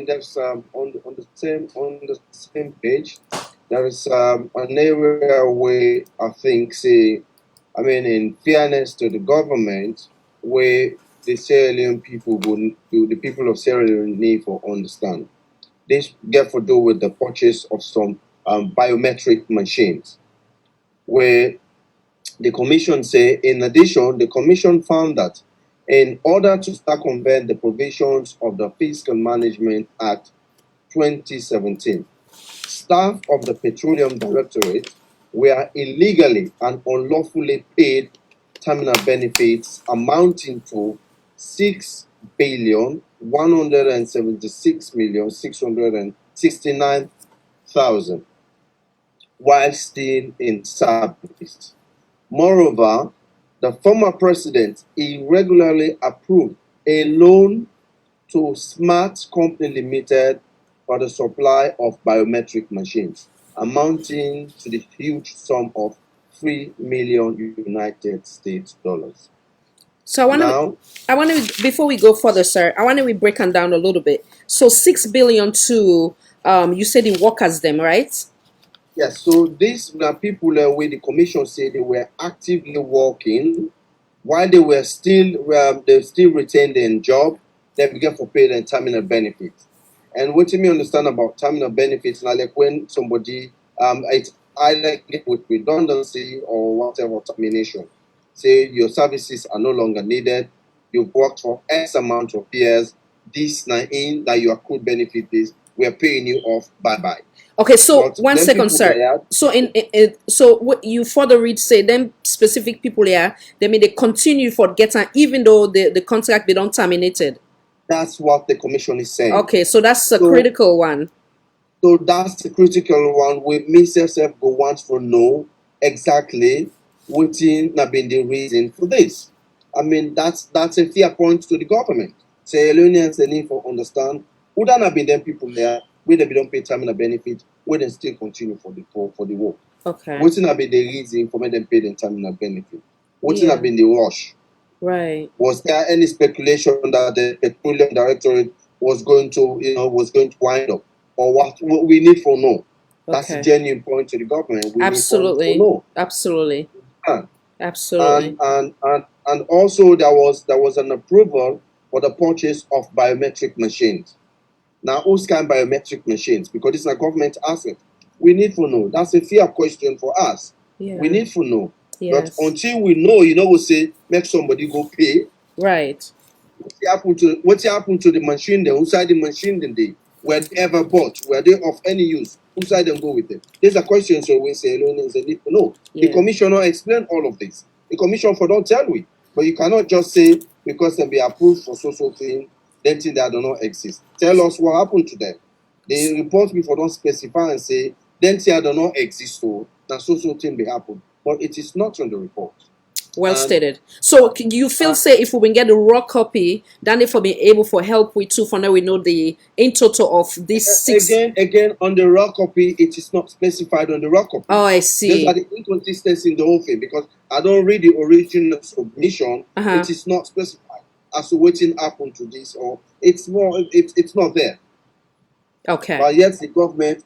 There's on the same page, there is an area where I think in fairness to the government, where the Sierra Leone people the people of Sierra Leone need to understand. This get to do with the purchase of some biometric machines, where The commission say, in addition, the commission found that in order to circumvent the provisions of the Fiscal Management Act 2017, staff of the Petroleum Directorate were illegally and unlawfully paid terminal benefits amounting to 6,176,669,000 while still in service. Moreover, the former president irregularly approved a loan to Smart Company Limited for the supply of biometric machines, amounting to the huge sum of $3 million United States dollars. So I want to before we go further, sir, I want to break them down a little bit. So 6 billion to you said the workers them, right? Yes, so these were people where the commission said they were actively working while they were still retained in job. They began to pay their terminal benefits. And what you may understand about terminal benefits, now like when somebody it's either with redundancy or whatever termination. Say your services are no longer needed, you've worked for X amount of years, this now in that you accrued benefit this, we're paying you off, bye-bye. Okay, so But 1 them second, people sir. there, So so what you further read say them specific people here, they may they continue for getting even though the contract be don't terminated. that's what the commission is saying. Okay, so that's a So- critical one. So that's the critical one. We myself go want to know exactly what have been the reason for this. I mean, that's a fair point to the government. Say, Elonians, they need to understand. Would that not be them people there where they don't pay terminal benefit, where they still continue for the work? Okay. What's not been the reason for me them pay the terminal benefit? What's Yeah. not been the rush? Right. Was there any speculation that the Petroleum Directorate was going to wind up, or what? We need to know. That's Okay. a genuine point to the government. We Absolutely. need to know. Absolutely. And Absolutely. and also there was an approval for the purchase of biometric machines. Now, who's kind biometric machines? Because it's a government asset. We need to know. That's a fair question for us. Yeah. We need to know. Yes. But until we know, we'll say make somebody go pay. Right. What's happened to the machine then? Who side the machine then they were they ever bought? Were they of any use? Who side them go with them? These are questions so we say alone they need to know. The Yeah. commissioner explained all of this. The commission for don't tell we. But you cannot just say because they be approved for so thing, then thing that do not exist. Tell us what happened to them. The report before don't specify and say then thing do not exist so that so thing be happen. But it is not on the report. Well And- stated. So you feel say if we can get the raw copy, then if we be able for help with too for now we know the in total of these 6. Again, on the raw copy, it is not specified on the raw copy. Oh, I Those see. are the inconsistency in the whole thing because I don't read the original submission. Uh-huh. It is not specified as to what happened to this, or it's not there. Okay. But yet the government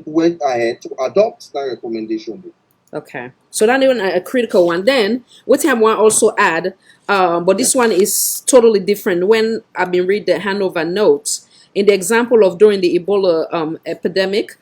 went ahead to adopt that recommendation. Okay. So that even a critical one. Then what I want also add, but this one is totally different. When I've been read the handover notes, in the example of during the Ebola epidemic,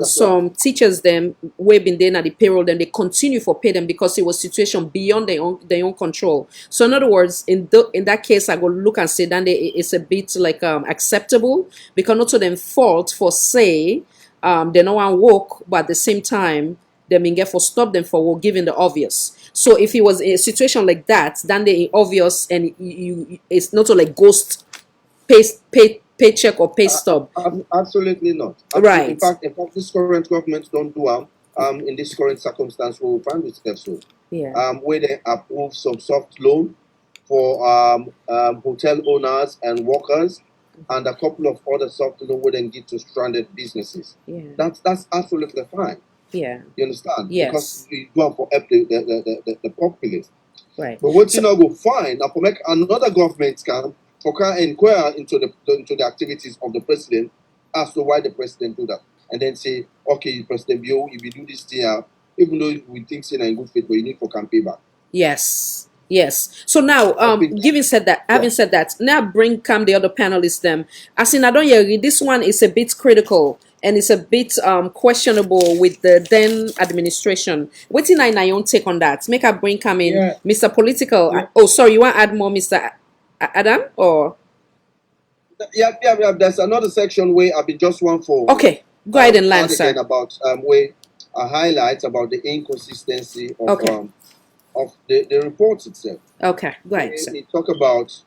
some teachers them way been there at the payroll, then they continue for pay them because it was situation beyond their own control. So in other words, in that case, I go look and say then it's a bit like acceptable because not to them fault for say they no one work, but at the same time they may get for stop them for work, given the obvious. So if it was a situation like that, then they obvious and it's not like ghost paycheck or pay stub. Absolutely not. Right. In fact, this current government don't do in this current circumstance we will find ourselves so. Yeah. Where they approve some soft loan for hotel owners and workers, and a couple of other soft loan where they give to stranded businesses. Yeah. That's absolutely fine. Yeah. You understand? Yes. Because you go for help the populace. Right. But what you know go find now for make another government can inquire into the activities of the president as to why the president do that, and then say, okay, President Bio, if you do this thing, even though we think it's in good faith, but you need for campaign back. Yes. Yes. So now, having said that, now come the other panelists them. As in, I don't hear this one is a bit critical. and it's a bit questionable with the then administration. Waiting I na your take on that. Make a brain come in, Yeah. Mr. Political. Yeah. Oh, sorry, you want to add more, Mr. Adam? Or Yeah. There's another section where I've been just one for. okay, go ahead and land, add again sir. about where I highlight about the inconsistency of Okay. The report itself. Okay, go ahead, sir. They talk about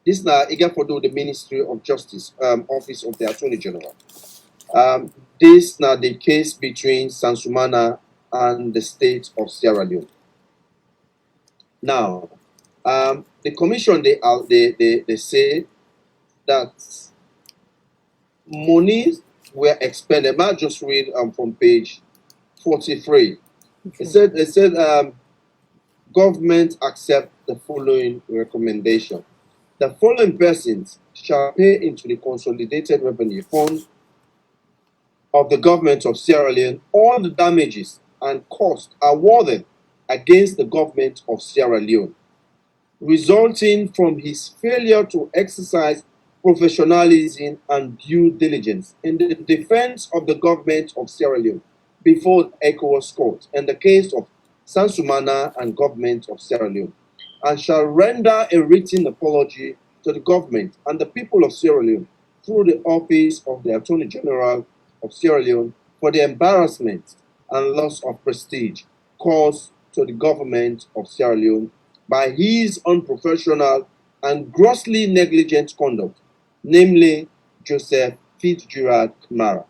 this now again for the Ministry of Justice, Office of the Attorney General. This now the case between Sansumana and the state of Sierra Leone. Now, the commission they say that monies were expended. I just read from page 43. Okay. It said government accept the following recommendation. The following persons shall pay into the Consolidated Revenue Fund of the government of Sierra Leone all the damages and costs awarded against the government of Sierra Leone, resulting from his failure to exercise professionalism and due diligence in the defense of the government of Sierra Leone before the ECOWAS court in the case of Sansumana and government of Sierra Leone, and shall render a written apology to the government and the people of Sierra Leone through the office of the Attorney General of Sierra Leone for the embarrassment and loss of prestige caused to the government of Sierra Leone by his unprofessional and grossly negligent conduct, namely Joseph Fitzgerald Kamara.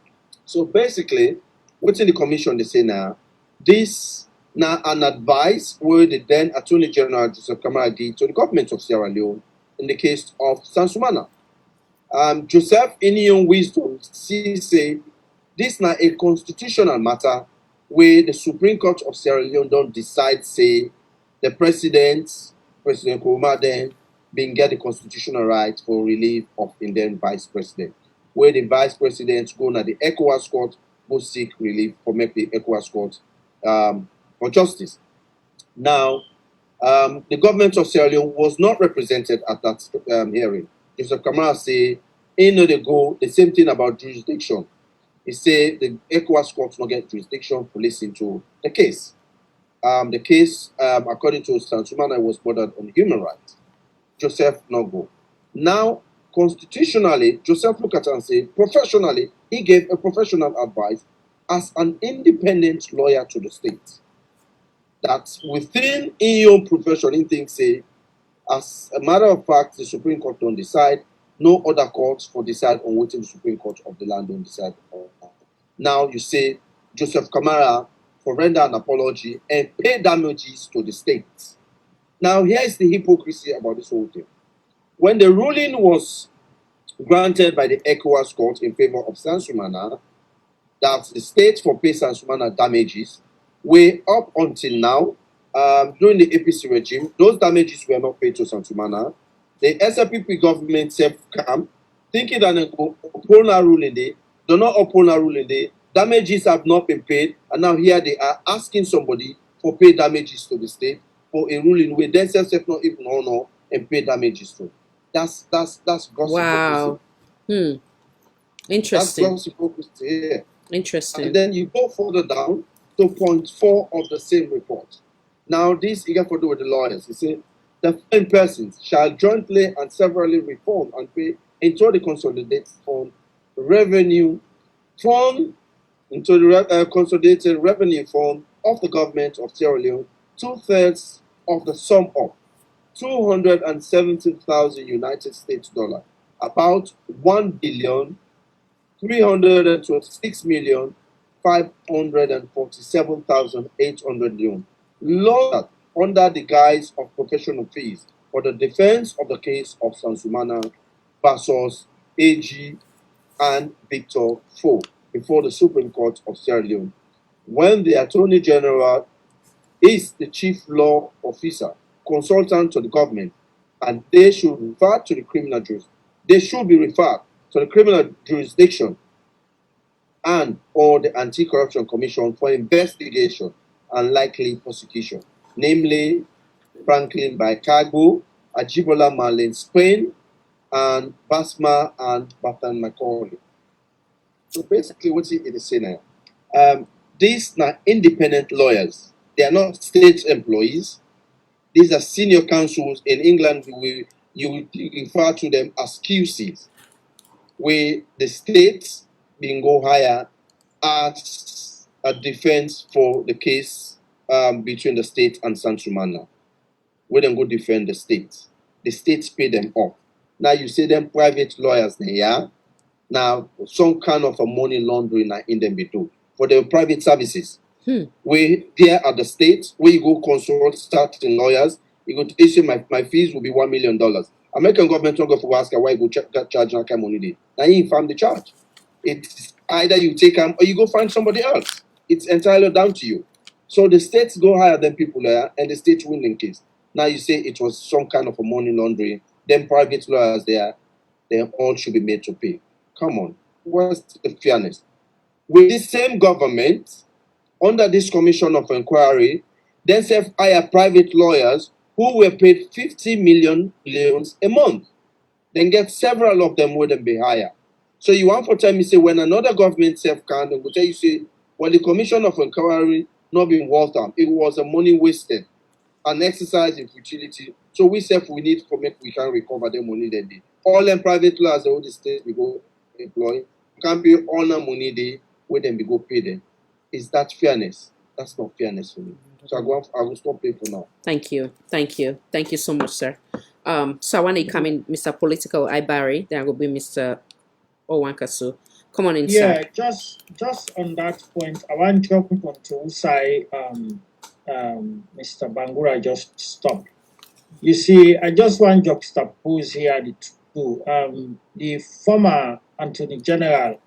So basically, what's in the commission they say now, this now an advice where the then Attorney General Joseph Kamara did to the government of Sierra Leone in the case of Sansumana. Joseph, in his own wisdom, say this now a constitutional matter where the Supreme Court of Sierra Leone don't decide, say, the President Nkrumah then being get the constitutional right for relief of the then Vice President, where the Vice President go to the ECOWAS court, go seek relief for make the ECOWAS court for justice. Now, the government of Sierra Leone was not represented at that hearing. Joseph Kamara say, they go, the same thing about jurisdiction. He said the ECOWAS court not get jurisdiction for listening to the case. The case, according to Sansumana, was bordered on human rights. Joseph no go. Now, constitutionally, Joseph look at it and say, professionally, he gave a professional advice as an independent lawyer to the state. That within his own profession, he thinks, say, as a matter of fact, the Supreme Court don't decide, no other courts for decide on what the Supreme Court of the land don't decide on. Now you say Joseph Kamara for render an apology and pay damages to the state. Now here is the hypocrisy about this whole thing. When the ruling was granted by the ECOWAS court in favor of Sansumana, that the state for pay Sansumana damages, were up until now, during the APC regime, those damages were not paid to Sansumana. The SLPP government self-cam, thinking that they uphold a ruling day, do not uphold a ruling day, damages have not been paid, and now here they are asking somebody for pay damages to the state for a ruling where they themselves not even honor and pay damages to. That's gross Wow. hypocrisy. Interesting. That's gross hypocrisy, yeah. Interesting. And then you go further down to point 4 of the same report. Now, this you got to do with the lawyers. You say, the following persons shall jointly and severally reform and pay into the consolidated fund revenue fund into the consolidated revenue fund of the government of Sierra Leone 2/3 of the sum of 270,000 United States dollar, about 1,326,547,800 yuan, loaned under the guise of professional fees for the defense of the case of Sansumana versus AG and Victor Fo before the Supreme Court of Sierra Leone, when the Attorney General is the chief law officer, consultant to the government, and they should refer to the criminal jurisdiction. They should be referred to the criminal jurisdiction and or the Anti-Corruption Commission for investigation and likely prosecution, namely Franklin Baikago, Ajibola Marlene Spain, and Basma and Batan Macaulay. So basically, what it is saying now, these are independent lawyers. They are not state employees. These are senior counsels in England. You refer to them as QCs, where the states being go higher as a defense for the case between the state and Santrumana. Where them go defend the states. The states pay them off. Now you say them private lawyers, yeah. Now some kind of a money laundering in them be do for the private services. Where there at the states where you go consult starting lawyers, you go to say my fees will be $1 million. American government don't go for ask why you go charge that kind of money. Now you inform the charge. It's either you take them or you go find somebody else. It's entirely down to you. So the states go higher than people there, and the states win in case. Now you say it was some kind of a money laundering. Then private lawyers there, they all should be made to pay. Come on, what's the fairness? With the same government, under this commission of inquiry, then self hire private lawyers who were paid 50 million a month. Then get several of them wouldn't be higher. So you want to tell me, say, when another government self can, they will tell you, say, well, the commission of inquiry not being worth them. It was a money wasted, an exercise in futility. So we self we need to make we can recover the money that they. All them private lawyers, all the states we go employ, can't be honor money they where them we go pay them. Is that fairness? That's not fairness for me. So I will stop paying for now. Thank you so much, sir. So I want to come in, Mr. Political Ibari. Then I will be Mr. Owankasu. Come on in, Yeah, sir. just on that point, I want to jump onto Usai, Mr. Bangura just stopped. You see, I just want to juxtapose here the two. The former Attorney General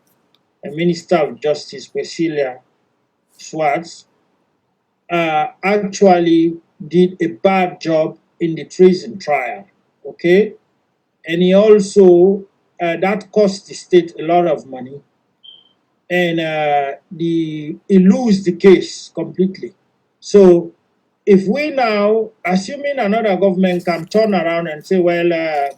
and Minister of Justice, Priscilla Schwartz, actually did a bad job in the treason trial, okay? And he also, that cost the state a lot of money, and he lose the case completely. So if we now, assuming another government can turn around and say, well,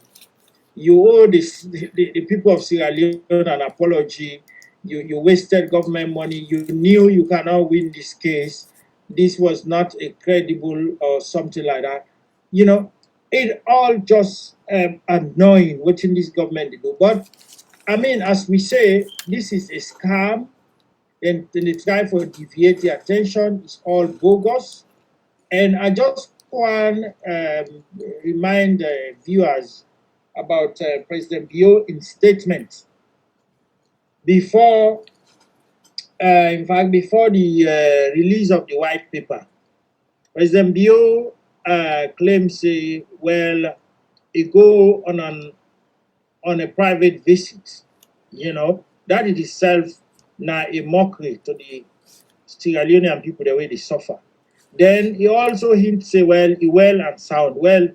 you owe the people of Sierra Leone an apology, you wasted government money, you knew you cannot win this case, this was not a credible or something like that, you know, it all just annoying watching this government do. But I mean, as we say, this is a scam, and they try for deviate the attention, it's all bogus. And I just want to remind viewers about President Bio in statement before, in fact, before the release of the white paper. President Bio claims, well, he go on a private visit, you know, that in itself now a mockery to the Sierra Leonean people, the way they suffer. Then he also hints, say, well, he well and sound. Well,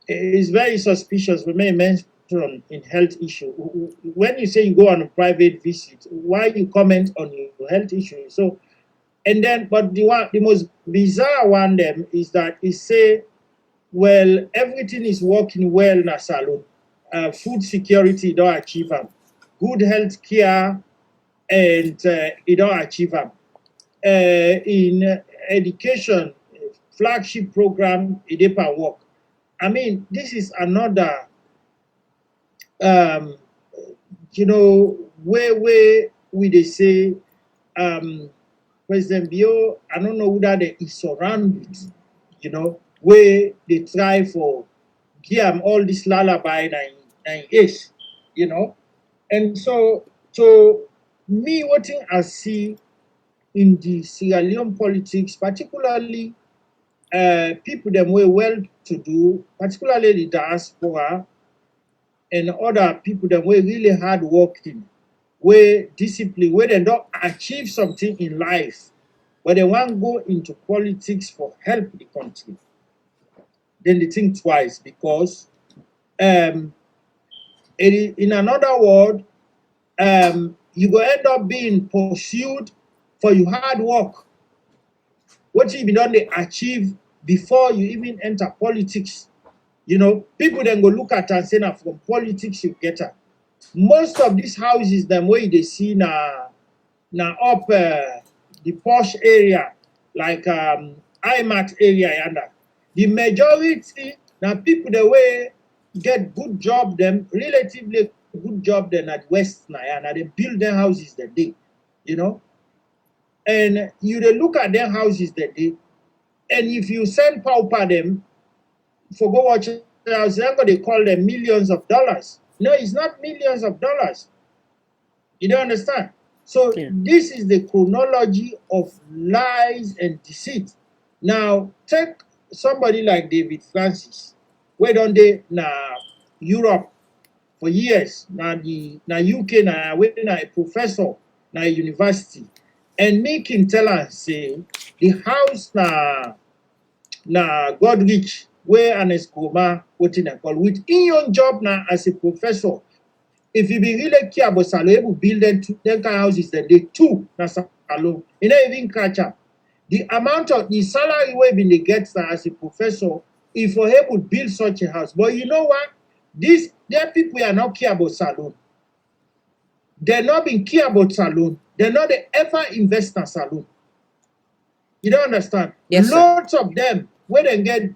it's very suspicious. We may mention in health issue. When you say you go on a private visit, why you comment on your health issue? So, and then, but the most bizarre one then is that he say, well, everything is working well in a salon. Food security don't achieve them. Good health care, and it don't achieve them. In education, flagship program, it didn't work. I mean, this is another, you know, where we they say, President Bio, I don't know whether they is surrounded, you know, where they try for give them all this lullaby and yes, you know. And so me, what I see in the Sierra Leone politics, particularly people them were well-to-do, particularly the diaspora, and other people that were really hard-working, were disciplined, where they don't achieve something in life, but they want to go into politics for help the country. Then they think twice, because in another word, you will end up being pursued for your hard work. What you done they achieve before you even enter politics. You know, people then go look at and say, now from politics you get her. most of these houses, them way they see now up the posh area, like IMAX area, and the majority now people the way get good job them, relatively good job them at West now, and they build their houses that day, you know. And you dey look at their houses that day, and if you send pauper them for go watch their house, they're going to call them millions of dollars. No, it's not millions of dollars. You don't understand? So this is the chronology of lies and deceit. Now, take somebody like David Francis, where don't they now Europe for years, now UK, now where a professor, now university, and make him tell us say the house na Godrich, where an Escoma, what in a call with in your job now as a professor. If you be really care about salary, you build them kind of houses that they too na salon. You know, even catch up. The amount of the salary we been they get as a professor, if you're able to build such a house. But you know what? There people are not care about salon. They're not been care about salon. They're not ever invest in salon. You don't understand? Yes, Lots of them, where they get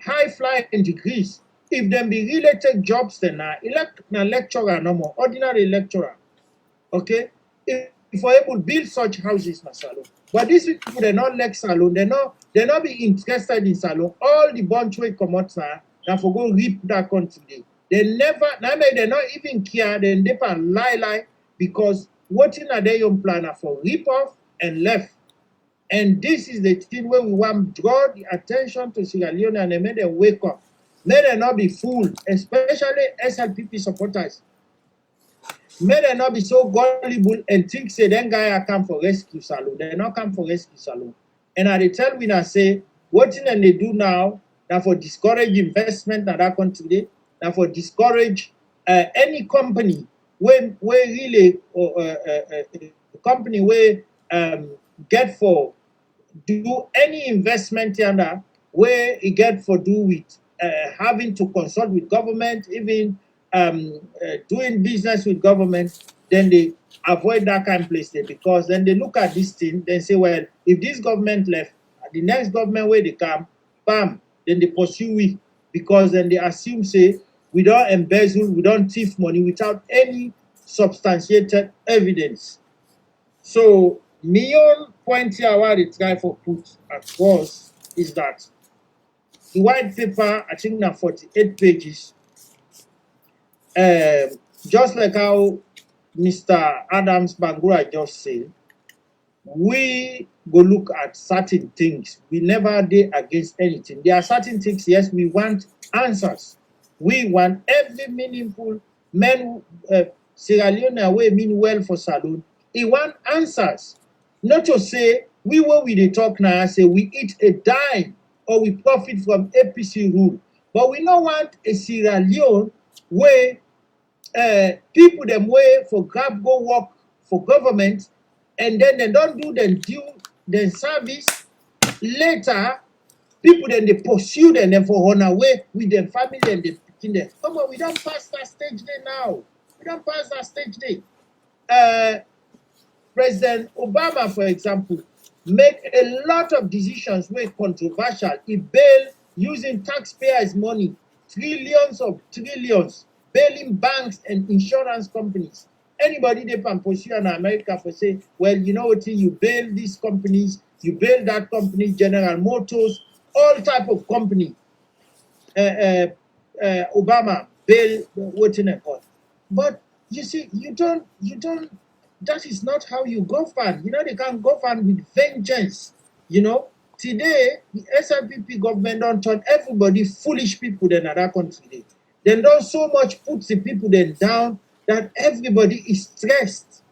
high flying degrees, if them be really take jobs, then na lecturer no more, ordinary lecturer. Okay? If we're able to build such houses in salon. But these people, they're not like salon, they're not be interested in salon. All the bunch way come out now for go rip that country. They never, they not even care, they never lie, because what in a day young planner for rip off and left. And this is the thing where we want to draw the attention to Sierra Leone and make them wake up. May they not be fooled, especially SLPP supporters. May they not be so gullible and think say then guy come for rescue salon. They not come for rescue salon. And I tell we now say what thing they do now for discourage investment in that country, now for discourage any company where really company where get for do any investment yonder where it get for do with having to consult with government, even doing business with government, then they avoid that kind of place there, because then they look at this thing, then say, well, if this government left, the next government where they come, bam, then they pursue we, because then they assume, say, we don't embezzle, we don't thief money without any substantiated evidence. So, my own point here, what they try for put across is that the white paper, I think now 48 pages, just like how Mr. Adams Bangura just said, we go look at certain things. We never did against anything. There are certain things, yes, we want answers. We want every meaningful man, Sierra Leone way mean well for salon. He want answers. Not to say, we the talk now, say we eat a dime or we profit from APC rule. But we don't want a Sierra Leone where people them way for grab go work for government and then they don't do their service. Later, people then they pursue them and for run away with their family and they picking them. Come on, we don't pass that stage there now. We don't pass that stage there. President Obama, for example, made a lot of decisions were controversial. He bailed using taxpayers' money, trillions of trillions, bailing banks and insurance companies. Anybody they can pursue in America for say, well, you know what, you bail these companies, you bail that company, General Motors, all type of company. Obama bail what in a court. But you see, you don't. That is not how you govern. You know, they can't govern with vengeance. You know, today, the SLPP government don't turn everybody foolish people in another country. They don't so much put the people then down that everybody is stressed.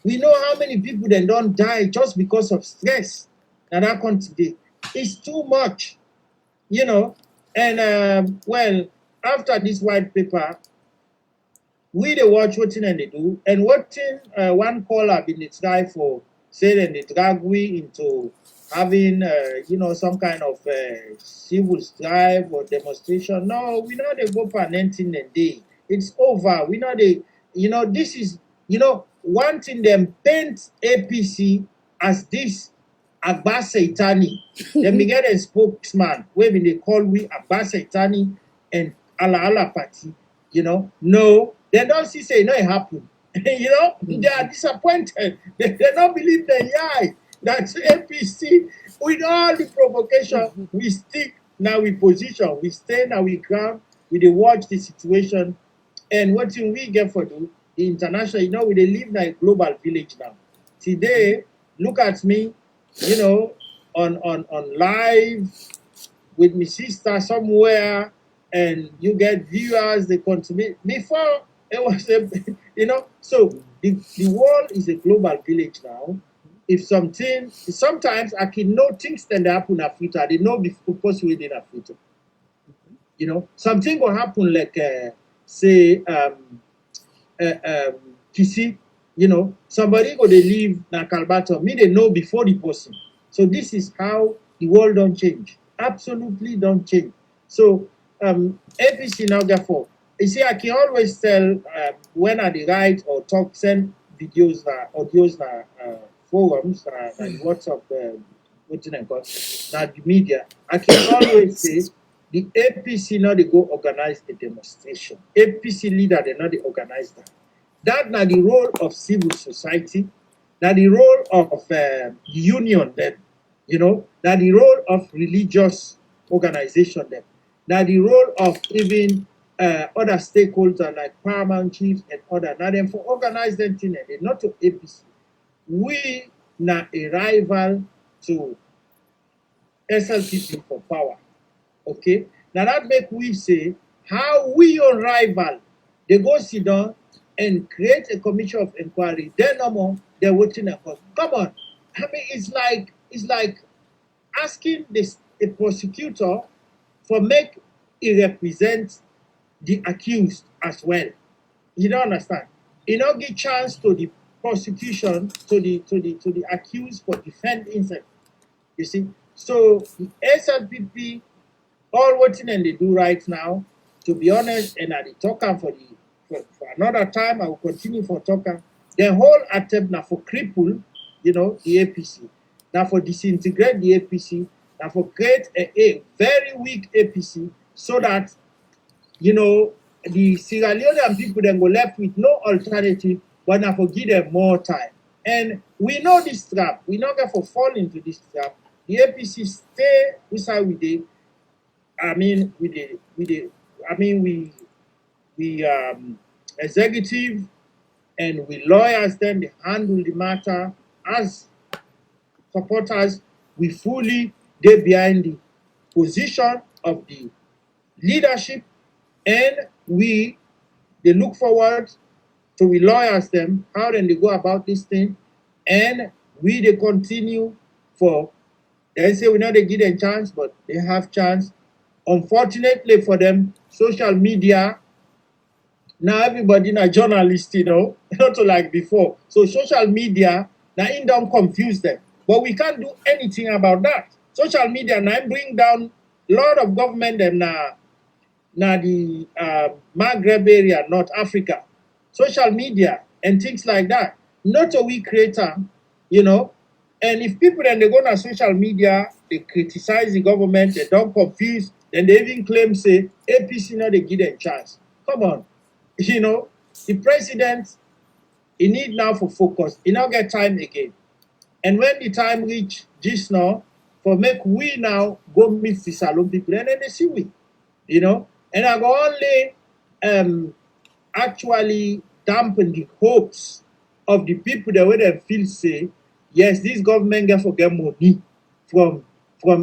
We know how many people then don't die just because of stress in that country. It's too much, you know. And, well, after this white paper, we they watch what thing and they do, and what thing one caller been the try for say and they drag we into having you know, some kind of civil strife or demonstration. No, we know they go for 19 a day. It's over. We know this is, one thing them paint APC as this Abbas Saitani. Then we get a spokesman, where they call we Abbas Saitani and Allah Party. No, they don't see say no it happen. They are disappointed. They don't believe the AI that APC with all the provocation we stick now we position, we stay now we ground, we dey watch the situation, and what thing we get for the international, we dey live in a global village now. Today, look at me, on live with my sister somewhere, and you get viewers, they contribute. Before it was so the world is a global village now. If sometimes I can know things that happen in Africa, they know before possibly in Africa. Something will happen like say Kisi, somebody go they leave na Kalbato, me they know before the person. So this is how the world don't change. Absolutely don't change. So APC now therefore, you see, I can always tell when I write or talk, send videos, audios, forums, and WhatsApp, what you call the media. I can always say the APC now they go organize a demonstration. APC leader they now they organize that. That now the role of civil society, now the role of union then, now the role of religious organization then, now the role of even other stakeholders like paramount chiefs and other. Now then for organize them thing, not to APC. We na a rival to SLPP for power. Okay? Now that make we say how we your rival they go sit down and create a commission of inquiry. Then no more they're waiting for. Come on. I mean it's like asking a prosecutor for make it represent the accused as well. You don't understand. You don't give chance to the prosecution to the accused for defend himself. You see, so the SLPP, all what they do right now, to be honest, and I talk for another time, I will continue for talking. The whole attempt now for cripple, the APC, now for disintegrate the APC, now for create a very weak APC, so that the Sierra Leonean people then go left with no alternative but now for give them more time. And we know this trap. We not going to fall into this trap. The APC stay beside with the executive and we lawyers then they handle the matter as supporters. We fully they behind the position of the leadership, and they look forward to we lawyers them how then they go about this thing, and they continue for they say we know they give them chance, but they have chance. Unfortunately for them, social media now everybody na journalist, not like before. So social media now it don't confuse them, but we can't do anything about that. Social media now bring down a lot of government them now the Maghreb area, North Africa, social media and things like that. Not a weak creator, And if people then they go on social media, they criticize the government, they don't confuse, then they even claim say APC now they give them chance. Come on, the president he need now for focus. He now get time again, and when the time reach just now for make we now go meet the Salon people, and then they see we, And I go only actually dampen the hopes of the people that would feel say, yes, this government can forget money from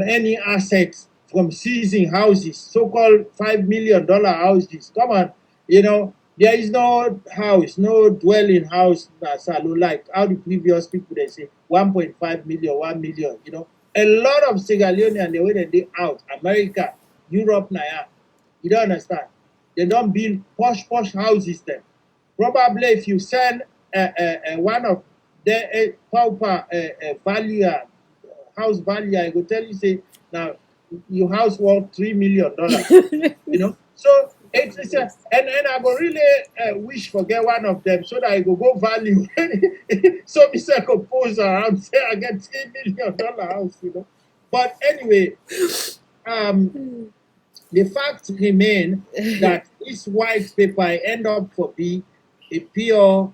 any assets, from seizing houses, so-called $5 million houses. Come on, there is no house, no dwelling house like how the previous people they say 1.5 million, 1 million. A lot of Sierra Leone and the way that they out, America, Europe, Naya. You don't understand. They don't build posh houses there. Probably if you send one of the pauper house value, I go tell you say now your house worth $3 million. So It's and I go really wish for get one of them so that I go value. So Mr. Composer, I'm saying I get $3 million house, you know. But anyway, the fact remain that this white paper end up for be a pure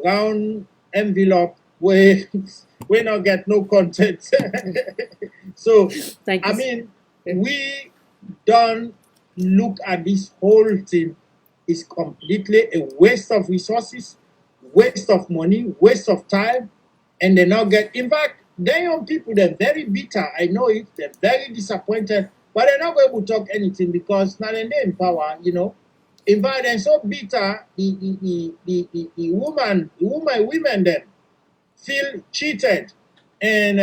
brown envelope where we not get no content. So Thank you. I mean, we don't look at this whole thing is completely a waste of resources, waste of money, waste of time, and they not get. In fact, the young people they're very bitter. I know it. They're very disappointed, but they're not going to talk anything because now they're in power. You know, in fact, they're so bitter. The women then feel cheated, and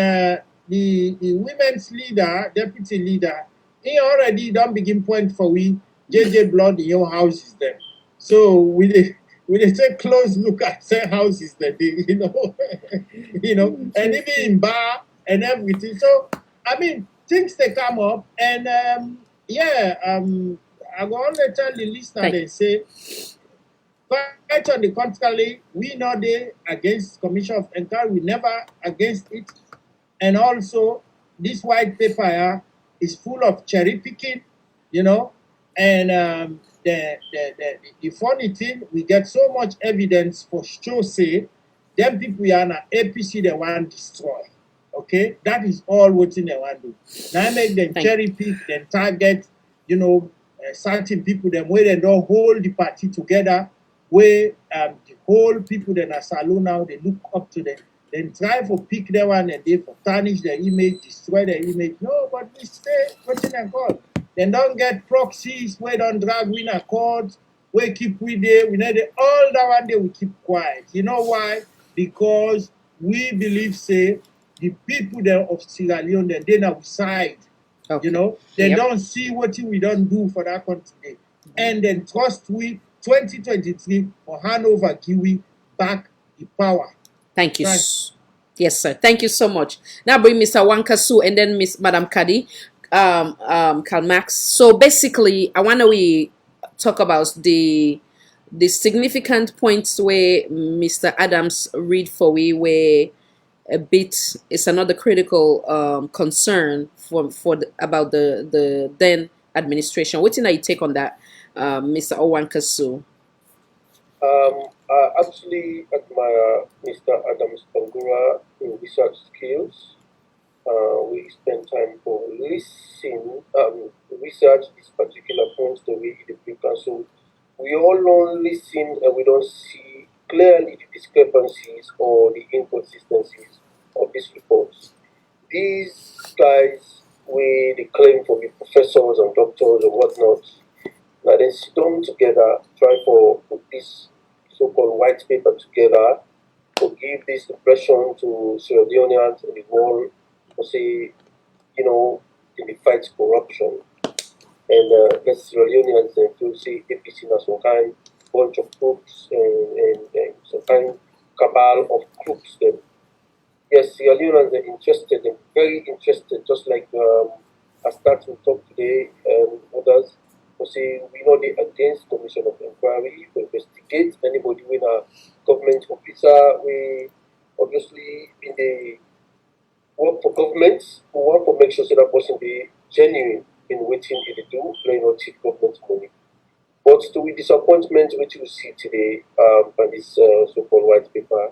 the women's leader, deputy leader, he already don't begin point for we JJ blood in your houses then. So we take close look at their houses then, you know, you know, and even in bar and everything. So I mean things they come up and I go on to tell the listener they say quite on the contrary, we know they against Commission of Inquiry, we never against it. And also, this white paper is full of cherry picking, you know. And the funny thing, we get so much evidence for sure say, them people are na APC they want to destroy. Okay, that is all what they want to do. Now make them cherry pick, then target, you know, certain people them where they don't hold the party together. Where the whole people that are saloon now, they look up to them, then try for pick their one and they for tarnish their image, destroy their image. No, but we stay what's in court. Then don't get proxies, we don't drag win a court, we keep with there, we need all that one day we keep quiet. You know why? Because we believe say the people there of Sierra Leone, they're now side. You know, they don't see what we don't do for that country. And then trust we 2023 for Hanover Kiwi back the power. Thank you. Yes, sir. Thank you so much. Now bring Mr. Wankasu and then Miss Madam Kadi, Karl Marx. So basically, I want to talk about the significant points where Mr. Adams read for we where a bit is another critical concern about the then administration. What do you take on that? Mr. Owankasu. I actually admire Mr. Adams Bangura in research skills. We spend time for research this particular point that we in the pre-council. We all only listen and we don't see clearly the discrepancies or the inconsistencies of these reports. These guys, they claim for be professors and doctors and whatnot. Now they sit down together, try for put this so-called white paper together to give this impression to Sierra Leoneans and the world to say, you know, in the fight corruption. And let Sierra Leoneans and feel say APC na some kind bunch of groups and some kind cabal of groups then. Yes, Sierra Leoneans are interested and very interested, just like I started to talk today and others. Say we know they against Commission of Inquiry to investigate anybody with a government officer. We obviously in the work for government, we want to make sure that person be genuine in waiting they do, playing or cheat government money. But to the disappointment which you see today by this so-called white paper,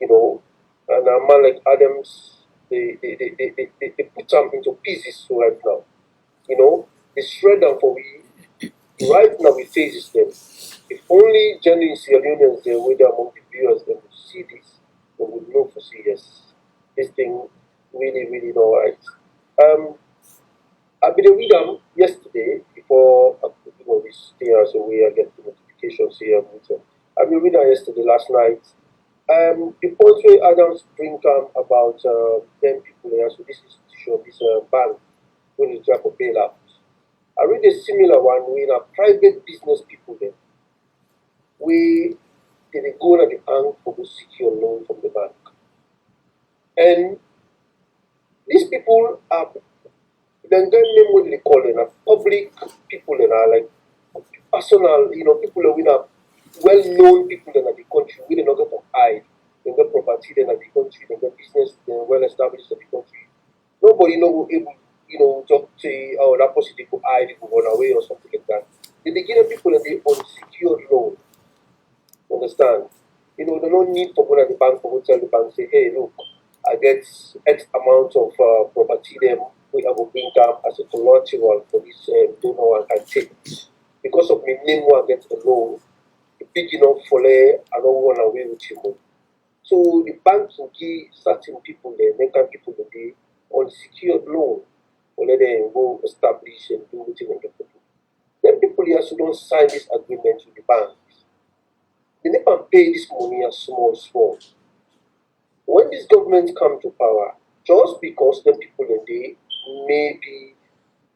you know, and a man like Adams, they put them into pieces right now. You know, they shred them for we. Right now, we face them. If only genuine Sierra Leoneans there, whether among the viewers, they would see this, they would know for see yes, this thing really, really not right. I been read them yesterday before this day as a way I get the notifications here. I've been reading yesterday, last night. The point where Adams bring about 10 people there, so this institution, this bank, when you try for bailout. I read a similar one with a private business people there. They go at the bank for to secure loan from the bank. And these people are then name what they call it, public people and are like personal, people that we are well-known people in the country. We don't get to hide. They get property in the country. They get business. They're well established in the country. Nobody no able, just say, oh, that person they could hide, they could run away or something like that. They give them people in the unsecured loan. Understand? They don't need to go to the bank or tell the bank say, hey, look, I get X amount of property them. We have a bring down as a collateral for this donor and take. Because of my name, one gets a loan. The big enough for I don't run away with him. So the bank will give certain people there, American people the unsecured loan, or let them go establish and do what they want to do. Then people here also don't sign this agreement with the banks. They never pay this money as small. When this government come to power, just because the people in there may be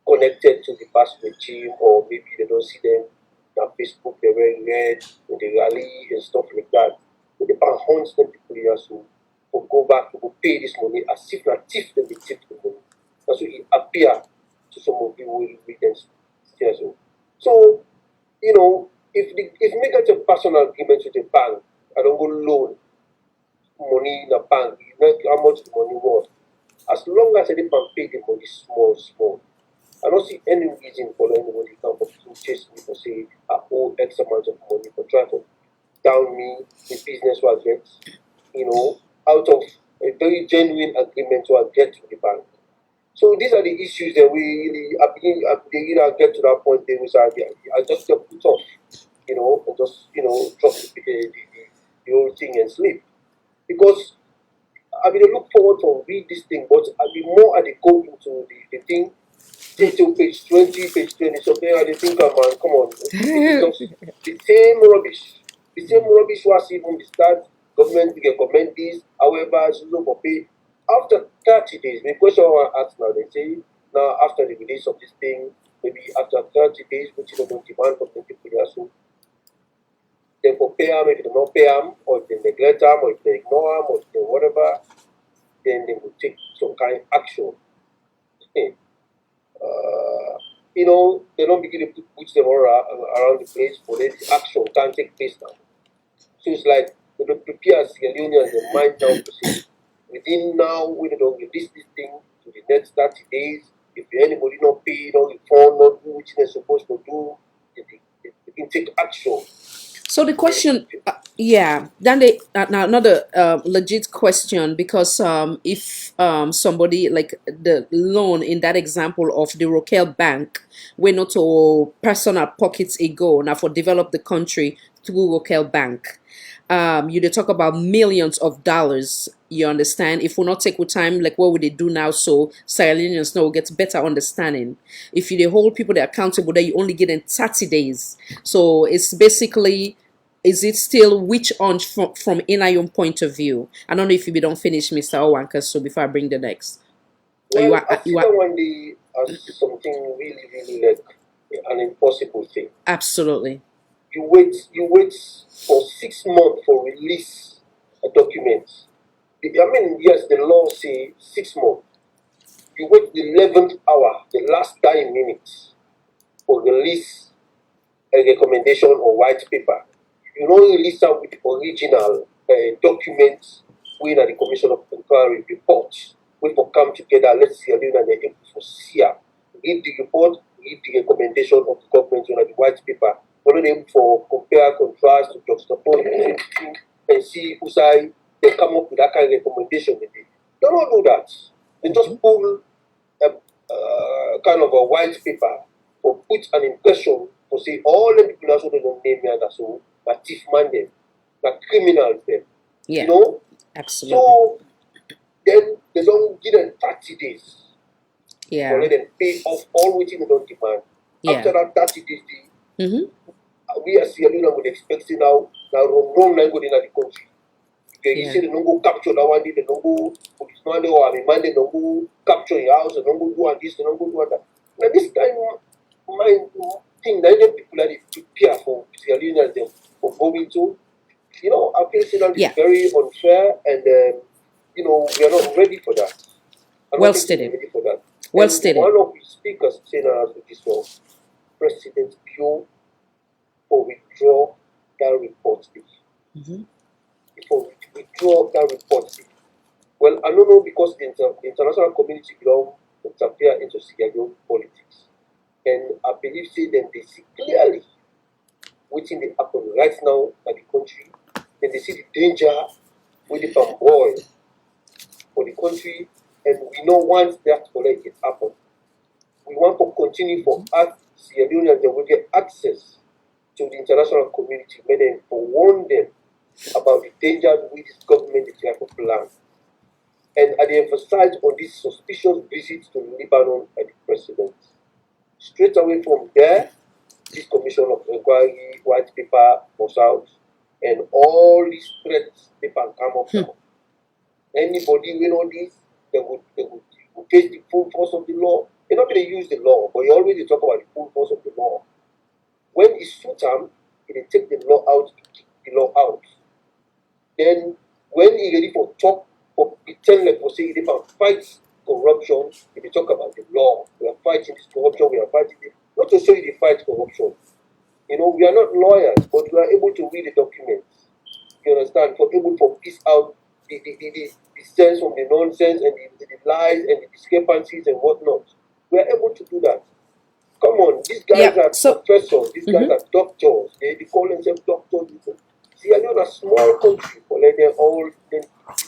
connected to the past regime, or maybe they don't see them on Facebook, they're wearing red, in the rally and stuff like that. But the bank hunts them people here so to go back to go pay this money as if not thief them the thief the money. That's what it appear to some of you who read them still. So, if we get a personal agreement with the bank, I don't go loan money in the bank, you know how much the money was. As long as I didn't pay the money small, I don't see any reason for anybody to chase me to say I owe X amount of money for trying to down me the business what I get, out of a very genuine agreement to get to the bank. So these are the issues that we really get to that point. They was I just get put off, and just drop the whole thing and sleep. Because I look forward to read this thing, but more I go into the thing, till page 20, page 20, so I think, man, come on, the same rubbish. The same rubbish was even the start, government can comment this, however, it's no for pay. After 30 days, the question I want to ask now, they say, now after the release of this thing, maybe after 30 days, which is the demand for 20 people, so they will pay them, if they don't pay them, or if they neglect them, or if they ignore them, or if they whatever, then they will take some kind of action. They don't begin to put them all around the place for the action can't take place now. So it's like they don't prepare Sierra Leone and their mind now to say, within now, we don't release this thing to the next 30 days. If anybody not pay, not inform, not do what they're supposed to do, they can take action. So the question, then now another legit question, because if somebody like the loan in that example of the Rokel Bank, we're not to personal pockets ago now for develop the country through Rokel Bank. You talk about millions of dollars. You understand? If we not take with time, like what would they do now? So Sierra Leoneans now get better understanding. If you hold people that are accountable, that you only get in 30 days. So it's basically, is it still witch hunt from NIOM point of view? I don't know if you don't finish, Mr. Owanka, so before I bring the next. Well, I see that one day as something really, really like an impossible thing. Absolutely. You wait for 6 months for release a document. Yes, the law say 6 months. You wait the 11th hour, the last 9 minutes, for release a recommendation or white paper. You don't release out with the original documents when the Commission of Inquiry report. We for come together, let's see, and then able to see, read the report, read the recommendation of the government on the white paper. We're not able for compare, contrast, to juxtapose and see who side they come up with that kind of recommendation. They don't do that. They just pull a kind of a white paper or put an impression to say all the people also don't name me and so that thief man them, that criminals them. Yeah. Absolutely. So then they don't give them 30 days. Yeah. Or let them pay off all which they don't demand. Yeah. After that 30 days, we as Sierra Leone would expect now wrong language in the country. Okay, you say they don't go capture that one day, they don't go police man or I mean man, they don't go capture your house, they don't go do this, they don't go do that. Now this kind of my thing that the people that they prepare for Sierra Leone them for going to, I feel that is very unfair and we are not ready for that. Well stated. Ready for that. Well stated. One of the sure President Pio for withdraw that report. For withdraw that report. Well, I don't know because the international community don't interfere into Sierra Leone politics. And I believe say then they see clearly what's in the happen right now in the country. Then they see the danger with the palm oil for the country, and we know once that collect it happen. We want to continue for us, Sierra Leoneans, that will get access to the international community, where they warn them about the danger with this government is trying to plan. And I emphasize on this suspicious visit to Lebanon by the president. Straight away from there, this commission of inquiry, white paper was out, and all these threats paper come up now. Anybody with all this, they would face the full force of the law. They're not going to use the law, but you already talk about the full force of the law. When it's full time, they take the law out, kick the law out. Then when he's ready for talk, for pretend like for saying they can fight corruption, if they talk about the law, we are fighting this corruption, we are fighting it. Not to say they fight corruption. You know, we are not lawyers, but we are able to read the documents. You understand? For able to piece out the sense from the nonsense and the lies and the discrepancies and whatnot. We are able to do that. Come on, these guys are professors, these guys are doctors. They call themselves doctors. See, I know a small country, but like they're all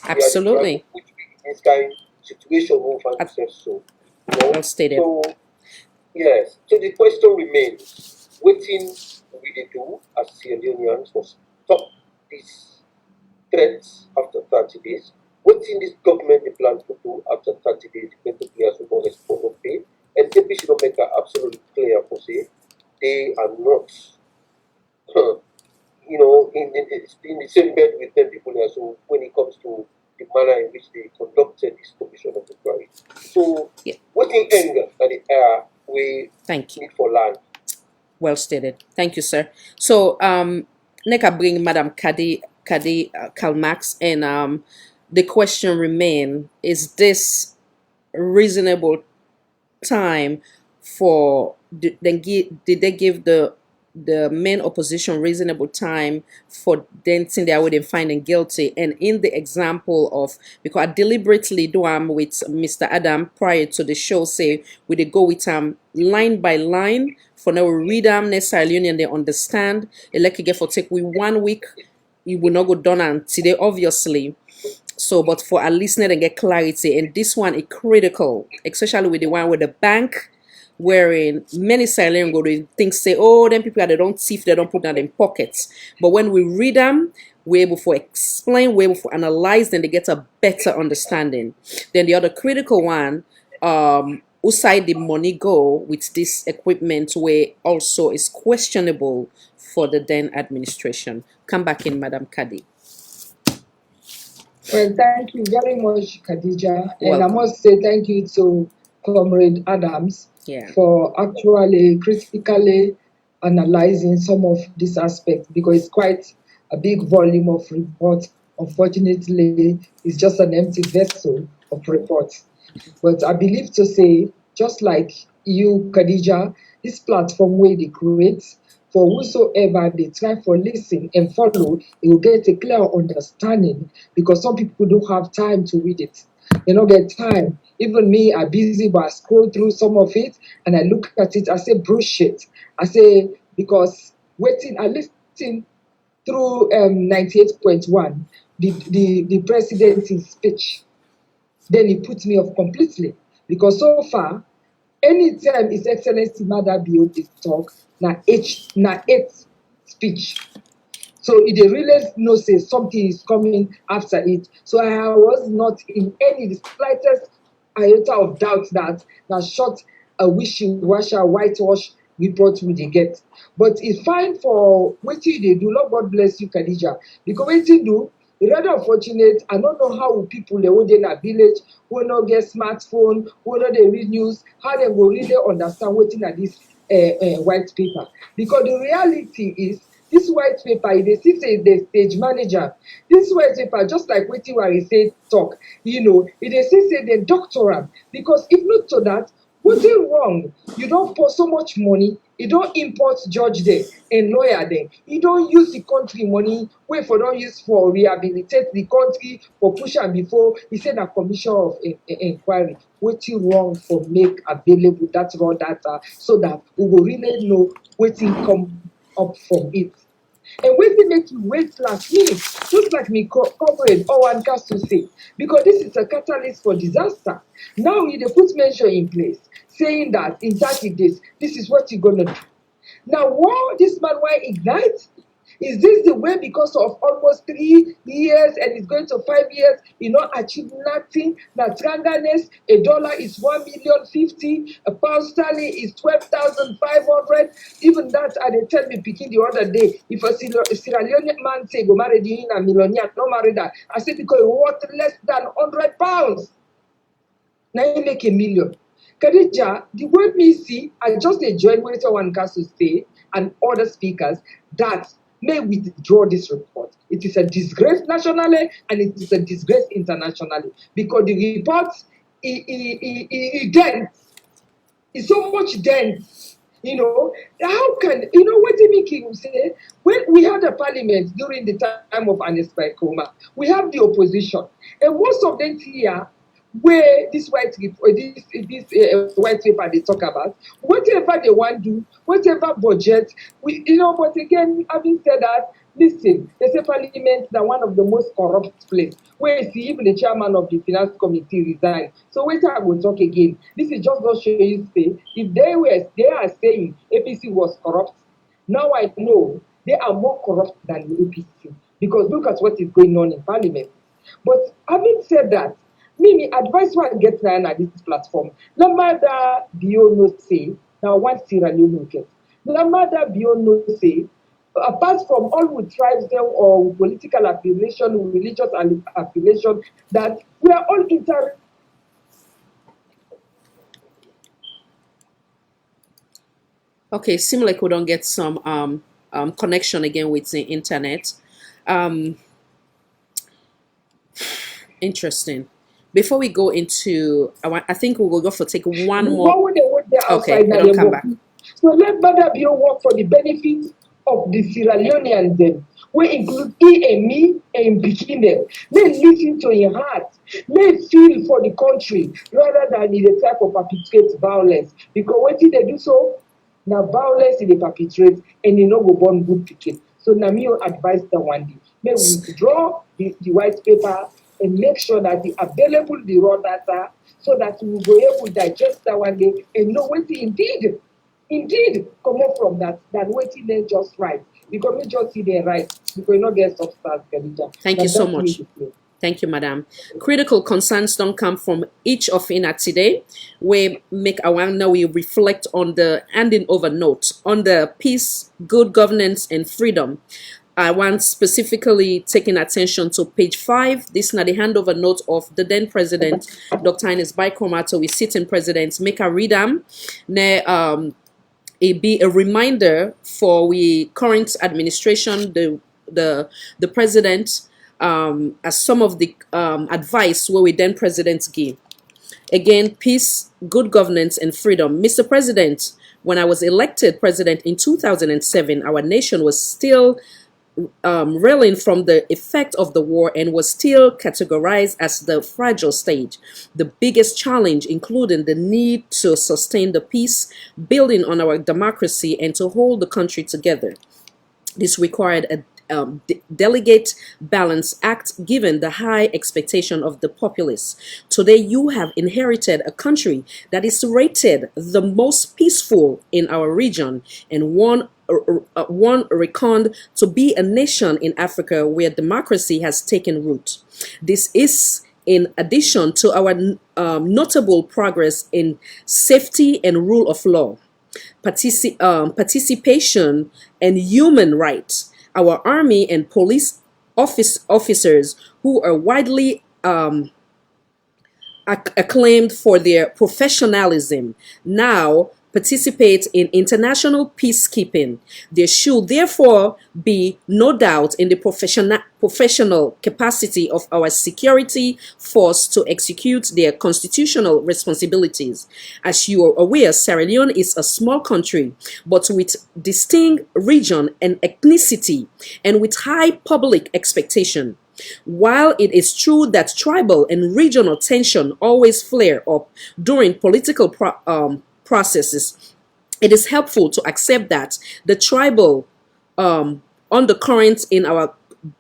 absolutely in this kind of situation we find ourselves so. You know? Well stated. So yes. So the question remains: what things will they do as Sierra Leoneans to stop these threats after 30 days? What thing this government they plan to do after 30 days? Get the players who don't respond to pay, and they should make that absolutely clear for say they are not. You know, in the same bed with them people there. So when it comes to the manner in which they conducted this commission of inquiry, so what in anger that the air we need for land. Well stated. Thank you, sir. So Neka bring Madam Kadi Kalmax, and the question remain: is this reasonable time for? Did they give the main opposition reasonable time for dancing their way and finding guilty? And in the example of, because I deliberately do with Mr. Adam prior to the show, say we did go with line by line. For now we read them necessarily and they understand. Like you get for take we 1 week, you will not go done and today obviously. So, but for a listener and get clarity, and this one is critical, especially with the one with the bank. Wherein many silent go to think say, oh, then people they don't thief, they don't put that in pockets. But when we read them, we're able to explain, we're able to analyze, then they get a better understanding. Then the other critical one, who side the money go with this equipment, where also is questionable for the then administration. Come back in, Madam Kadi. Well, thank you very much, Khadija. And Welcome. I must say thank you to Comrade Adams for actually critically analyzing some of these aspects, because it's quite a big volume of reports. Unfortunately, it's just an empty vessel of reports. But I believe to say, just like you, Khadija, this platform where they create, for whosoever they try for listen and follow, it will get a clear understanding, because some people don't have time to read it. They don't get time. Even me, I'm busy, but I scroll through some of it and I look at it, I say bullshit. I say, because I listen through 98.1, the president's speech. Then it puts me off completely. Because so far, anytime His Excellency Mother Bioti talk, na eight speech. So it really know say something is coming after it. So I was not in the slightest iota of doubt that short a wishy-washy whitewash report we dey get. But it's fine for wetin they do. Lord God bless you, Khadija. Because wetin do, it's rather unfortunate. I don't know how people they hold in a village who not get smartphone, who not they read news, how they will really understand wetin at this white paper. Because the reality is, this white paper, they see say the stage manager. This white paper, just like wetin Wari say talk, you know, they see say the doctoral. Because if not to that, What's it wrong? You don't pour so much money, you don't import judge there and lawyer there. You don't use the country money, wait for don't use for rehabilitate the country for push am before. He said a commission of inquiry. What's it wrong for make available that raw data so that we will really know what's come up from it. And wetin make you wait like me, just like me comrade Owan Kasu say, because this is a catalyst for disaster. Now you dey put measure in place, saying that in 30 days, this is what you're gonna do. Now, what this man why ignite? Is this the way because of almost 3 years and it's going to 5 years, you know, achieve nothing? That triangleness, $1 is 1,050,000, a pound sterling is 12,500. Even that, they tell me picking the other day, if a Sierra Leone man say go marry the a millionaire, no marry that. I said because it worth less than 100 pounds. Now you make $1 million. Khadija, the way me see, I just joined with Owan Kasu say and other speakers that may withdraw this report. It is a disgrace nationally and it is a disgrace internationally because the report is dense. It's so much dense. You know, how can, you know what Timmy King say? When we had a parliament during the time of Anespa Ekoma, we have the opposition. And most of them here, where this white paper they talk about, whatever they want to do, whatever budget, we, you know, but again, having said that, listen, they say parliament is one of the most corrupt place, where you see even the chairman of the finance committee resign. So wait I will talk again. This is just not showing you say, if they are saying APC was corrupt, now I know they are more corrupt than the APC, because look at what is going on in parliament. But having said that, me advice one get now at this platform. No matter beyond say, now one Sierra Leone get. No matter beyond say, apart from all with tribes them or with political affiliation, with religious affiliation, that we are all Okay, seems like we don't get some connection again with the internet. Interesting. Before we go into, I think we will go for take one more. Okay, I'll come back. So let Bada Bio work for the benefit of the Sierra Leoneans then. We include he and me and Bikin them. They listen to your heart. They feel for the country rather than in the type of perpetrate violence. Because what did they do so? Now violence in the perpetrate and you know go born good picket. So now me advise the one day. May we withdraw the white paper and make sure that the available the raw data so that we will be able to digest that one day and know what indeed come up from that than waiting there just right. Because we just see them right because we not get substance. Thank you so much. Thank you, Madam. Critical concerns don't come from each of INA today. We make our now we reflect on the handing over note on the peace, good governance, and freedom. I want specifically taking attention to page 5. This is not the handover note of the then president, Dr. Ines Baikomato, we sitting president, make a read them. It be a reminder for we current administration, the president, as some of the advice where we then presidents give. Again, peace, good governance, and freedom. Mr. President, when I was elected president in 2007, our nation was still reeling from the effect of the war and was still categorized as the fragile stage. The biggest challenge including the need to sustain the peace, building on our democracy, and to hold the country together. This required a delicate balance act given the high expectation of the populace. Today you have inherited a country that is rated the most peaceful in our region and one reckoned to be a nation in Africa where democracy has taken root. This is in addition to our notable progress in safety and rule of law, participation and human rights. Our army and police officers who are widely acclaimed for their professionalism now participate in international peacekeeping. There should therefore be no doubt in the professional capacity of our security force to execute their constitutional responsibilities. As you are aware, Sierra Leone is a small country, but with distinct region and ethnicity, and with high public expectation. While it is true that tribal and regional tension always flare up during political processes, it is helpful to accept that the tribal undercurrents in our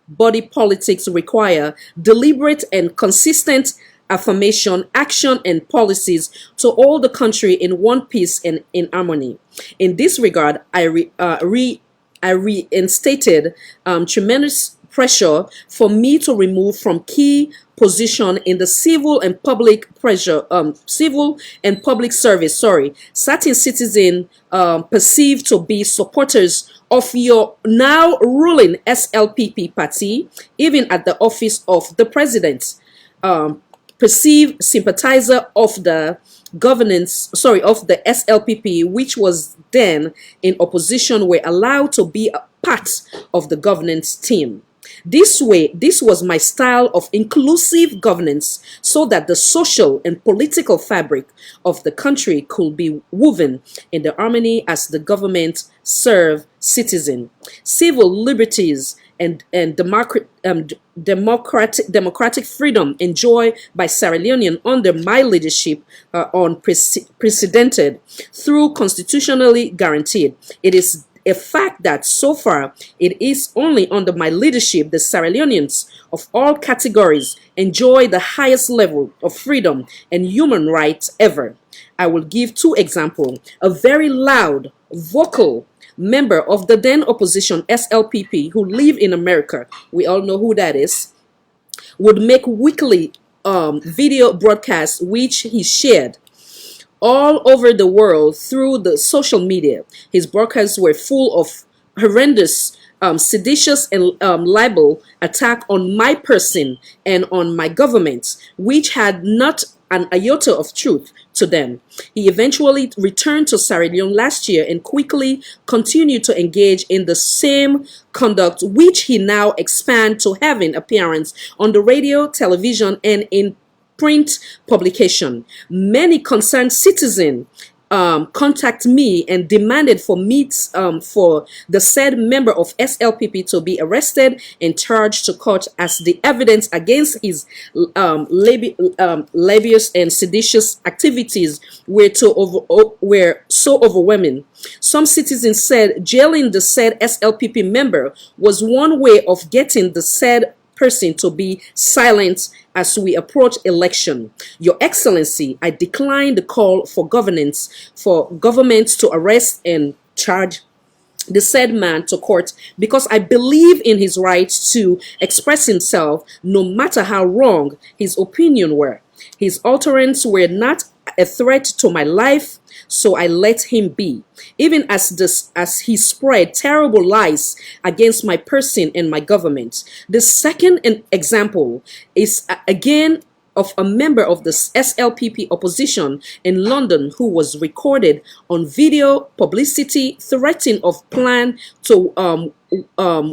body politics require deliberate and consistent affirmation, action, and policies to hold the country in one piece and in harmony. In this regard, I reinstated tremendous pressure for me to remove from key position in the civil and public service. Certain citizens perceived to be supporters of your now ruling SLPP party, even at the office of the president. Perceived sympathizer of the of the SLPP, which was then in opposition, were allowed to be a part of the governance team. This was my style of inclusive governance, so that the social and political fabric of the country could be woven in the harmony as the government served citizens. Civil liberties and democratic freedom enjoyed by Sierra Leoneans under my leadership are unprecedented, through constitutionally guaranteed. It is a fact that so far it is only under my leadership the Sierra Leoneans of all categories enjoy the highest level of freedom and human rights ever. I will give two examples. A very loud, vocal member of the then opposition SLPP who lived in America, we all know who that is, would make weekly video broadcasts which he shared all over the world through the social media. His broadcasts were full of horrendous, seditious and libel attack on my person and on my government, which had not an iota of truth to them. He eventually returned to Sierra Leone last year and quickly continued to engage in the same conduct, which he now expanded to having appearance on the radio, television, and in print publication. Many concerned citizens contact me and demanded for the said member of SLPP to be arrested and charged to court, as the evidence against his laborious and seditious activities were so overwhelming. Some citizens said jailing the said SLPP member was one way of getting the said person to be silent as we approach election. Your Excellency, I decline the call for government to arrest and charge the said man to court, because I believe in his right to express himself, no matter how wrong his opinion were. His utterances were not a threat to my life, so I let him be, even as he spread terrible lies against my person and my government. The second example is again of a member of the SLPP opposition in London who was recorded on video publicity threatening of plan to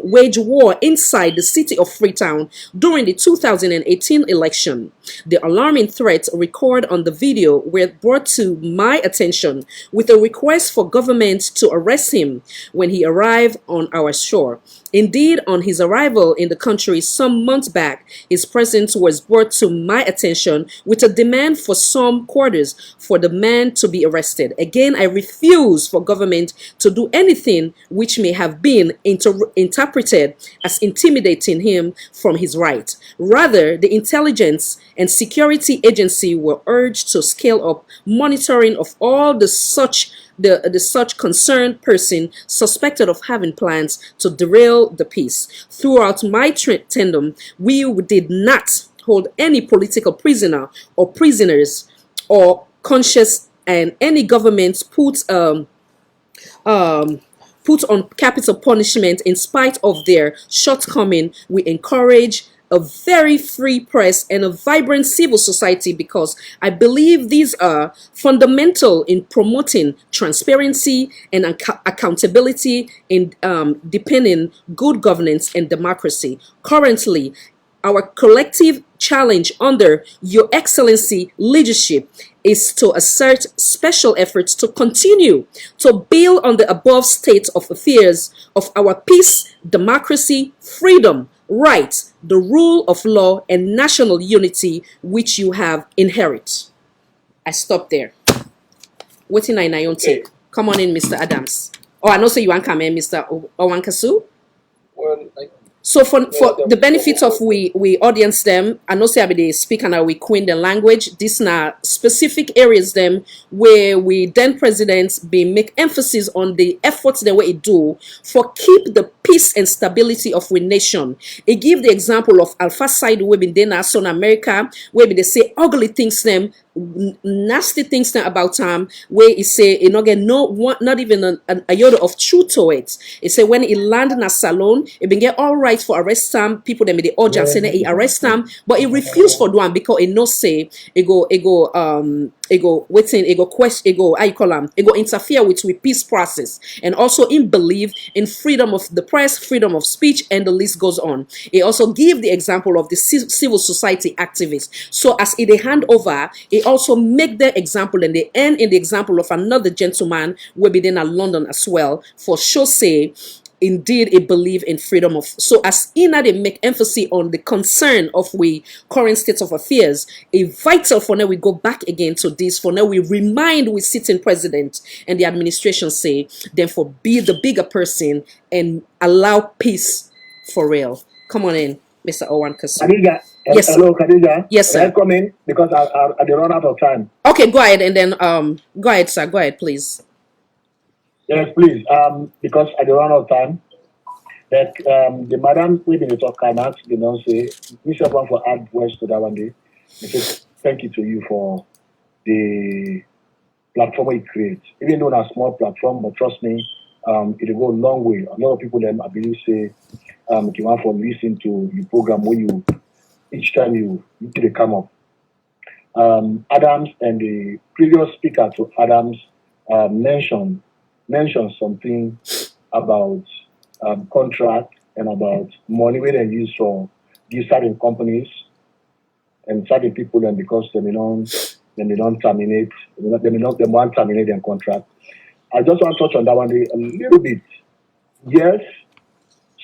wage war inside the city of Freetown during the 2018 election. The alarming threats recorded on the video were brought to my attention with a request for government to arrest him when he arrived on our shore. Indeed, on his arrival in the country some months back, his presence was brought to my attention with a demand for some quarters for the man to be arrested. Again, I refuse for government to do anything which may have been interpreted as intimidating him from his right. Rather, the intelligence and security agency were urged to scale up monitoring of all the such concerned person suspected of having plans to derail the peace. Throughout my tenure, we did not hold any political prisoner or prisoners or conscious, and any government put on capital punishment in spite of their shortcoming. We encourage a very free press and a vibrant civil society, because I believe these are fundamental in promoting transparency and accountability in deepening good governance and democracy. Currently, our collective challenge under Your Excellency leadership is to assert special efforts to continue to build on the above state of affairs of our peace, democracy, freedom, rights, the rule of law, and national unity which you have inherited. I stop there. Waiting in my own take. Come on in, Mr. Adams. Oh, I know so you want to come in, Mr. Owankasu. Well, So for the benefit of we audience them, I know say they speak and we queen the language. These are specific areas them where we then presidents be make emphasis on the efforts the way it do for keep the peace and stability of we nation. It give the example of Alpha Side where been then in America where they say ugly things them, nasty things about where it say it not get not even an iota of truth to it. It say when it land in a salon, it been get all right for arrest people them the urge and say they arrest but it refused for one because it no say it go waiting it go question it go how you call it go interfere with peace process, and also in believe in freedom of the press, freedom of speech, and the list goes on. It also give the example of the civil society activists. So as it they hand over, it also make the example, and they end in the example of another gentleman where be then in London as well for sure say indeed it believe in freedom of. So as Ina they make emphasis on the concern of we current state of affairs, a vital for now we go back again to this, for now we remind we sitting president and the administration say then for be the bigger person and allow peace for real. Come on in, Mr. Owankasu. Khadija, Yes, sir. hello, Khadija. Yes, Can I sir. come in because I run out of time. Okay, go ahead and then go ahead, sir. Go ahead, please. Yes, please. Because I don't run out of time. That the madam we been talk can ask, say, Mr. One for add words to that one day. Because thank you to you for the platform you create. Even though it's a small platform, but trust me, it will go a long way. A lot of people then I believe say if you want to listen to the program where you each time you need to come up. Adams and the previous speaker to Adams mentioned something about contract and about money where they use for these certain companies and certain people, and because they don't terminate, they won't terminate their contract. I just want to touch on that one a little bit. Yes,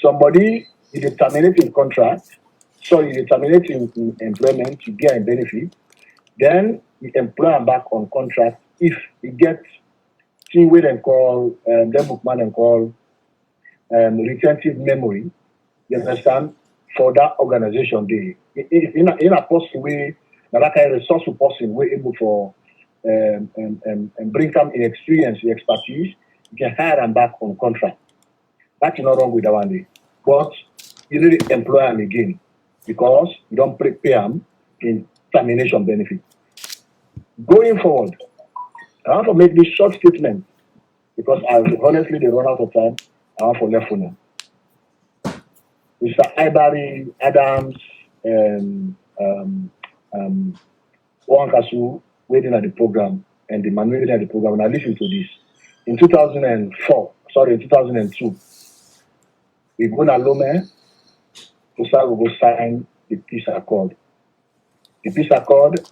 somebody is terminating contract, so you terminate in employment, you get a benefit, then you employ them back on contract if you get thing where they call them bookman and call retentive memory, you understand, for that organization. In a person way, that kind of resourceful person we're able for and bring them in experience, in expertise, you can hire them back on contract. That's not wrong with that one day. But you need to employ them again because you don't pay them in termination benefit. Going forward, I want to make this short statement because honestly they run out of time. I want for left for now. Mr. Ibari, Adams, Owankasu waiting at the program and the man waiting at the program, and I listen to this. In 2002, we go to Lome to go sign the peace accord. The peace accord,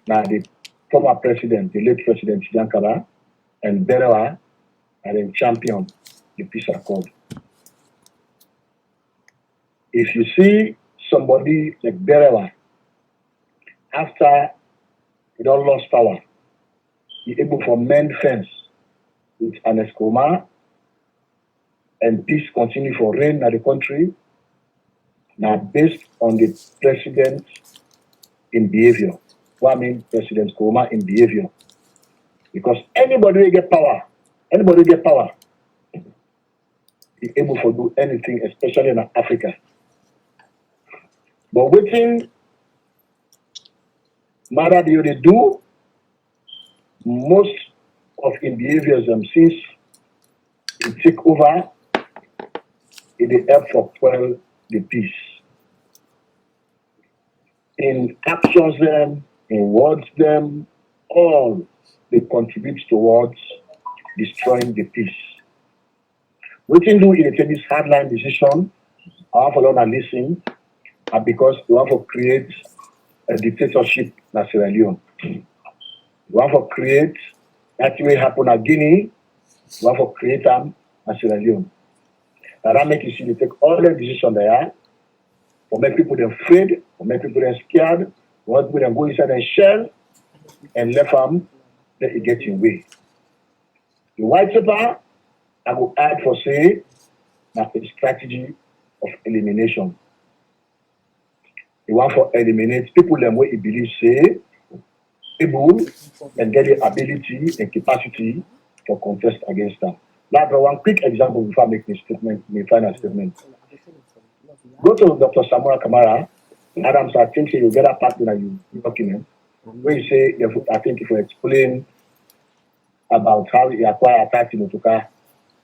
now the former president, the late president Jankara and Berewa are then champion the peace accord. If you see somebody like Berewa, after he don't lost power, he able to mend fence with Ernest Koroma, and peace continue for reign in the country, now based on the president in behavior. What I mean President Koroma in behavior. Because anybody will get power, is able to do anything, especially in Africa. But waiting matter they do, most of in behaviors since it take over, it help for quell the peace. in actions them, in words them, all they contribute towards destroying the peace. What you do in this hardline decision, I want for them to listen, and because we want to create a dictatorship in Sierra Leone. We want to create that will happen in Guinea. We want to create them in Sierra Leone. And that makes you see they take all the decisions there, for make people them afraid, for make people them scared, for make people them go inside and shell, and left them, let it get in way. The white paper, I will add for say, that a strategy of elimination. They want to eliminate people them where he believes say, able and get the ability and capacity for contest against them. Like one quick example before I make my statement, my final statement. Go to Dr. Samora Kamara, Adams, I think you get a part in your document, where you say, I think if you explain about how he acquired 30 motoka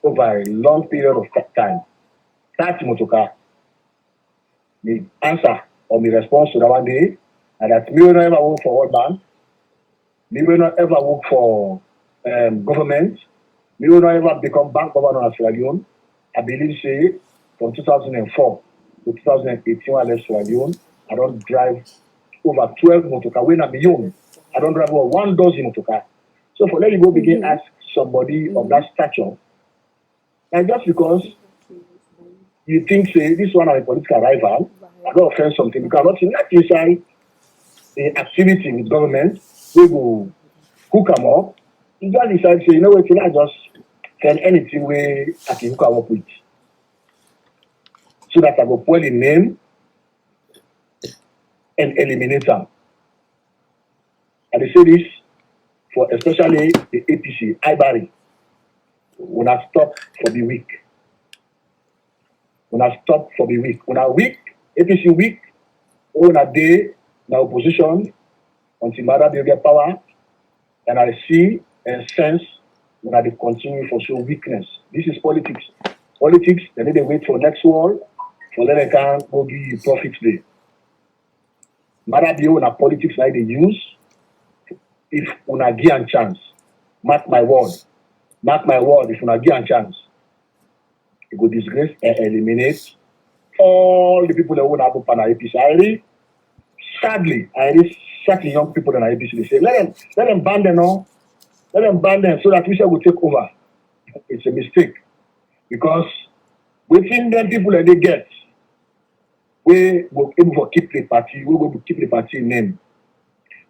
over a long period of time. 30 motoka. The answer or the response to that one day, and that me will not ever work for World Bank, me will not ever work for government, me will not ever become bank governor of Sierra Leone. I believe, say, from 2004 to 2018, when I left Sierra Leone, I don't drive over 12 motoka. When I'm young, I don't drive over 1 dozen motoka. So for let you go begin ask somebody of that stature, and just because you think, say, this one is a political rival, I don't offend something, because not in that inside the activity with government, we will hook them up. You just decide, say, you know what, I just tell anything where I can hook them up with. So that I go pull the name and eliminate them. And they say this for especially the APC, Ibari, when I stop for the week. When I stop for the week. When I week, APC week, when I day, now opposition, until Mara will get power, and I see and sense when I continue for show weakness. This is politics. Politics, they need to wait for next war, for then they can go give you profit day. Mara Bio na politics like they use, if una give a chance, mark my word, if una give a chance, it will disgrace and eliminate all the people that won't have open APC. Sadly, I really certain young people in APC, they say, let them ban them now, let them ban them so that we shall go take over. It's a mistake. Because within them people that they get, we will able to keep the party, we will keep the party name.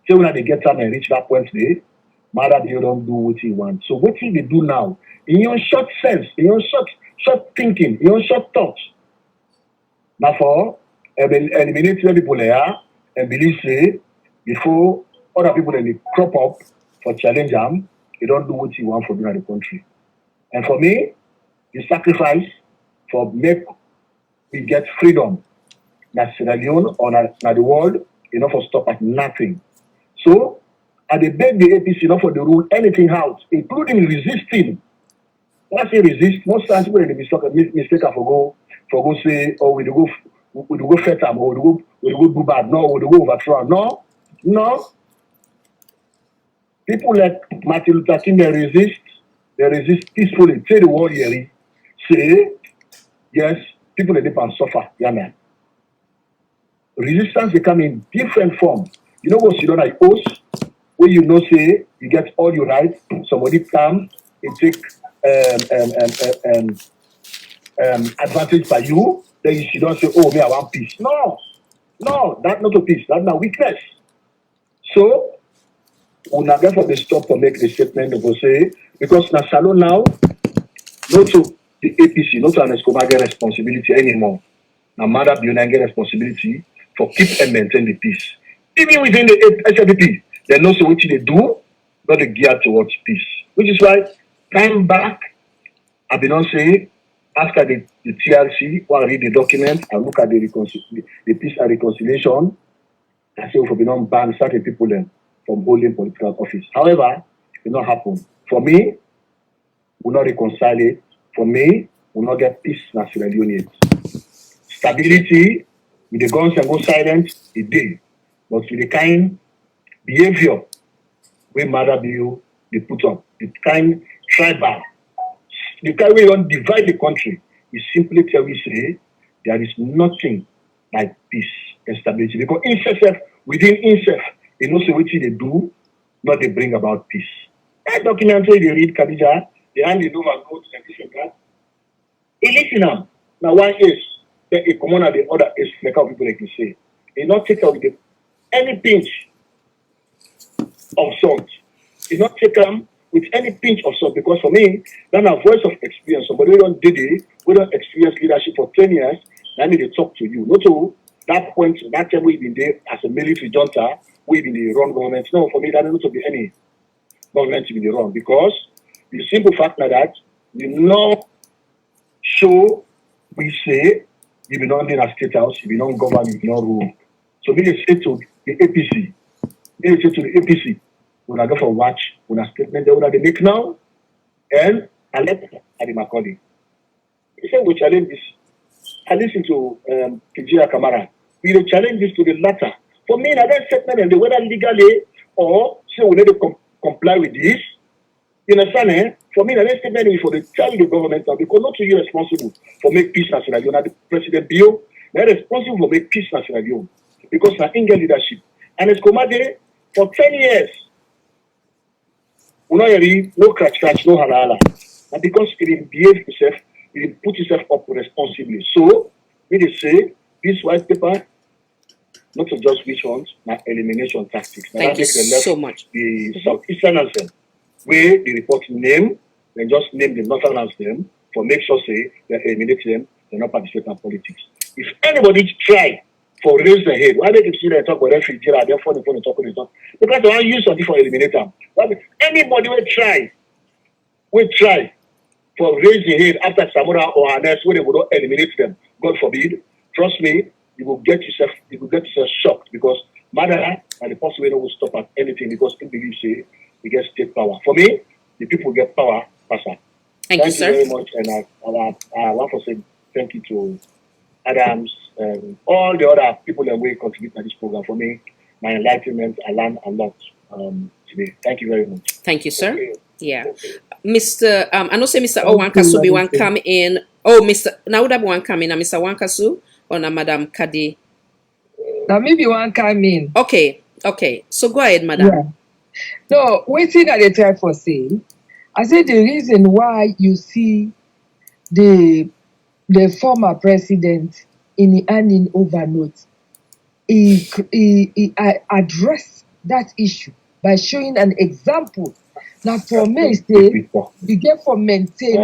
So when they get time and reach that point today, Mother they don't do what you want. So what they do now, in your short sense, in your short thinking, in your short thoughts, now for eliminate the people there and believe say before other people that they crop up for challenge them, they don't do what you want for doing the country. And for me, the sacrifice for make we get freedom, na Sierra Leone or na the world, enough for stop at nothing. So, I beg the APC not for the rule anything out, including resisting. When I say resist, most times people in the mistake for go say, oh, we go fet them, or we go do bad, no, we go overthrow. No. People like Martin Luther King, they resist peacefully. Say the word here, say, yes, people that depend suffer, yeah man. Resistance they come in different forms. You know what you don't like host, where you know say you get all your rights, somebody come and take advantage by you, then you should not say, oh me I want peace. No, that's not a peace, that's not weakness. So we not get for the stop to make the statement of say, because na salon now, not to the APC, not to an Escobar get responsibility anymore. Now Mother Biona get responsibility for keep and maintain the peace. Even within the SLDP, they know so what they do, not the gear towards peace. Which is why, time back, I've been on saying, after the TRC, when I read the document, I look at the peace and reconciliation, I say, if we don't ban certain people then from holding political office. However, it will not happen. For me, we'll not reconcile it. For me, we'll not get peace in Sierra Leone yet. Stability, with the guns and go silent, it did. but with the kind behavior we Mother Bill they put up, the kind tribal, the kind we don't divide the country, we simply tell we say there is nothing like peace and stability. Because within itself, they know what they do, not they bring about peace. That documentary they read Khadija, they hand it over go to the that. Listen now one is then a common and the other is like how people like to say. They not take out with any pinch of salt. They not take them with any pinch of salt, because for me, that's a voice of experience. Somebody who don't did it, who don't experience leadership for 10 years, then they talk to you. Not to that point, that time we've been there as a military junta, we've been the wrong government. No, for me, that doesn't be any government to be the wrong, because the simple fact that you know show we say you be not in a state house, you be not govern, you be not rule. So we say to the APC, when I go for watch, when I statement they make now, and I let Adi Macaulay. He said we challenge this. I listen to Kijira Kamara. We will challenge this to the latter. For me, another statement and the whether legally or say we need to comply with this. You understand, eh? For me, another statement is for the tell the government now, because not you responsible for make peace in Sierra Leone. The President Bio, they're responsible for make peace in Sierra Leone because na Indian leadership. And it's Komade for 10 years. No scratch, no halala. And because he didn't behave himself, he didn't put himself up responsibly. So, we just say, this white paper, not to just which ones, my elimination tactics. Now, Thank you so much. The Southeastern answer, where the report name, then just name the Northern answer for make sure say they eliminate them, they not participate in politics. If anybody try for raise their head, why they keep see they talk about refugee, they're phone talk, because they want use something for eliminate them. Anybody will try for raise your head after Samura or Hanes where they will not eliminate them. God forbid. Trust me, you will get yourself shocked, because Mother and the person will stop at anything, because he believes he gets state power. For me, the people get power faster. Thank you, sir. Very much, and I want to say thank you to Adams and all the other people that will contribute to this program. For me, my enlightenment, I learned a lot today. Thank you very much. Thank you, sir. Okay. Yeah. Mr. I know say Mr. Owankasu be one come in. Oh, Mr. Now would have one come in, Mr. Owankasu or Madam Kadi? Now maybe one come in. Okay. So go ahead, madam. Yeah. No, waiting that they try for say. I said the reason why you see the former president in the handing over note, he addressed that issue by showing an example. Now for me, say you get for maintain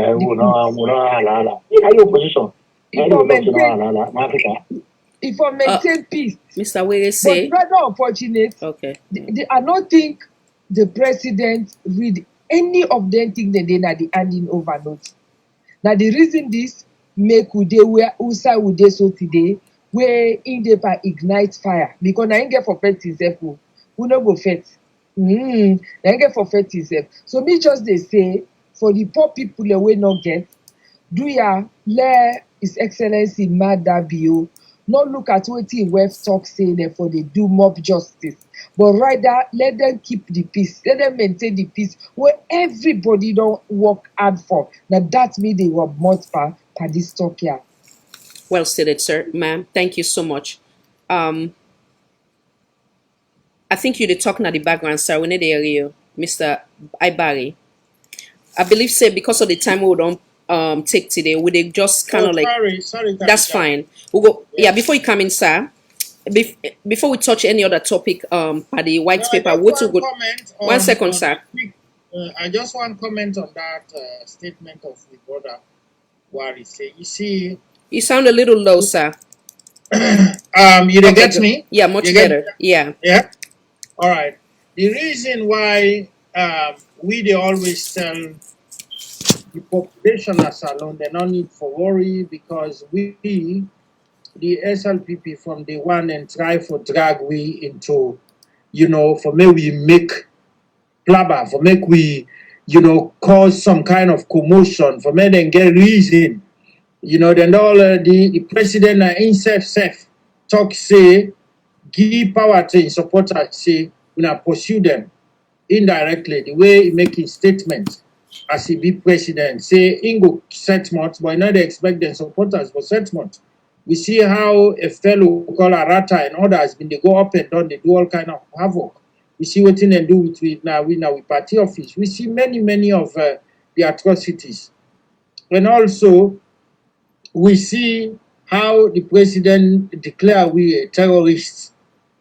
if for maintain peace. Mr. Were say, but rather unfortunate. Okay. I don't think the president read any of them thing that they na the handing over note. Now the reason this make we dey where USA we dey so today, where in the ignite fire, because na get for fet himself, we no go fet. Na get for fet himself. So me just they say for the poor people that we not get, do ya let His Excellency Mada Bio not look at what he West talk say there for the do mob justice, but rather let them keep the peace, let them maintain the peace where everybody don't work hard for. Now that means they were much for this talk here. Well stated, sir, ma'am. Thank you so much. I think you're talking at the background, sir. We need to hear you, Mr. Ibari. I believe, say, because of the time we don't take today, would they just kind of sorry, that's fine. We'll go. Yeah, before you come in, sir. Before we touch any other topic, by the white paper, what you go? 1 second, sir. I just want to comment on that statement of the brother Wari say. You see, you sound a little low, sir. You don't get me? Yeah, much better. Yeah. All right. The reason why we they always tell the population as alone, they don't need for worry, because we, the SLPP from the one and try for drag we into, for me we make blabber, for make we, cause some kind of commotion, for me then get reason, then all the president and himself talk say give power to his supporters, say, we pursue them indirectly, the way he making statements as he be president, say, he go set months, but now they expect their supporters for set months. We see how a fellow called Arata and others, when they go up and down, they do all kind of havoc. We see what they do with party office. We see many of the atrocities. And also, we see how the president declare we a terrorists.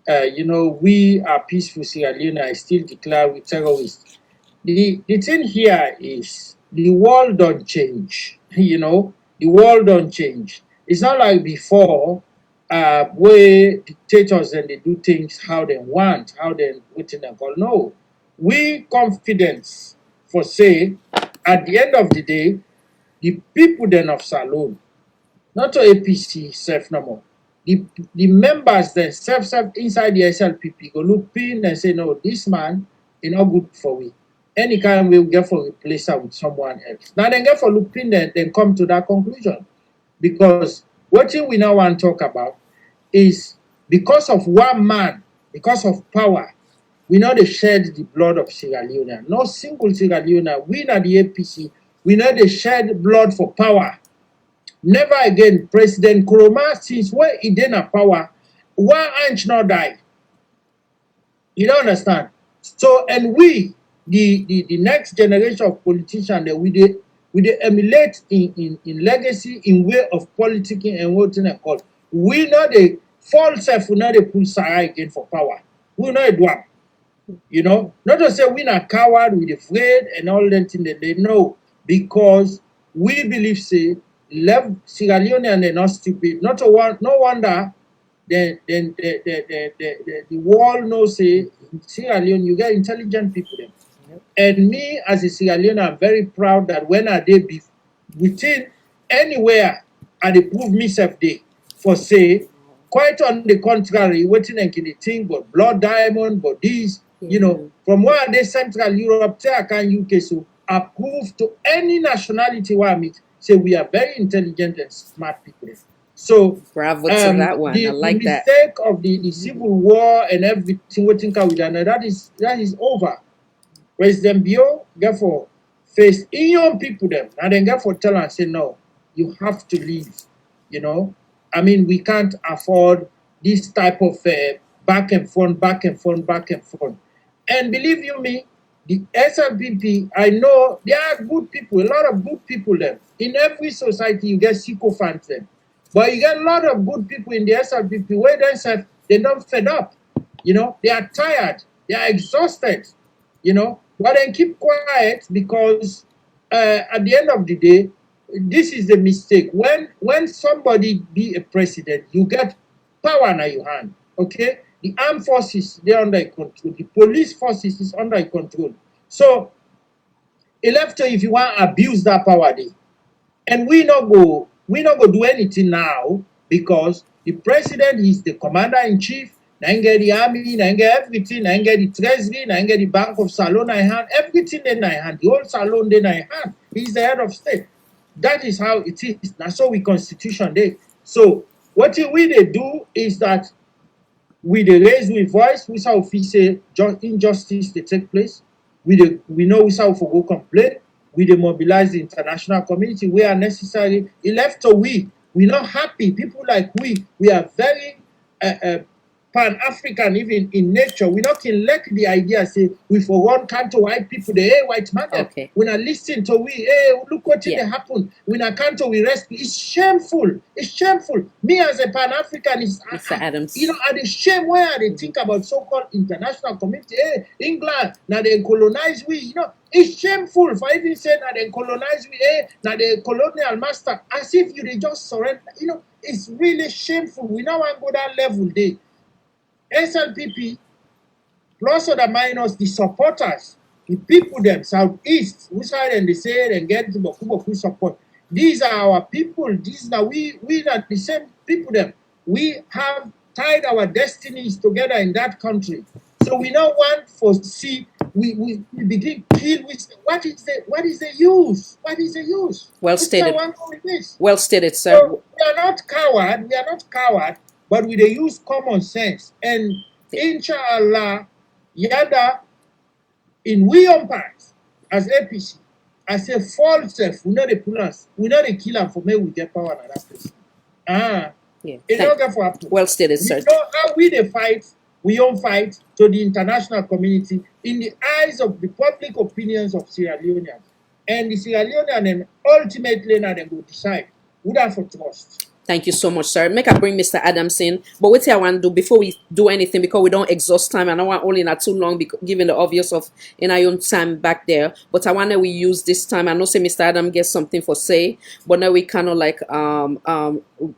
We are peaceful Sierra Leone, I still declare we terrorists. The thing here is the world don't change. The world don't change. It's not like before, where dictators and they do things how they want, how they call. No, we confidence for say at the end of the day, the people then of Salone, not to APC self no more. The members themselves inside the SLPP go look in and say, no, this man is not good for we. Any kind we will get for replace her with someone else. Now then get for look in then come to that conclusion. Because what we now want to talk about is because of one man, because of power, we know they shed the blood of Sierra Leone. No single Sierra Leone, we not the APC, we know they shed blood for power. Never again, President Nkrumah, since when he didn't power, one inch not die. You don't understand? So, and we, the next generation of politicians, we emulate in legacy, in way of politicking and what they call. We know the false self, we know they pull Sarah again for power. We know it one. Not to say we're not coward, we're afraid and all that thing that they know, because we believe, say, left Sierra Leone and they're not stupid. No wonder the world knows, say, in Sierra Leone, you get intelligent people there. And me, as a Sierra Leone, I'm very proud that when I did be within anywhere, I dey prove myself there. For say, quite on the contrary, waiting and can think, but blood diamond, but these, from where they Central Europe, UK, so I prove to any nationality where I meet, say we are very intelligent and smart people. So, bravo to that one. I like that. The mistake of the civil war and everything, we think we done, that is over. President Bio, therefore, face in young people them, and then therefore tell and say, no, you have to leave. I mean, we can't afford this type of back and forth. And believe you me, the SLPP, I know there are good people, a lot of good people there. In every society, you get sycophants there. But you get a lot of good people in the SLPP where they don't fed up. They are tired. They are exhausted. But then keep quiet because at the end of the day, this is the mistake. When somebody be a president, you get power in your hand. Okay? The armed forces, they're under control. The police forces is under control. So, elector, if you want to abuse that power there, and we not go do anything now because the president is the commander-in-chief, now get the army, now get everything, now get the treasury, now get the Bank of Salone in hand, everything in hand, the whole Salone in hand. He's the head of state. That is how it is. That's how we constitution day. So what we they do is that we they raise with voice, we shall say injustice they take place. We know we shall go complain. We they mobilize the international community where necessary. It left to we're not happy. People like we are very Pan-African even in nature. We not can let the idea say we for one country white people, the white man. Okay. We not listen to look what they happen. We not country we rescue. It's shameful. It's shameful. Me as a Pan-African Mr. Adams. At the shame where they think about so-called international community. England, now they colonize we, it's shameful for even saying that they colonize we, now they colonial master, as if they just surrender. It's really shameful. We now want to go that level there. SLPP, plus or the minus, the supporters, the people them, Southeast, who side and they say and get the Boku support. These are our people. These are we are the same people them. We have tied our destinies together in that country. So we now want for see we begin kill with what is the use? What is the use? Well stated. Well stated, sir. So we are not coward. but we dey use common sense. And inshallah, yada in we own part as APC, as a false self, we know the pull us, we know the kill am for me we get power in that place. Yeah. It don't get for happen. Well stated, We sir. know how we dey fight, we own fight to the international community in the eyes of the public opinions of Sierra Leoneans. And the Sierra Leonean and ultimately now they go decide who that for trust. Thank you so much, sir. Make I bring Mr. Adams in. But what I want to do before we do anything, because we don't exhaust time, and I don't want only not too long, because, given the obvious of in our own time back there. But I want that we use this time. I know say Mr. Adam gets something for say, but now we kind of like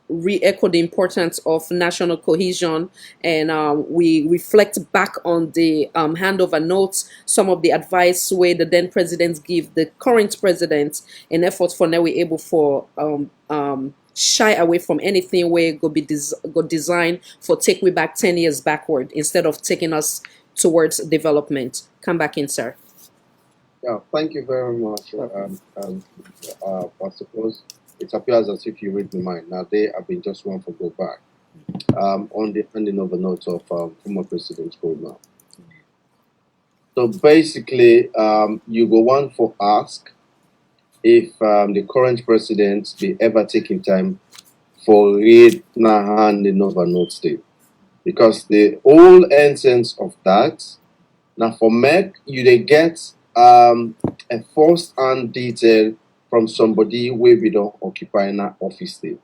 re-echo the importance of national cohesion, and we reflect back on the handover notes, some of the advice where the then presidents give the current president in efforts for now we able for shy away from anything where it go be designed for take we back 10 years backward instead of taking us towards development. Come back in, sir. Yeah, thank you very much. I suppose it appears as if you read my mind. Now, they have been just one for go back on the handing over notes of former President Nkrumah. So basically, you go one for ask if the current president be ever taking time for read na handing over notes day. Because the whole essence of that, now for make you they get a first-hand detail from somebody where we don't occupy in that office day.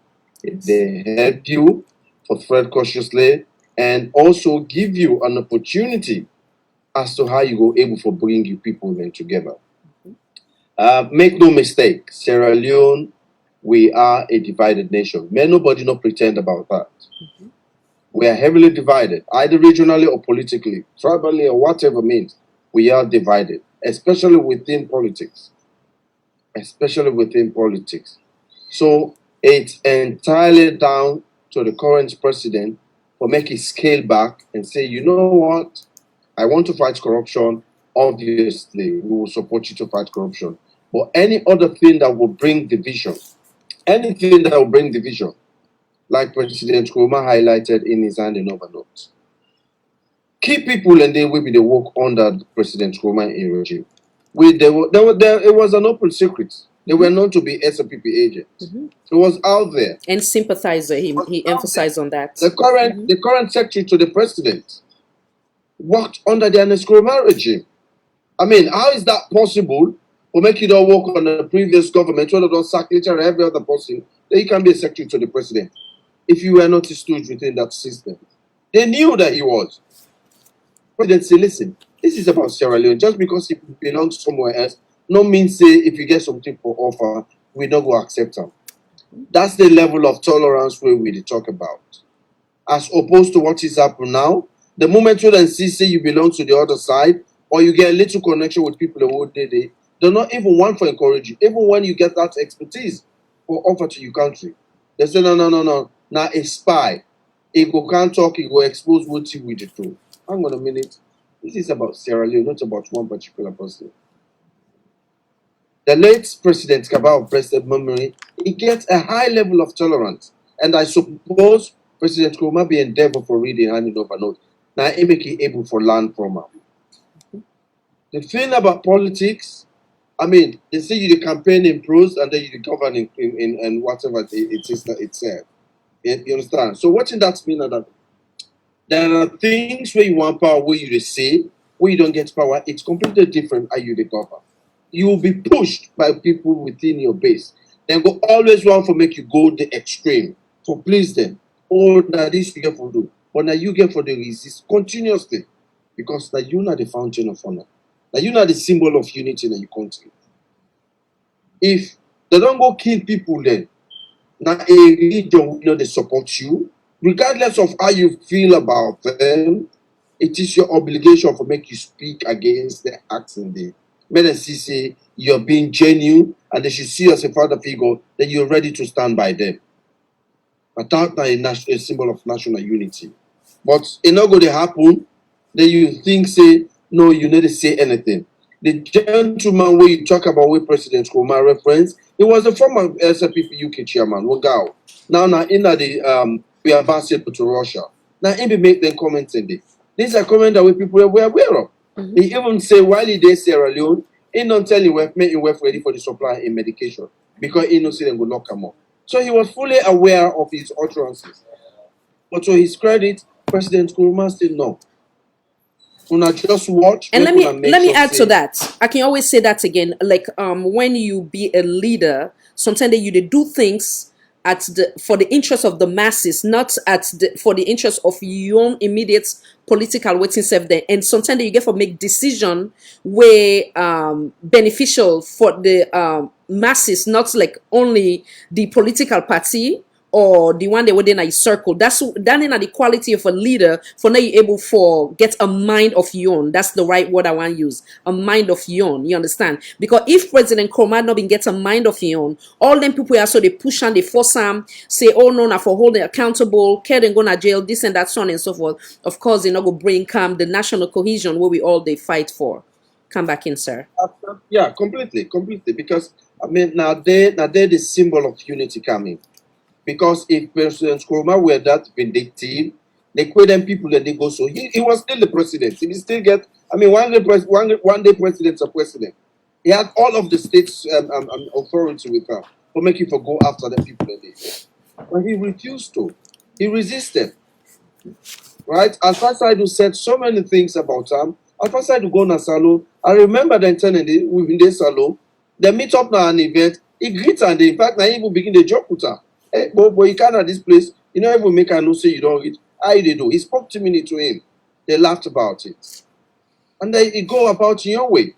They help you for thread cautiously and also give you an opportunity as to how you go able to bring you people then together. Make no mistake, Sierra Leone, we are a divided nation. May nobody not pretend about that. We are heavily divided, either regionally or politically, tribally or whatever means. We are divided, especially within politics. Especially within politics. So it's entirely down to the current president for making scale back and say, you know what? I want to fight corruption. Obviously, we will support you to fight corruption. But any other thing that will bring division, anything that will bring division, like President Nkrumah highlighted in his handing over notes. Key people and they will be the work under President Nkrumah in regime. It was an open secret. They were known to be SPP agents. It was out there. And sympathizer, he emphasized on that. The current secretary to the president worked under the Nkrumah regime. I mean, how is that possible? For make you don't work on the previous government, whether don't sack literally every other person, then you can be a secretary to the president. If you were not stood within that system, they knew that he was. President say, listen, this is about Sierra Leone. Just because he belongs somewhere else, no means say if you get something for offer, we don't go accept him. That's the level of tolerance where we talk about. As opposed to what is happening now, the moment you then see say you belong to the other side, or you get a little connection with people the whole day, they're not even one for encourage you. Even when you get that expertise for offer to your country, they say no. Now a spy, he go can't talk, he go expose what you will do. Hang on a minute. This is about Sierra Leone, not about one particular person. The late President Kabao, President memory, he gets a high level of tolerance. And I suppose President Nkrumah be endeavor for reading handing over notes. Now he make it able for learn from him. The thing about politics, I mean, they say you the campaign in prose and then you the govern in whatever it is that it said. You understand? So what in that mean that there are things where you want power, where you say, where you don't get power, it's completely different how you the govern. You will be pushed by people within your base. They go always want to make you go the extreme to please them. Oh, now this you get for do. But now you get for the resist continuously. Because now you're not the fountain of honor. Now you're not the symbol of unity in your country. If they don't go kill people then, now a religion will they support you, regardless of how you feel about them, it is your obligation to make you speak against the acts and the men and say you're being genuine and they should see you as a father figure, then you're ready to stand by them. But that's not a symbol of national unity. But it's not going to happen, then you think, say, no, you need to say anything. The gentleman where you talk about with President Nkrumah reference, he was the former SPP UK chairman, Wagao. Now in the we are vassal to Russia. Now, he make them comments in this. These are comments that we people were aware of. He even say while he did Sierra Leone, he don't tell him make him ready for the supply in medication because he knows them go lock him up. So he was fully aware of his utterances. But to his credit, President Nkrumah said no. Una just watch. And let make me sure add say- to that. I can always say that again. Like when you be a leader, sometimes you dey do things for the interest of the masses, not for the interest of your own immediate political waiting self there. And sometimes you get to make decision where beneficial for the masses, not like only the political party or the one they within a circle. That in the quality of a leader for now you able for get a mind of your own. That's the right word I want to use. A mind of your own. You understand? Because if President Nkrumah not been get a mind of your own, all them people are so they push and they force him, say, oh no, now for holding accountable, care and go to jail, this and that, so on and so forth. Of course, they not go bring the national cohesion where we all they fight for. Come back in, sir. Yeah, completely. Because I mean now they the symbol of unity coming. Because if President Nkrumah were that vindictive, they quit them people that they go so he was still the president. He still get one day president's a president. He had all of the state's authority with him for making for go after the people that they. But he refused to. He resisted. Right? Alpha Saidu said so many things about him. Alpha Saidu go na Salo. I remember the intended within the Salo. They meet up now an event. He greets and in fact now he even begin the joke with her. Hey, but you can't at this place. You know, even make her know say you don't read. How they do? He spoke to me to him. They laughed about it. And then you go about your way.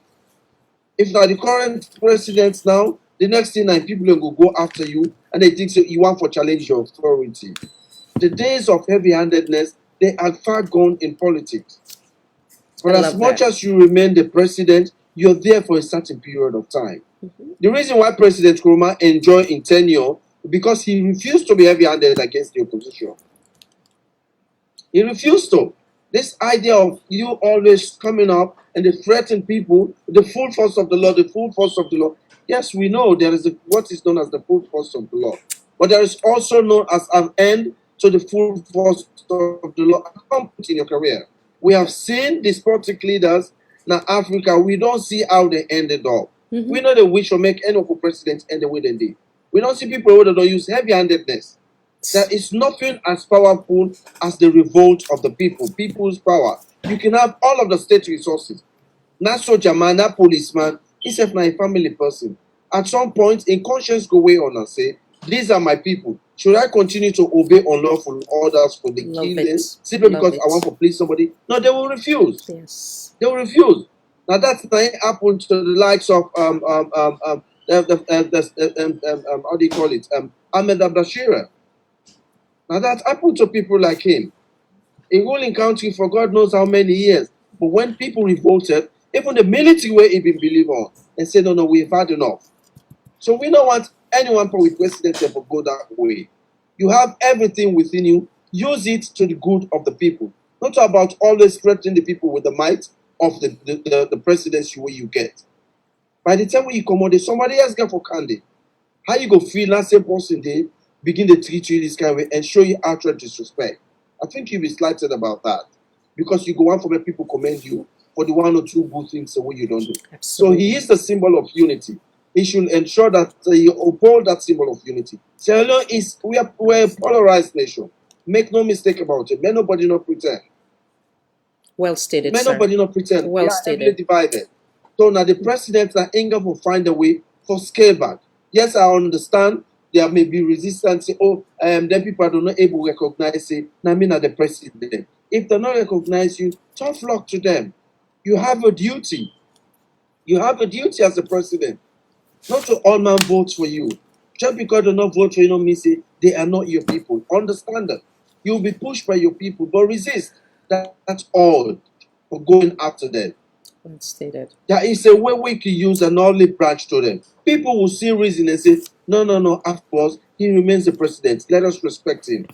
If not the current president now, the next thing that people will go after you and they think so you want for challenge your authority. The days of heavy-handedness, they are far gone in politics. But as much as you remain the president, you're there for a certain period of time. The reason why President Nkrumah enjoyed in tenure because he refused to be heavy-handed against the opposition. He refused to. This idea of you always coming up and they threaten people, the full force of the law, Yes, we know there is what is known as the full force of the law. But there is also known as an end to the full force of the law. In your career. We have seen despotic leaders in Africa. We don't see how they ended up. We know the wish will make any of the presidents end the way they did. We don't see people who don't use heavy-handedness. There is nothing as powerful as the revolt of the people, people's power. You can have all of the state resources. Not soldier man, not policeman, except not a family person. At some point, in conscience go away on and say, these are my people. Should I continue to obey unlawful orders for the killing simply because I want to please somebody? No, they will refuse. Yes. They will refuse. Now that's not happened to the likes of how do you call it? Ahmed Abdashira. Now that happened to people like him. A ruling country for God knows how many years. But when people revolted, even the military way he been believe on and said, no, we've had enough. So we don't want anyone for with president to go that way. You have everything within you. Use it to the good of the people. Not about always threatening the people with the might of the presidency where you get. By the time when you come out, somebody else get for candy. How you go feel that same person they begin to treat you this kind of way and show you outright disrespect. I think you'll be slighted about that. Because you go on for the people commend you for the one or two good things the way you don't do. Absolutely. So he is the symbol of unity. He should ensure that he uphold that symbol of unity. Sierra Leone we're a polarized nation. Make no mistake about it. May nobody not pretend. Well stated, May sir. nobody not pretend. Well We are stated. heavily divided. So now the president and Inga will find a way for scale back. Yes, I understand there may be resistance. Say, then people are not able to recognize it. Now me not the president. If they not recognize you, tough luck to them. You have a duty. You have a duty as a president. Not to all man vote for you. Just because they not vote for you, don't mean say they are not your people. Understand that. You'll be pushed by your people, but resist. That's all for going after them. Well stated. There is a way we can use an olive branch to them. People will see reason and say, no, of course, he remains the president. Let us respect him.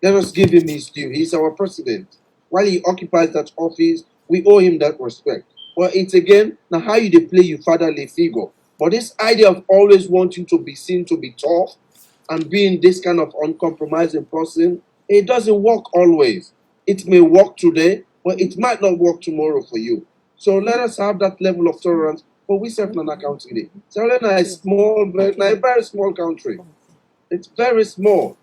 Let us give him his due. He's our president. While he occupies that office, we owe him that respect. Well, it's again, now how you play your fatherly figure. But this idea of always wanting to be seen to be tough and being this kind of uncompromising person, It doesn't work always. It may work today, but it might not work tomorrow for you. So let us have that level of tolerance. But we serve an country. Sierra Leone is small, a very small country. It's very small.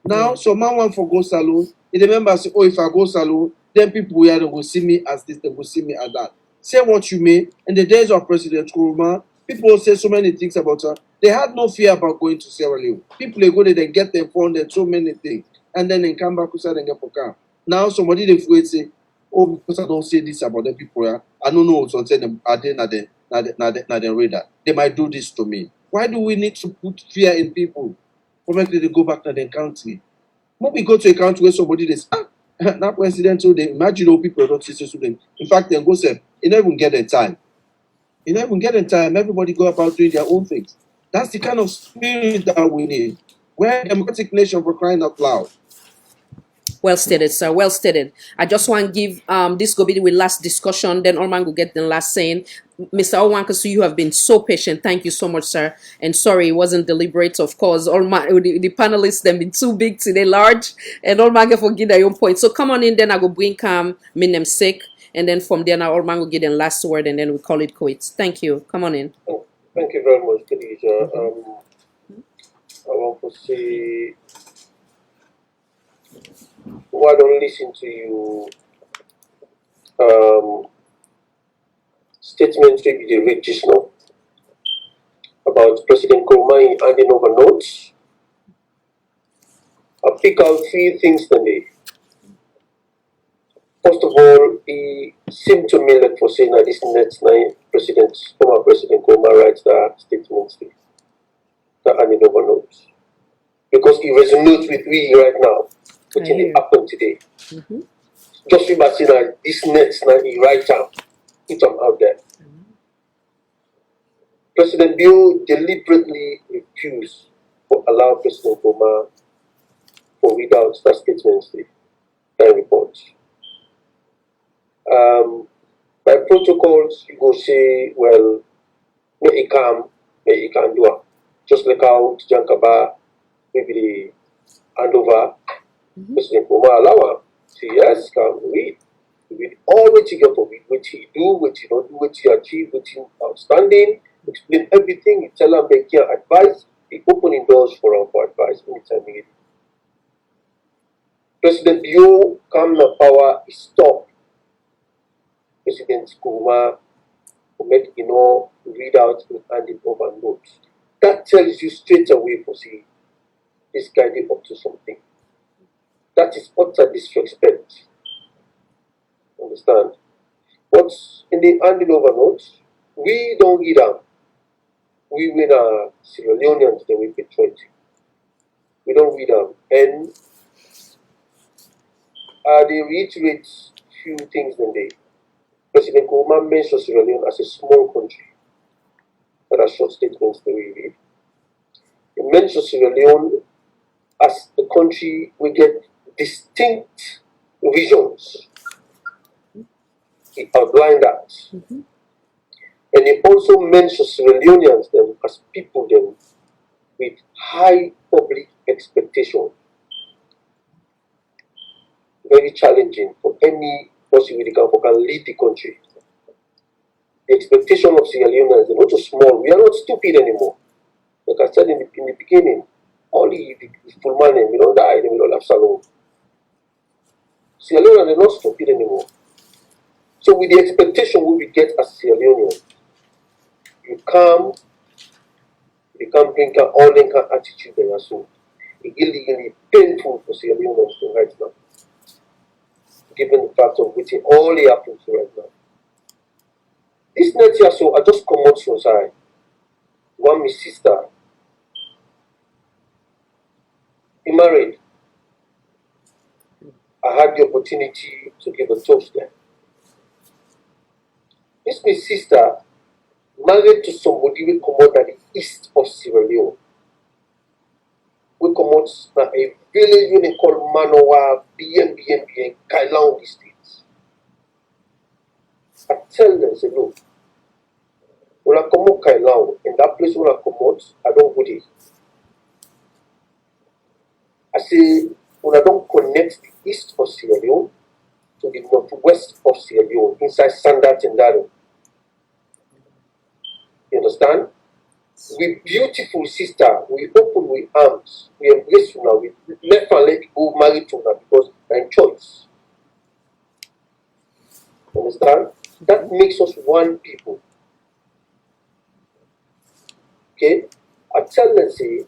Now, so man want for go salon. He remember say, oh, if I go salon, then people here they will see me as this, they will see me as that. Say what you may. In the days of President Nkrumah, people say so many things about her. They had no fear about going to Sierra Leone. People they go there, they get their phone, and so many things, and then they come back and get for car. Now somebody they will say, oh, because I don't say this about the people here, I don't know so say them are they not the radar. They might do this to me. Why do we need to put fear in people? For make they go back to their country. When we go to a country where somebody is now president, so they imagine all people don't see students. In fact, they go say, you don't even get the time. You don't even get the time. Everybody go about doing their own things. That's the kind of spirit that we need. We're a democratic nation, for crying out loud. Well stated, sir. Well stated. I just want to give this go be the last discussion, then Orman will get the last saying. Mr. Owankasu, you have been so patient. Thank you so much, sir. And sorry, it wasn't deliberate, of course. The panelists, them been too big today, large, and Orman can forget their own point. So come on in, then I go bring mean them sick, and then from there now Orman will get the last word, and then we call it quits. Thank you. Come on in. Oh, thank you very much, Khadija. I want to say, why don't listen to you statements we did read just now about President Nkrumah handing over notes. I'll pick out 3 things today. First of all, he seemed to me like for saying that this next night former President Nkrumah writes the statements that handing over notes. Because he resonates with me right now, which happened today. Just remember saying that this next night he writes down, put them out there. President Bill deliberately refused to allow President Nkrumah to read out that statements and reports. By protocols, you go say, well, may he come, may he can do it. Just like how Jankaba, maybe the handover, President Nkrumah allow him. Say, yes, come read. Read all what you get for read, what he do, what you don't do, what you achieve, what you outstanding, explain everything, you tell him, make your advice, he opening doors for him for advice anytime he needs. President Bio come to power, he stopped President Nkrumah to make read out and handing over notes. That tells you straight away for see this guy did up to something. That is utter disrespect. Understand? But in the handing over notes, we don't read them. We win our Sierra Leoneans the way patriotic. We don't read them. And they reiterate few things in the President Nkrumah mentions Sierra Leone as a small country. That are short statements that we read. He mentions Sierra Leone as a country we get distinct visions. He outlined that. And he also mentions Sierra Leoneans them as people them with high public expectation. Very challenging for any person who can lead the country. The expectation of Sierra Leoneans is not so small. We are not stupid anymore. Like I said in the beginning, only the full man we don't die, we don't have salon. Sierra Leoneans are not stupid anymore. So with the expectation we will get as Sierra Leoneans, you can bring all the kind attitude in your soul. It's really painful for Sierra Leoneans right now, given the fact of waiting all the happens right now. This next year, so I just come out from side. One my sister, he married. I had the opportunity to give a toast there. This my sister married to somebody we come out at the east of Sierra Leone. We come out na a village we call Manoa, BN, Kailaon districts. I tell them, say, look, when I come out Kailaon, in that place when I come out, I don't go there. I say, when I don't connect connect the east of Sierra Leone to the northwest of Sierra Leone, inside Sanda Tindaro. You understand? We beautiful sister, we open with arms, we embrace you now, we left and let go marry to her because I'm choice. You understand? That makes us one people. Okay? I tell them, say,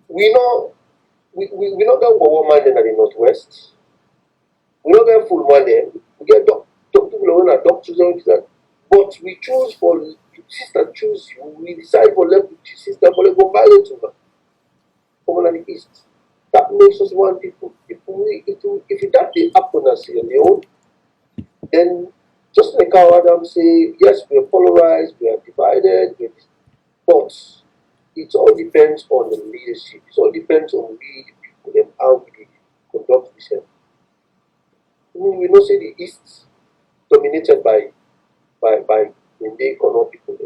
we not get one man in the northwest. We not get full man there. We get people who are doctors and that. But we choose for sister choose you. We decide for left sister for go marry to her. Come on the east. That makes us one people. If that they happen as Sierra Leone, then just like how Adam say, yes, we are polarized, we are divided, but it all depends on the leadership. It all depends on we people and how we conduct ourselves. We know say the East dominated by the Kono people.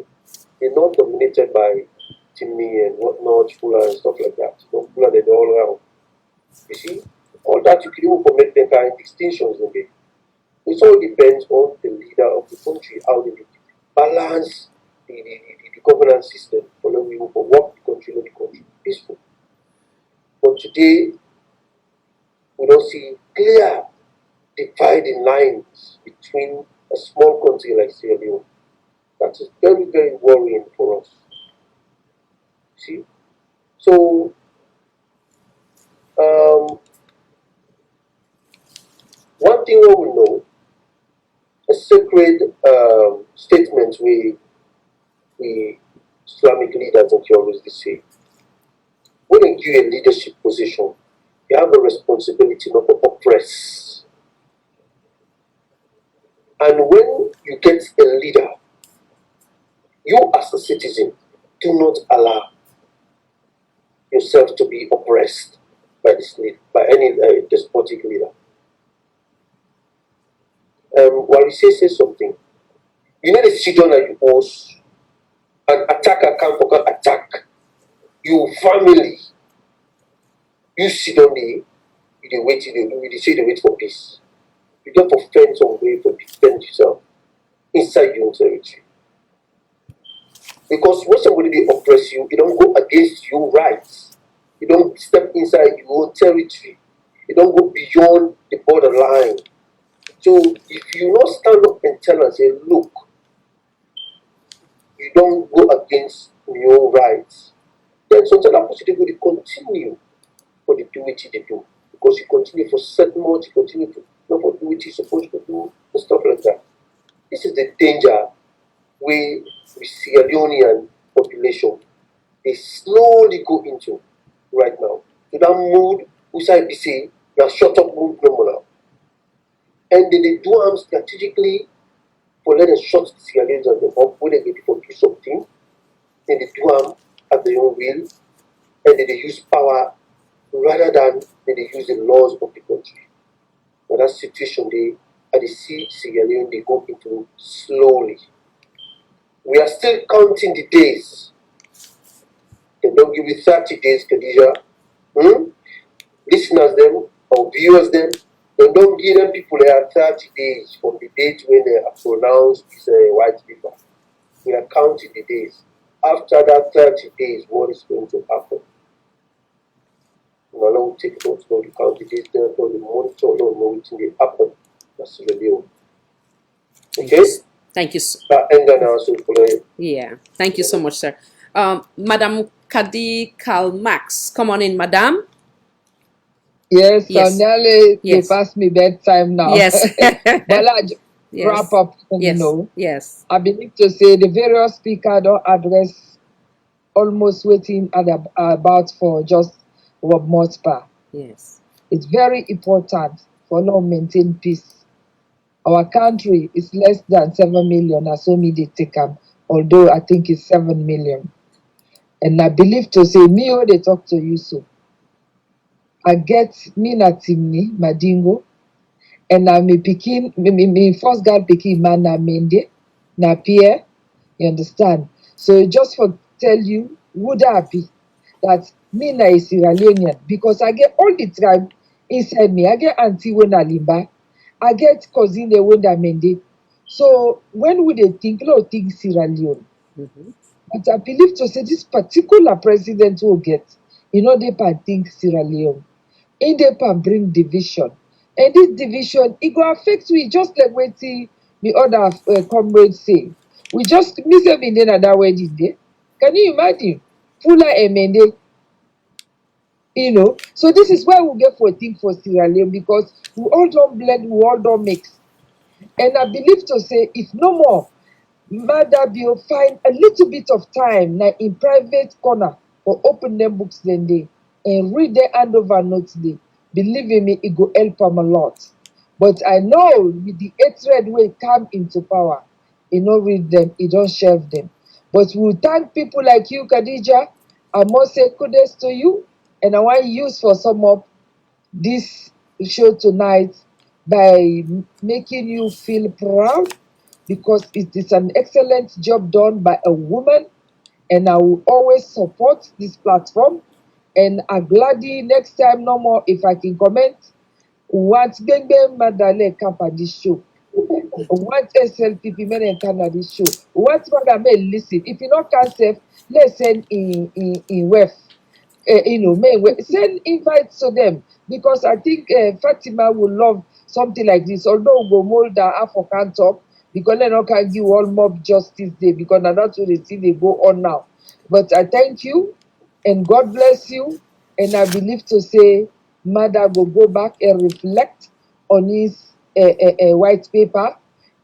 They're not dominated by Timmy and whatnot, Fula and stuff like that. So Fula they're all around. You see, all that you can do for make them kind of distinctions in there. It all depends on the leader of the country, how they balance the governance system for the people for what the country and the country peaceful. But today we don't see clear dividing lines between a small country like Sierra Leone. That is very, very worrying for us. See? So one thing we will know, a sacred statement we Islamic leaders and theologians say, when you give a leadership position, you have a responsibility not to oppress. And when you get a leader, you as a citizen do not allow yourself to be oppressed by this leader, by any despotic leader. While you say something, you know the children that you host, an attacker can't attack your family. You sit on the wait, you say they wait for peace. You don't find some way to defend yourself inside your own territory. Because when somebody they oppress you, you don't go against your rights. You don't step inside your own territory. You don't go beyond the borderline. So if you not stand up and tell and say, look, you don't go against your rights, then sometimes that person will continue for the duty they do. Because you continue for 7 months, you continue to not for do what you're supposed to do, and stuff like that. This is the danger we Sierra Leonean population they slowly go into right now. To that mood, which I be saying, now shut up mood no more now. And they do them strategically for letting shut the Sierra Leoneans and them up when they get for do something. Then they do them at their own will, and then they use power rather than they use the laws of the country. But that situation they at the Sierra Leone they go into slowly. We are still counting the days. They don't give you 30 days, Khadija. Listeners them or viewers them, they don't give them people they are 30 days from the date when they are pronounced this white paper. We are counting the days. After that 30 days, what is going to happen? We don't take notes, no, the count the days, no, the monitor, no, what will happen. That's the deal. Okay? Thank you. Yeah. Thank you so much, sir. Madam Kadi Kalmax, come on in, Madam. Yes, Yes. nearly Yes. they passed me bedtime now. Yes. But I Yes. wrap up, Yes. Yes. I believe to say the various speakers don't address almost waiting about for just Rob Motpa. Yes. It's very important for us to maintain peace. Our country is less than 7 million, as so me they take up, although I think it's 7 million. And I believe to say, me how they talk to you so. I get me na Timni, Madingo, and I me picking me first girl picking man na Mende, na Pierre, you understand? So just for tell you, would happy that me na a Sierra Leonean because I get all the tribe inside me. I get auntie when Limba, I get cousin when Mende. So when we they think, no think Sierra Leone. But I believe to say this particular president will get, they can think Sierra Leone. In they can bring division. And this division, it go affect we just like what the other comrades say. We just miss them in another wedding day. Can you imagine? Fula Emende, So this is why we get for think for Sierra Leone because we all don't blend, we all don't mix. And I believe to say, if no more, Mother Bill find a little bit of time now in private corner or open them books then day and read their handover notes day. Believe in me, it go help them a lot. But I know with the hatred will come into power, read them, it don't shelve them. But we thank people like you, Khadija. I must say kudos to you. And I want to use for some of this show tonight by making you feel proud because it is an excellent job done by a woman, and I will always support this platform. And I'm glad next time no more if I can comment. What Bengbe Madale Kappa this show? What SLPP men and Canada this show? What Madame listen? If you not can save, let's send in West. Send invites to them because I think Fatima will love something like this. Although we go mold the African talk because they not can give all mob justice day because that's what they see they go on now. But I thank you and God bless you. And I believe to say, Mother will go back and reflect on his white paper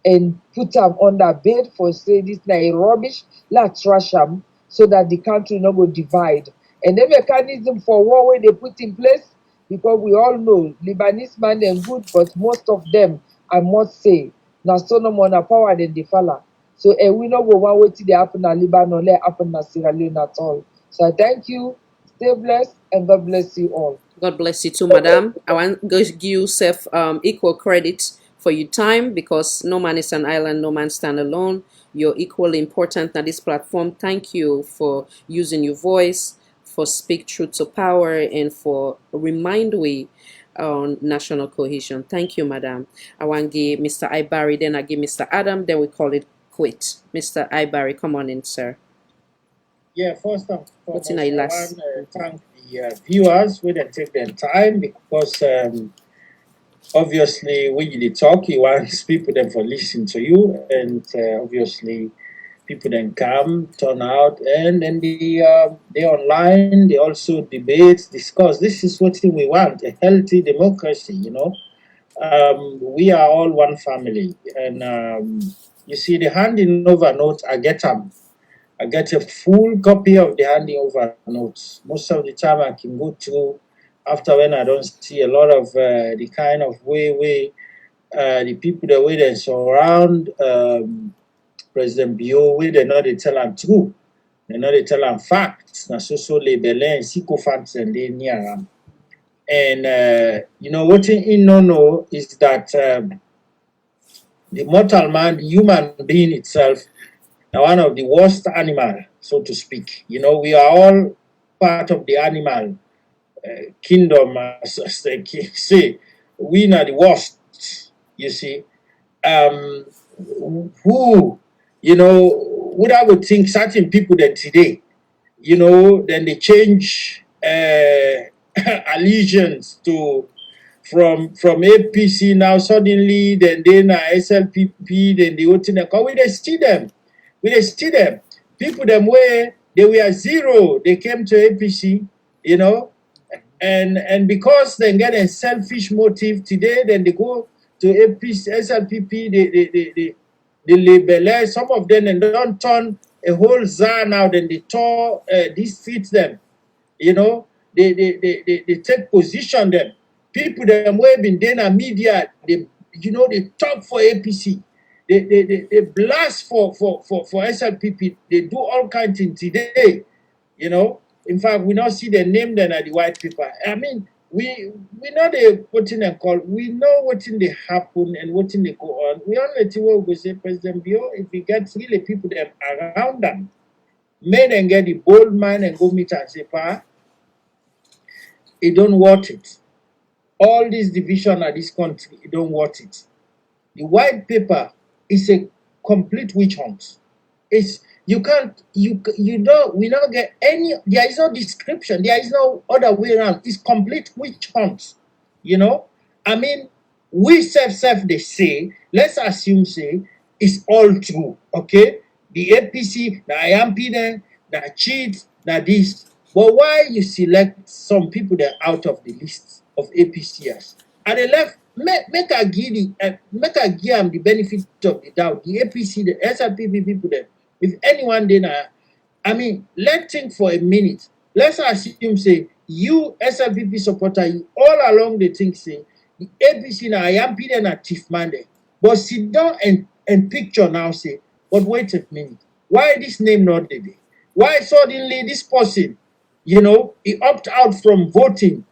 and put them on the bed for say this na a rubbish, let's trash them so that the country not go divide. And the mechanism for war where they put in place, because we all know Lebanese man and good, but most of them, I must say, na so no more na power than the fella. So we know one way to happen in Lebanon, let happen in Sierra Leone at all. So I thank you, stay blessed, and God bless you all. God bless you too, madam. I want to give you self equal credit for your time because no man is an island, no man stand alone. You're equally important on this platform. Thank you for using your voice, for speak truth to power, and for remind we on national cohesion. Thank you, madam. I want to give Mr. Ibari, then I give Mr. Adam, then we call it quit. Mr. Ibari, come on in, sir. Yeah, first and What's foremost, in I our want last? to thank the viewers who didn't take their time because obviously when you talk, you want people then for listen to you, and obviously people then come, turn out, and then they online, they also debate, discuss. This is what we want, a healthy democracy, we are all one family, and you see the handing over note, I get a full copy of the handing over notes. Most of the time I can go through after when I don't see a lot of the kind of way the people the way they surround President Bio, where they know they tell them true. They know they tell them facts. Na so label and sycophants and they near them. And what you know is that the mortal man, the human being itself, now one of the worst animal, so to speak. We are all part of the animal kingdom, as they say. We are the worst, you see. Would I would think certain people that today, then they change allegiance from APC now suddenly, then SLPP, then the OTN, we they see them. People them where they were zero, they came to APC, and because they get a selfish motive today, then they go to APC, SLPP, they label some of them and don't turn a whole ZAR now, then they tore, this fits them, they take position them. People them where been there in media, they talk for APC. They blast for SLPP. They do all kinds of things today, In fact, we not see the name then at the white paper. I mean, we know they what in a call. We know what in they happen and what in they go on. We only see what we say, President Bio, if we get really people them around them, may then get the bold man and go meet and say, Pa, it don't worth it. All this division of this country, it don't worth it. The white paper is a complete witch hunt. It's you can't you don't we don't get any. There is no description. There is no other way around. It's complete witch hunt. You know, I mean, we self they say. Let's assume say it's all true. Okay, the APC, the IMP, the cheat, the this. But why you select some people that are out of the list of APCers? And they left, make a give them the benefit of the doubt. The APC, the SRPP people there. If anyone then, I mean, let's think for a minute. Let's assume say you SRPP supporter, you all along the thing say the APC now I am being a thief man there. But sit down and picture now say, but wait a minute, why this name not there? Why suddenly this person, you know, he opt out from voting,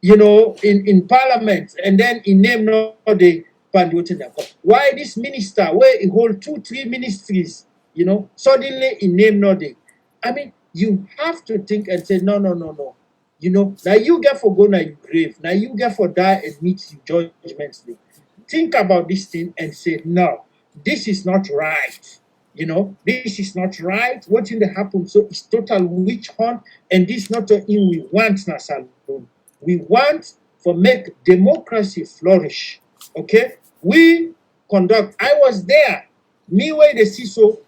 you know, in parliament, and then he name not the voting. Why this minister where he hold 2-3 ministries, you know, suddenly he name not the. I mean, you have to think and say, no. You know, now you get for go now you grave. Now you get for die and meet your judgments day. Think about this thing and say, no, this is not right. You know, this is not right. What in the happen? So it's total witch hunt, and this not in we want na salon. We want for make democracy flourish. Okay, we conduct. I was there. Me where they see so.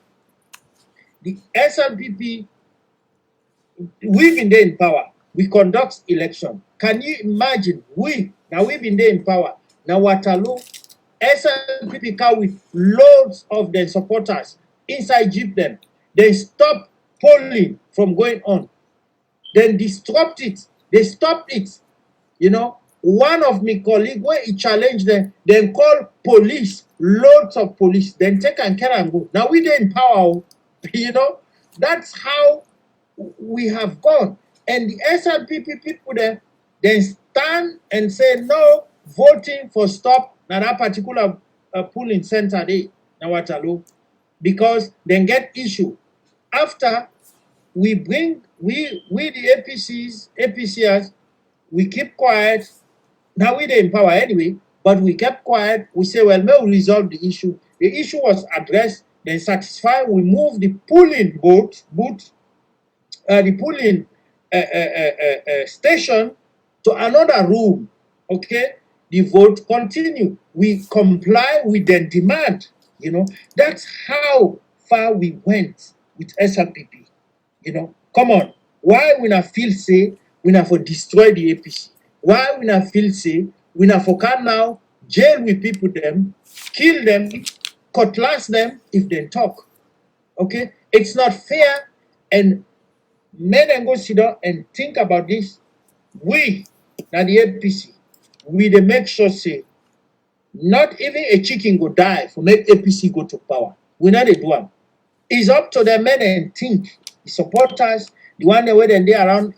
The SLPP, we've been there in power. We conduct election. Can you imagine? We've been there in power. Now Waterloo, SLPP come with loads of their supporters inside jeep them. They stop polling from going on. Then disrupt it. They stopped it. You know, one of my colleagues, where he challenged them, then call police, loads of police, then take and care and go. Now we there in power. You know, that's how we have gone. And the SLPP people there, then stand and say no voting for stop now that particular polling center there, now Waterloo, because then get issue. After we bring we the APCers, we keep quiet. Now we in power anyway, but we kept quiet. We say, well, may we resolve the issue. The issue was addressed. Then satisfied, we move the polling the polling station to another room. Okay, the vote continue. We comply with the demand. You know, that's how far we went with SLPP. You know, come on. Why we not feel say we not for destroy the APC? Why we not feel say we not for can now jail with people them, kill them, cutlass them if they talk? Okay, it's not fair. And men and go sit down and think about this. We, now the APC, we they make sure say not even a chicken go die for make APC go to power. We not do one. It's up to the men and think. The supporters, the one that way they around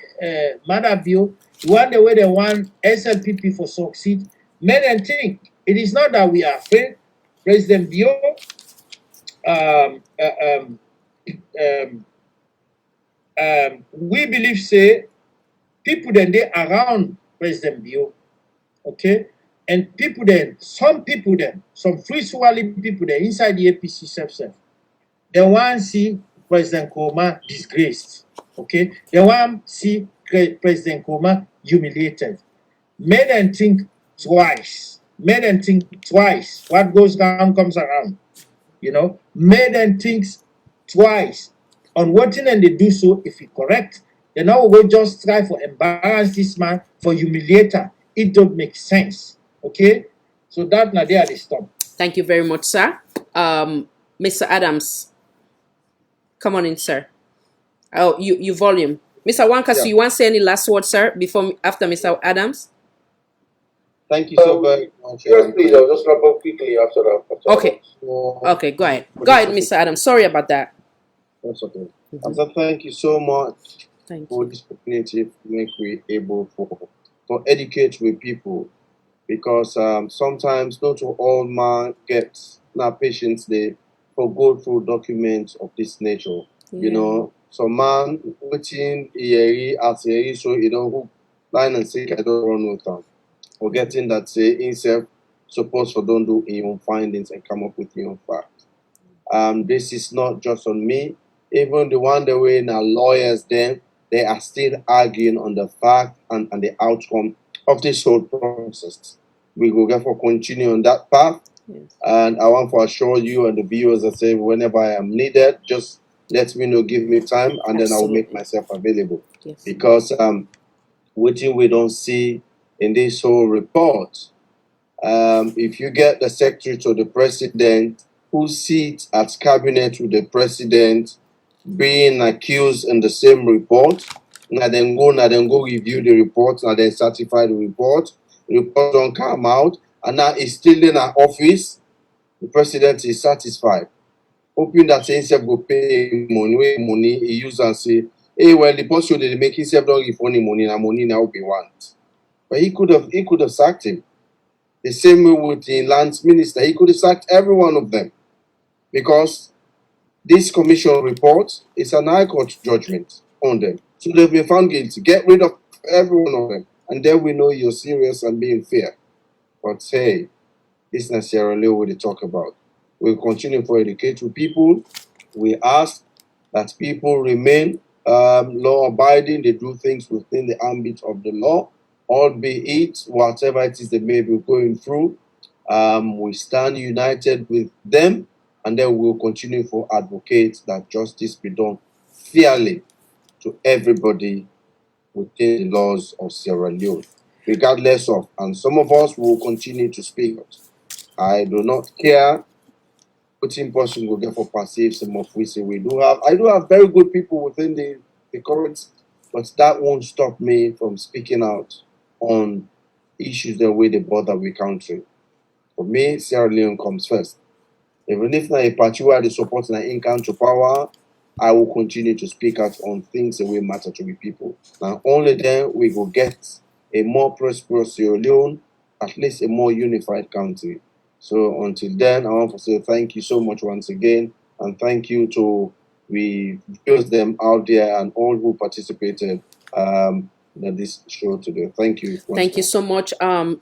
Madabio, the one that way they want SLPP for succeed. Men and think. It is not that we are afraid. President Bio, we believe say people then they around President Bio, okay, and people then some free swallowing people there inside the APC self. They want to see President Koma disgraced, okay. They want to see President Koma humiliated. Make them think twice. Make them think twice. What goes down comes around. You know, make them think twice on what thing and they do so. If it's correct, then now we will just try for embarrass this man, for humiliate her. It don't make sense. Okay, so that now there they stop. Thank you very much, sir. Mr. Adams, come on in, sir. Oh, you volume. Mr. Wankasu, you want to say any last word, sir, after Mr. Adams? Thank you so very much. Yes, please. I'll just wrap up quickly after that. Okay. Okay, go ahead. Go ahead, Mr. Adams. Sorry about that. That's okay. So thank you so much for this opportunity to make we able for educate with people, because sometimes not all man gets patience they for go through documents of this nature. You know, some man waiting so you know who line and sick, I don't run with them. Forgetting that say himself supposed for don't do his own findings and come up with his own facts. This is not just on me. Even the one that way now lawyers then they are still arguing on the fact and the outcome of this whole process. We will therefore continue on that path. Yes. And I want to assure you and the viewers that say whenever I am needed, just let me know, give me time, and then I will make Absolutely. myself available. Yes. Because what we don't see in this whole report, if you get the secretary to the president who sits at cabinet with the president being accused in the same report, now then go review the report, now then certify the report don't come out, and now it's still in our office, the president is satisfied. Hoping that himself go pay money he use and say, hey, well, the boss should make himself don't give any money, and money now be want. But he could have sacked him. The same way with the lands minister, he could have sacked every one of them. Because this commission report is an high court judgment on them. So they've been found guilty. Get rid of every one of them. And then we know you're serious and being fair. But hey, this is not Sierra Leone we talk about. We'll continue to educate people. We ask that people remain law-abiding. They do things within the ambit of the law, albeit whatever it is they may be going through. We stand united with them, and then we'll continue to advocate that justice be done fairly to everybody within the laws of Sierra Leone, regardless of, and some of us will continue to speak out. I do not care putting person will get for passive some of we say I do have very good people within the current, but that won't stop me from speaking out on issues that way they bother we country. For me, Sierra Leone comes first. Even if not a party where they support an income to power, I will continue to speak out on things that will matter to the people. Now, only then we will get a more prosperous Sierra Leone, at least a more unified country. So until then, I want to say thank you so much once again, and thank you to we viewers them out there and all who participated in this show today. Thank you. Thank you so much.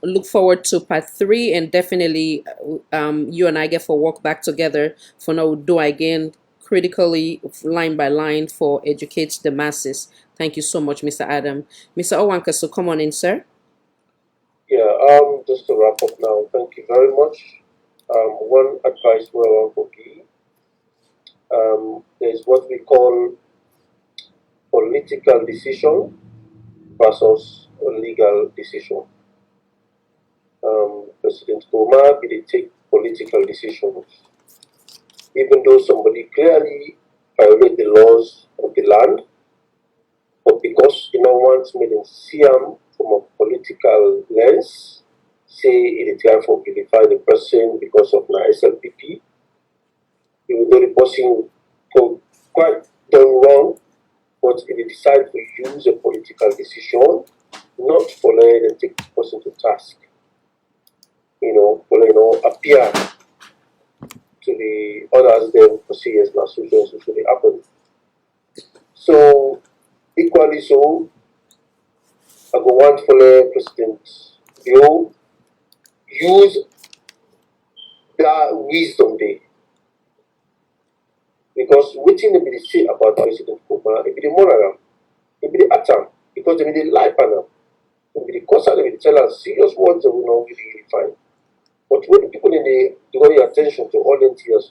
Look forward to part 3, and definitely you and I get for work back together. For now, we'll do again critically, line by line, for educate the masses. Thank you so much, Mr. Adam. Mr. Owanka, so come on in, sir. Yeah, just to wrap up now, thank you very much. One advice we want to give, there's what we call political decision versus a legal decision. President Goma did take political decisions, even though somebody clearly violated the laws of the land, but because once made him see him from a political lens, say it is time for vilify the person because of my SLPP, even though the person go quite done wrong, but if they decide to use a political decision, not follow it and take the person to task. Appear to the others then for serious now so should happen. So equally so, I go want follow President Bio use that wisdom there. Because waiting to be say about President Koma, it be the moral, it be the atom, because they be the life and it be the cause and they tell us serious words that we not really find. But when the people in the draw your attention to all them tears,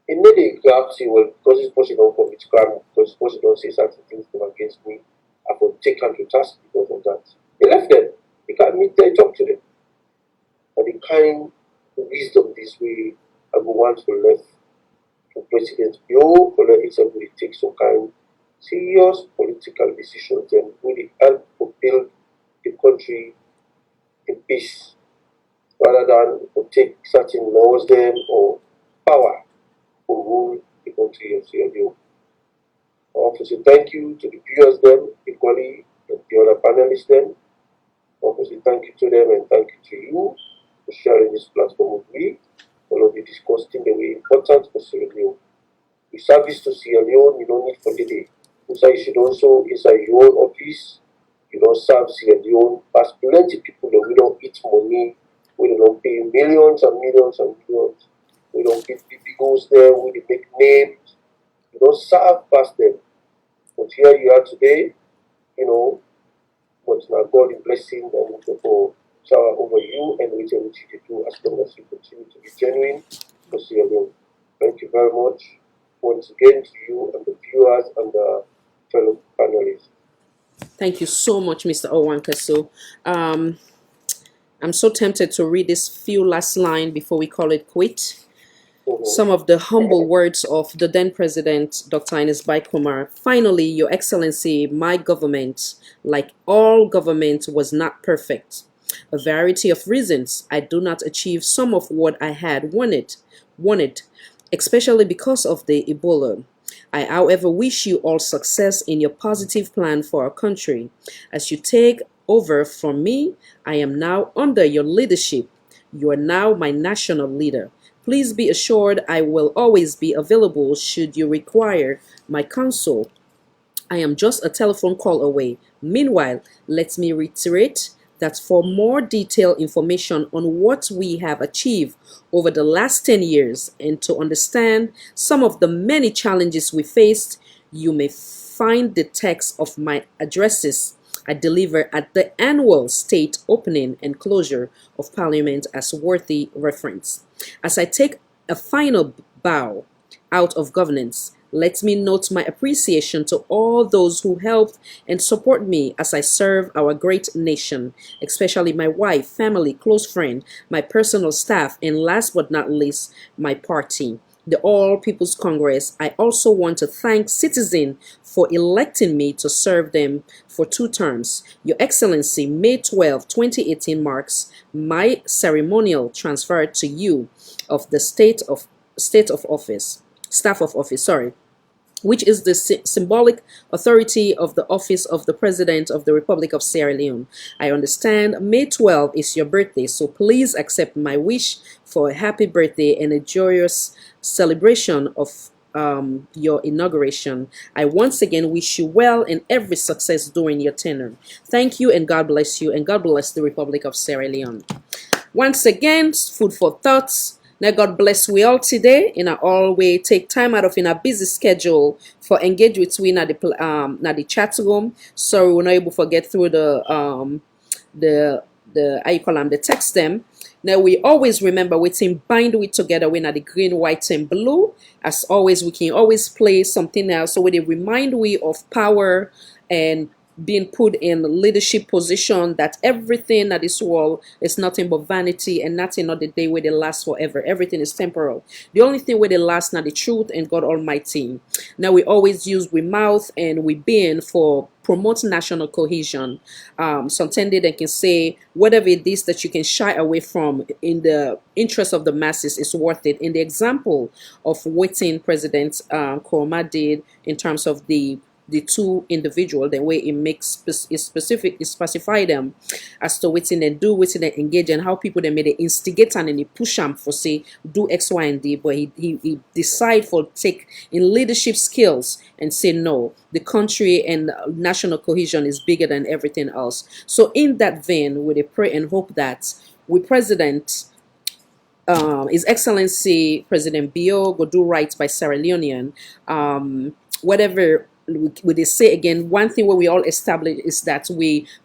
it made a grab say, well, because this person don't commit crime, because this person don't say certain things against me, I will take them to task because of that. They left them. They can't meet there, talk to them. And the kind of wisdom this way, I go want to left to President Bio, for let everybody take some kind serious political decisions and really help to build the country in peace, rather than to take certain laws them or power to rule the country of Sierra Leone. I want to say thank you to the viewers them equally and the other panelists them. I want to say thank you to them and thank you to you for sharing this platform with me. All of you discussing the way important for Sierra Leone. The service to Sierra Leone, you don't need for the day. Inside you should also inside your own office, you don't serve Sierra Leone, pass plenty people that we don't eat money, we don't pay millions and millions and millions, we don't give goes there, we dey make names, we don't serve past them. But here you are today, but now God is blessing and for shower over you and everything which you do as long as you continue to be genuine for Sierra Leone. Thank you very much once again to you and the viewers and the fellow panelists. Thank you so much, Mr. Owankaso. I'm so tempted to read this few last line before we call it quit. Some of the humble words of the then President, Dr. Ines Bai Kumar. Finally, Your Excellency, my government, like all government, was not perfect. A variety of reasons I do not achieve some of what I had wanted, especially because of the Ebola. I, however, wish you all success in your positive plan for our country. As you take over from me, I am now under your leadership. You are now my national leader. Please be assured I will always be available should you require my counsel. I am just a telephone call away. Meanwhile, let me reiterate that for more detailed information on what we have achieved over the last 10 years and to understand some of the many challenges we faced, you may find the text of my addresses I deliver at the annual state opening and closure of Parliament as worthy reference. As I take a final bow out of governance, let me note my appreciation to all those who helped and support me as I serve our great nation, especially my wife, family, close friend, my personal staff, and last but not least, my party, the All People's Congress. I also want to thank citizens for electing me to serve them for 2 terms. Your Excellency, May 12, 2018 marks my ceremonial transfer to you of the staff of office, which is the symbolic authority of the office of the President of the Republic of Sierra Leone. I understand May 12 is your birthday, so please accept my wish for a happy birthday and a joyous celebration of your inauguration. I once again wish you well and every success during your tenure. Thank you and God bless you, and God bless the Republic of Sierra Leone. Once again, food for thoughts. Now God bless we all today. In our all way, take time out of in our busy schedule for engage with we na the chat room. So we're not able to get through the how you call them, the text them. Now we always remember we team bind with together we na the green, white, and blue. As always, we can always play something else. So we remind we of power and being put in leadership position, that everything that is world is nothing but vanity and nothing not the day where they last forever. Everything is temporal. The only thing where they last now the truth and God Almighty. Now we always use we mouth and we being for promote national cohesion. Sometimes they can say whatever it is that you can shy away from in the interest of the masses is worth it. In the example of what President Koroma did in terms of the 2 individual, the way it makes it specify them as to what they do, what they engage, and how people they made it instigate and they push them for say do X, Y, and D. But he decide for take in leadership skills and say no, the country and national cohesion is bigger than everything else. So in that vein, we pray and hope that we President His Excellency President Bio go do right by Sierra Leonean, whatever. We they say again, one thing where we all establish is that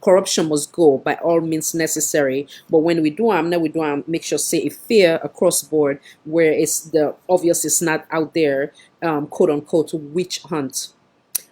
corruption must go by all means necessary. But when we do make sure say a fair across board where it's the obvious is not out there, quote unquote, witch hunt.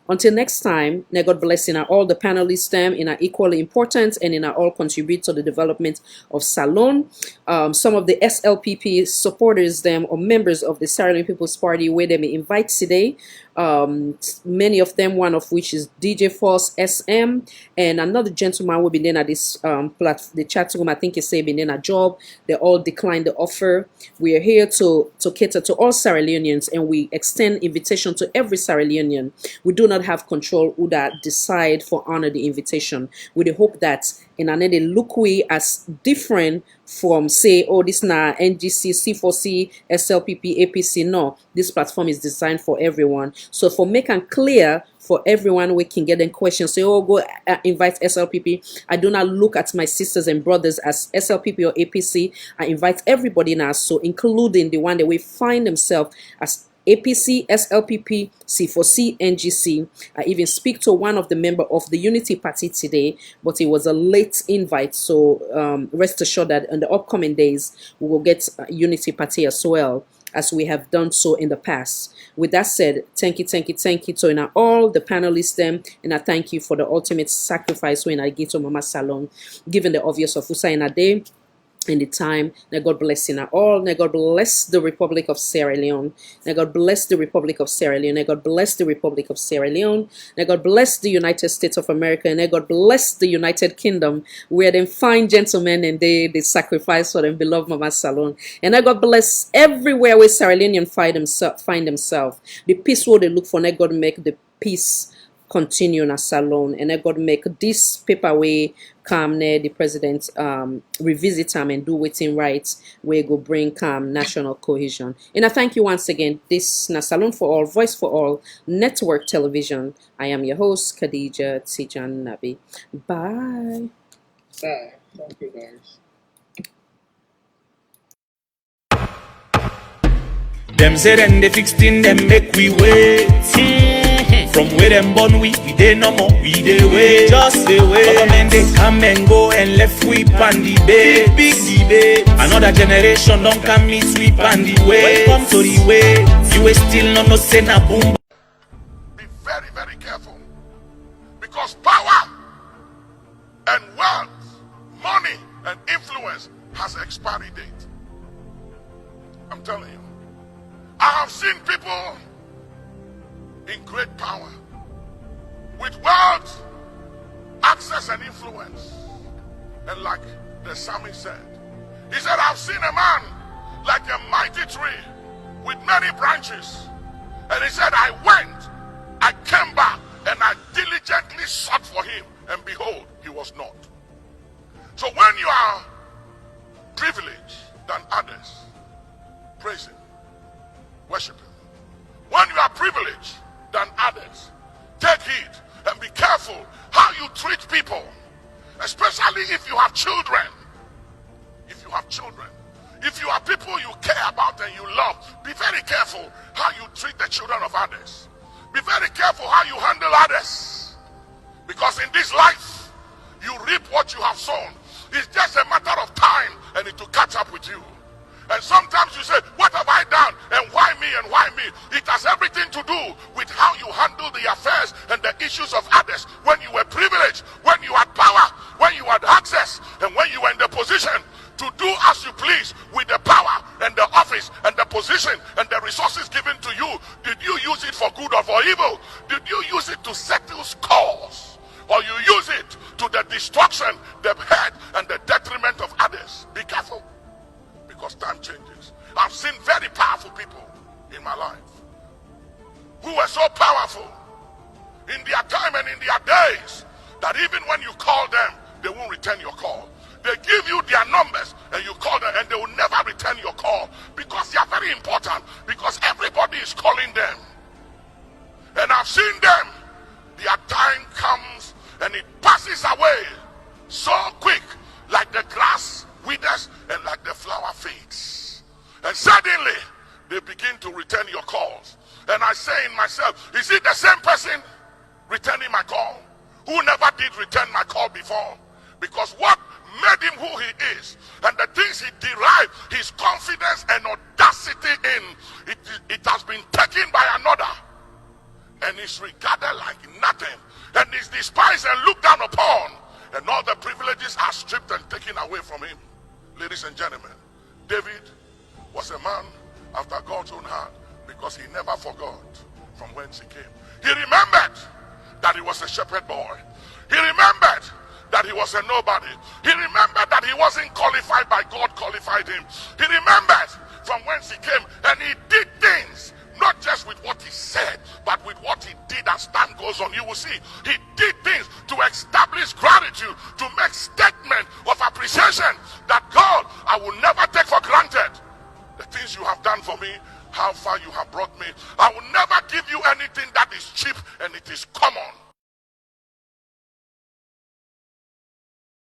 Until next time, may God bless in all the panelists them in our equally important and in our all contribute to the development of Salon. Some of the SLPP supporters them or members of the Sierra Leone People's Party where they may invite today. Many of them, one of which is DJ Force SM, and another gentleman will be then at this the chat room. I think he said been in a job. They all declined the offer. We are here to cater to all Sierra Leoneans, and we extend invitation to every Sierra Leonean. We do not have control who that decide for honor the invitation. With the hope that and then they look we as different from say, oh, this na NGC, C4C, SLPP, APC. No, this platform is designed for everyone. So for make and clear for everyone, we can get them questions. So, oh, go invite SLPP. I do not look at my sisters and brothers as SLPP or APC. I invite everybody now, so including the one that we find themselves as APC, SLPP, C4C, NGC. I even speak to one of the member of the Unity Party today, but it was a late invite. So rest assured that in the upcoming days, we will get Unity Party as well, as we have done so in the past. With that said, thank you to all the panelists them, and I thank you for the ultimate sacrifice when I give to Mama Salon, given the obvious of Usa in a day. In the time, may God bless you all. May God bless the Republic of Sierra Leone. May God bless the Republic of Sierra Leone. May God bless the Republic of Sierra Leone. May God bless the United States of America. And may God bless the United Kingdom, where them fine gentlemen and they sacrifice for them beloved Mama Salon. And may God bless everywhere where Sierra Leonean find themselves. The peace what they look for, may God make the peace continue in a salon, and I got to make this paper way calm near the president revisit him and do waiting rights where go bring calm national cohesion. And I thank you once again. This is Salon for All, Voice for All, Network Television. I am your host, Khadija Tijan Nabi. Bye. Bye. Thank you, guys. Them say then they fixed in them make we wait. From where them born we dey no more, we dey wait, just dey wait. Government they come and go and left we pan the big debate. Another generation don't come me sweep and the way. Welcome to the way, you will still not know say na boom. Be very, very careful, because power and wealth, money and influence has expiry date. I'm telling you, I have seen people in great power, with wealth, access and influence. And like the psalmist said, he said, I've seen a man like a mighty tree with many branches. And he said, I went, I came back, and I diligently sought for him, and behold, he was not. So when you are privileged than others, praise him, worship him. When you are privileged than others, take heed and be careful how you treat people, especially if you have children. If you have children, if you are people you care about and you love, be very careful how you treat the children of others. Be very careful how you handle others, because in this life you reap what you have sown. It's just a matter of time and it will catch up with you. And sometimes you say, what have I done? And why me? And why me? It has everything to do with how you handle the affairs and the issues of others. When you were privileged, when you had power, when you had access, and when you were in the position to do as you please with the power and the office and the position and the resources given to you, did you use it for good or for evil? Did you use it to settle scores? Or you use it to the destruction, the hurt, and the detriment of others? Be careful, because time changes. I've seen very powerful people in my life who were so powerful in their time and in their days that even when you call them, they won't return your call. They give you their numbers and you call them and they will never return your call, because they are very important, because everybody is calling them. And I've seen them, their time comes and it passes away so quick, like the grass withers and like the flower fades. And suddenly they begin to return your calls. And I say in myself, is it the same person returning my call who never did return my call before? Because what made him who he is and the things he derived his confidence and audacity in, it has been taken by another, and is regarded like nothing, and is despised and looked down upon, and all the privileges are stripped and taken away from him. Ladies and gentlemen, David was a man after God's own heart, because he never forgot from whence he came. He remembered that he was a shepherd boy. He remembered that he was a nobody. He remembered that he wasn't qualified by God, qualified him. He remembered from whence he came, and he did things not just with what he said, but with what he did. As time goes on, you will see he did things to establish gratitude you to make statement of appreciation that God, I will never take for granted the things you have done for me, how far you have brought me. I will never give you anything that is cheap and it is common.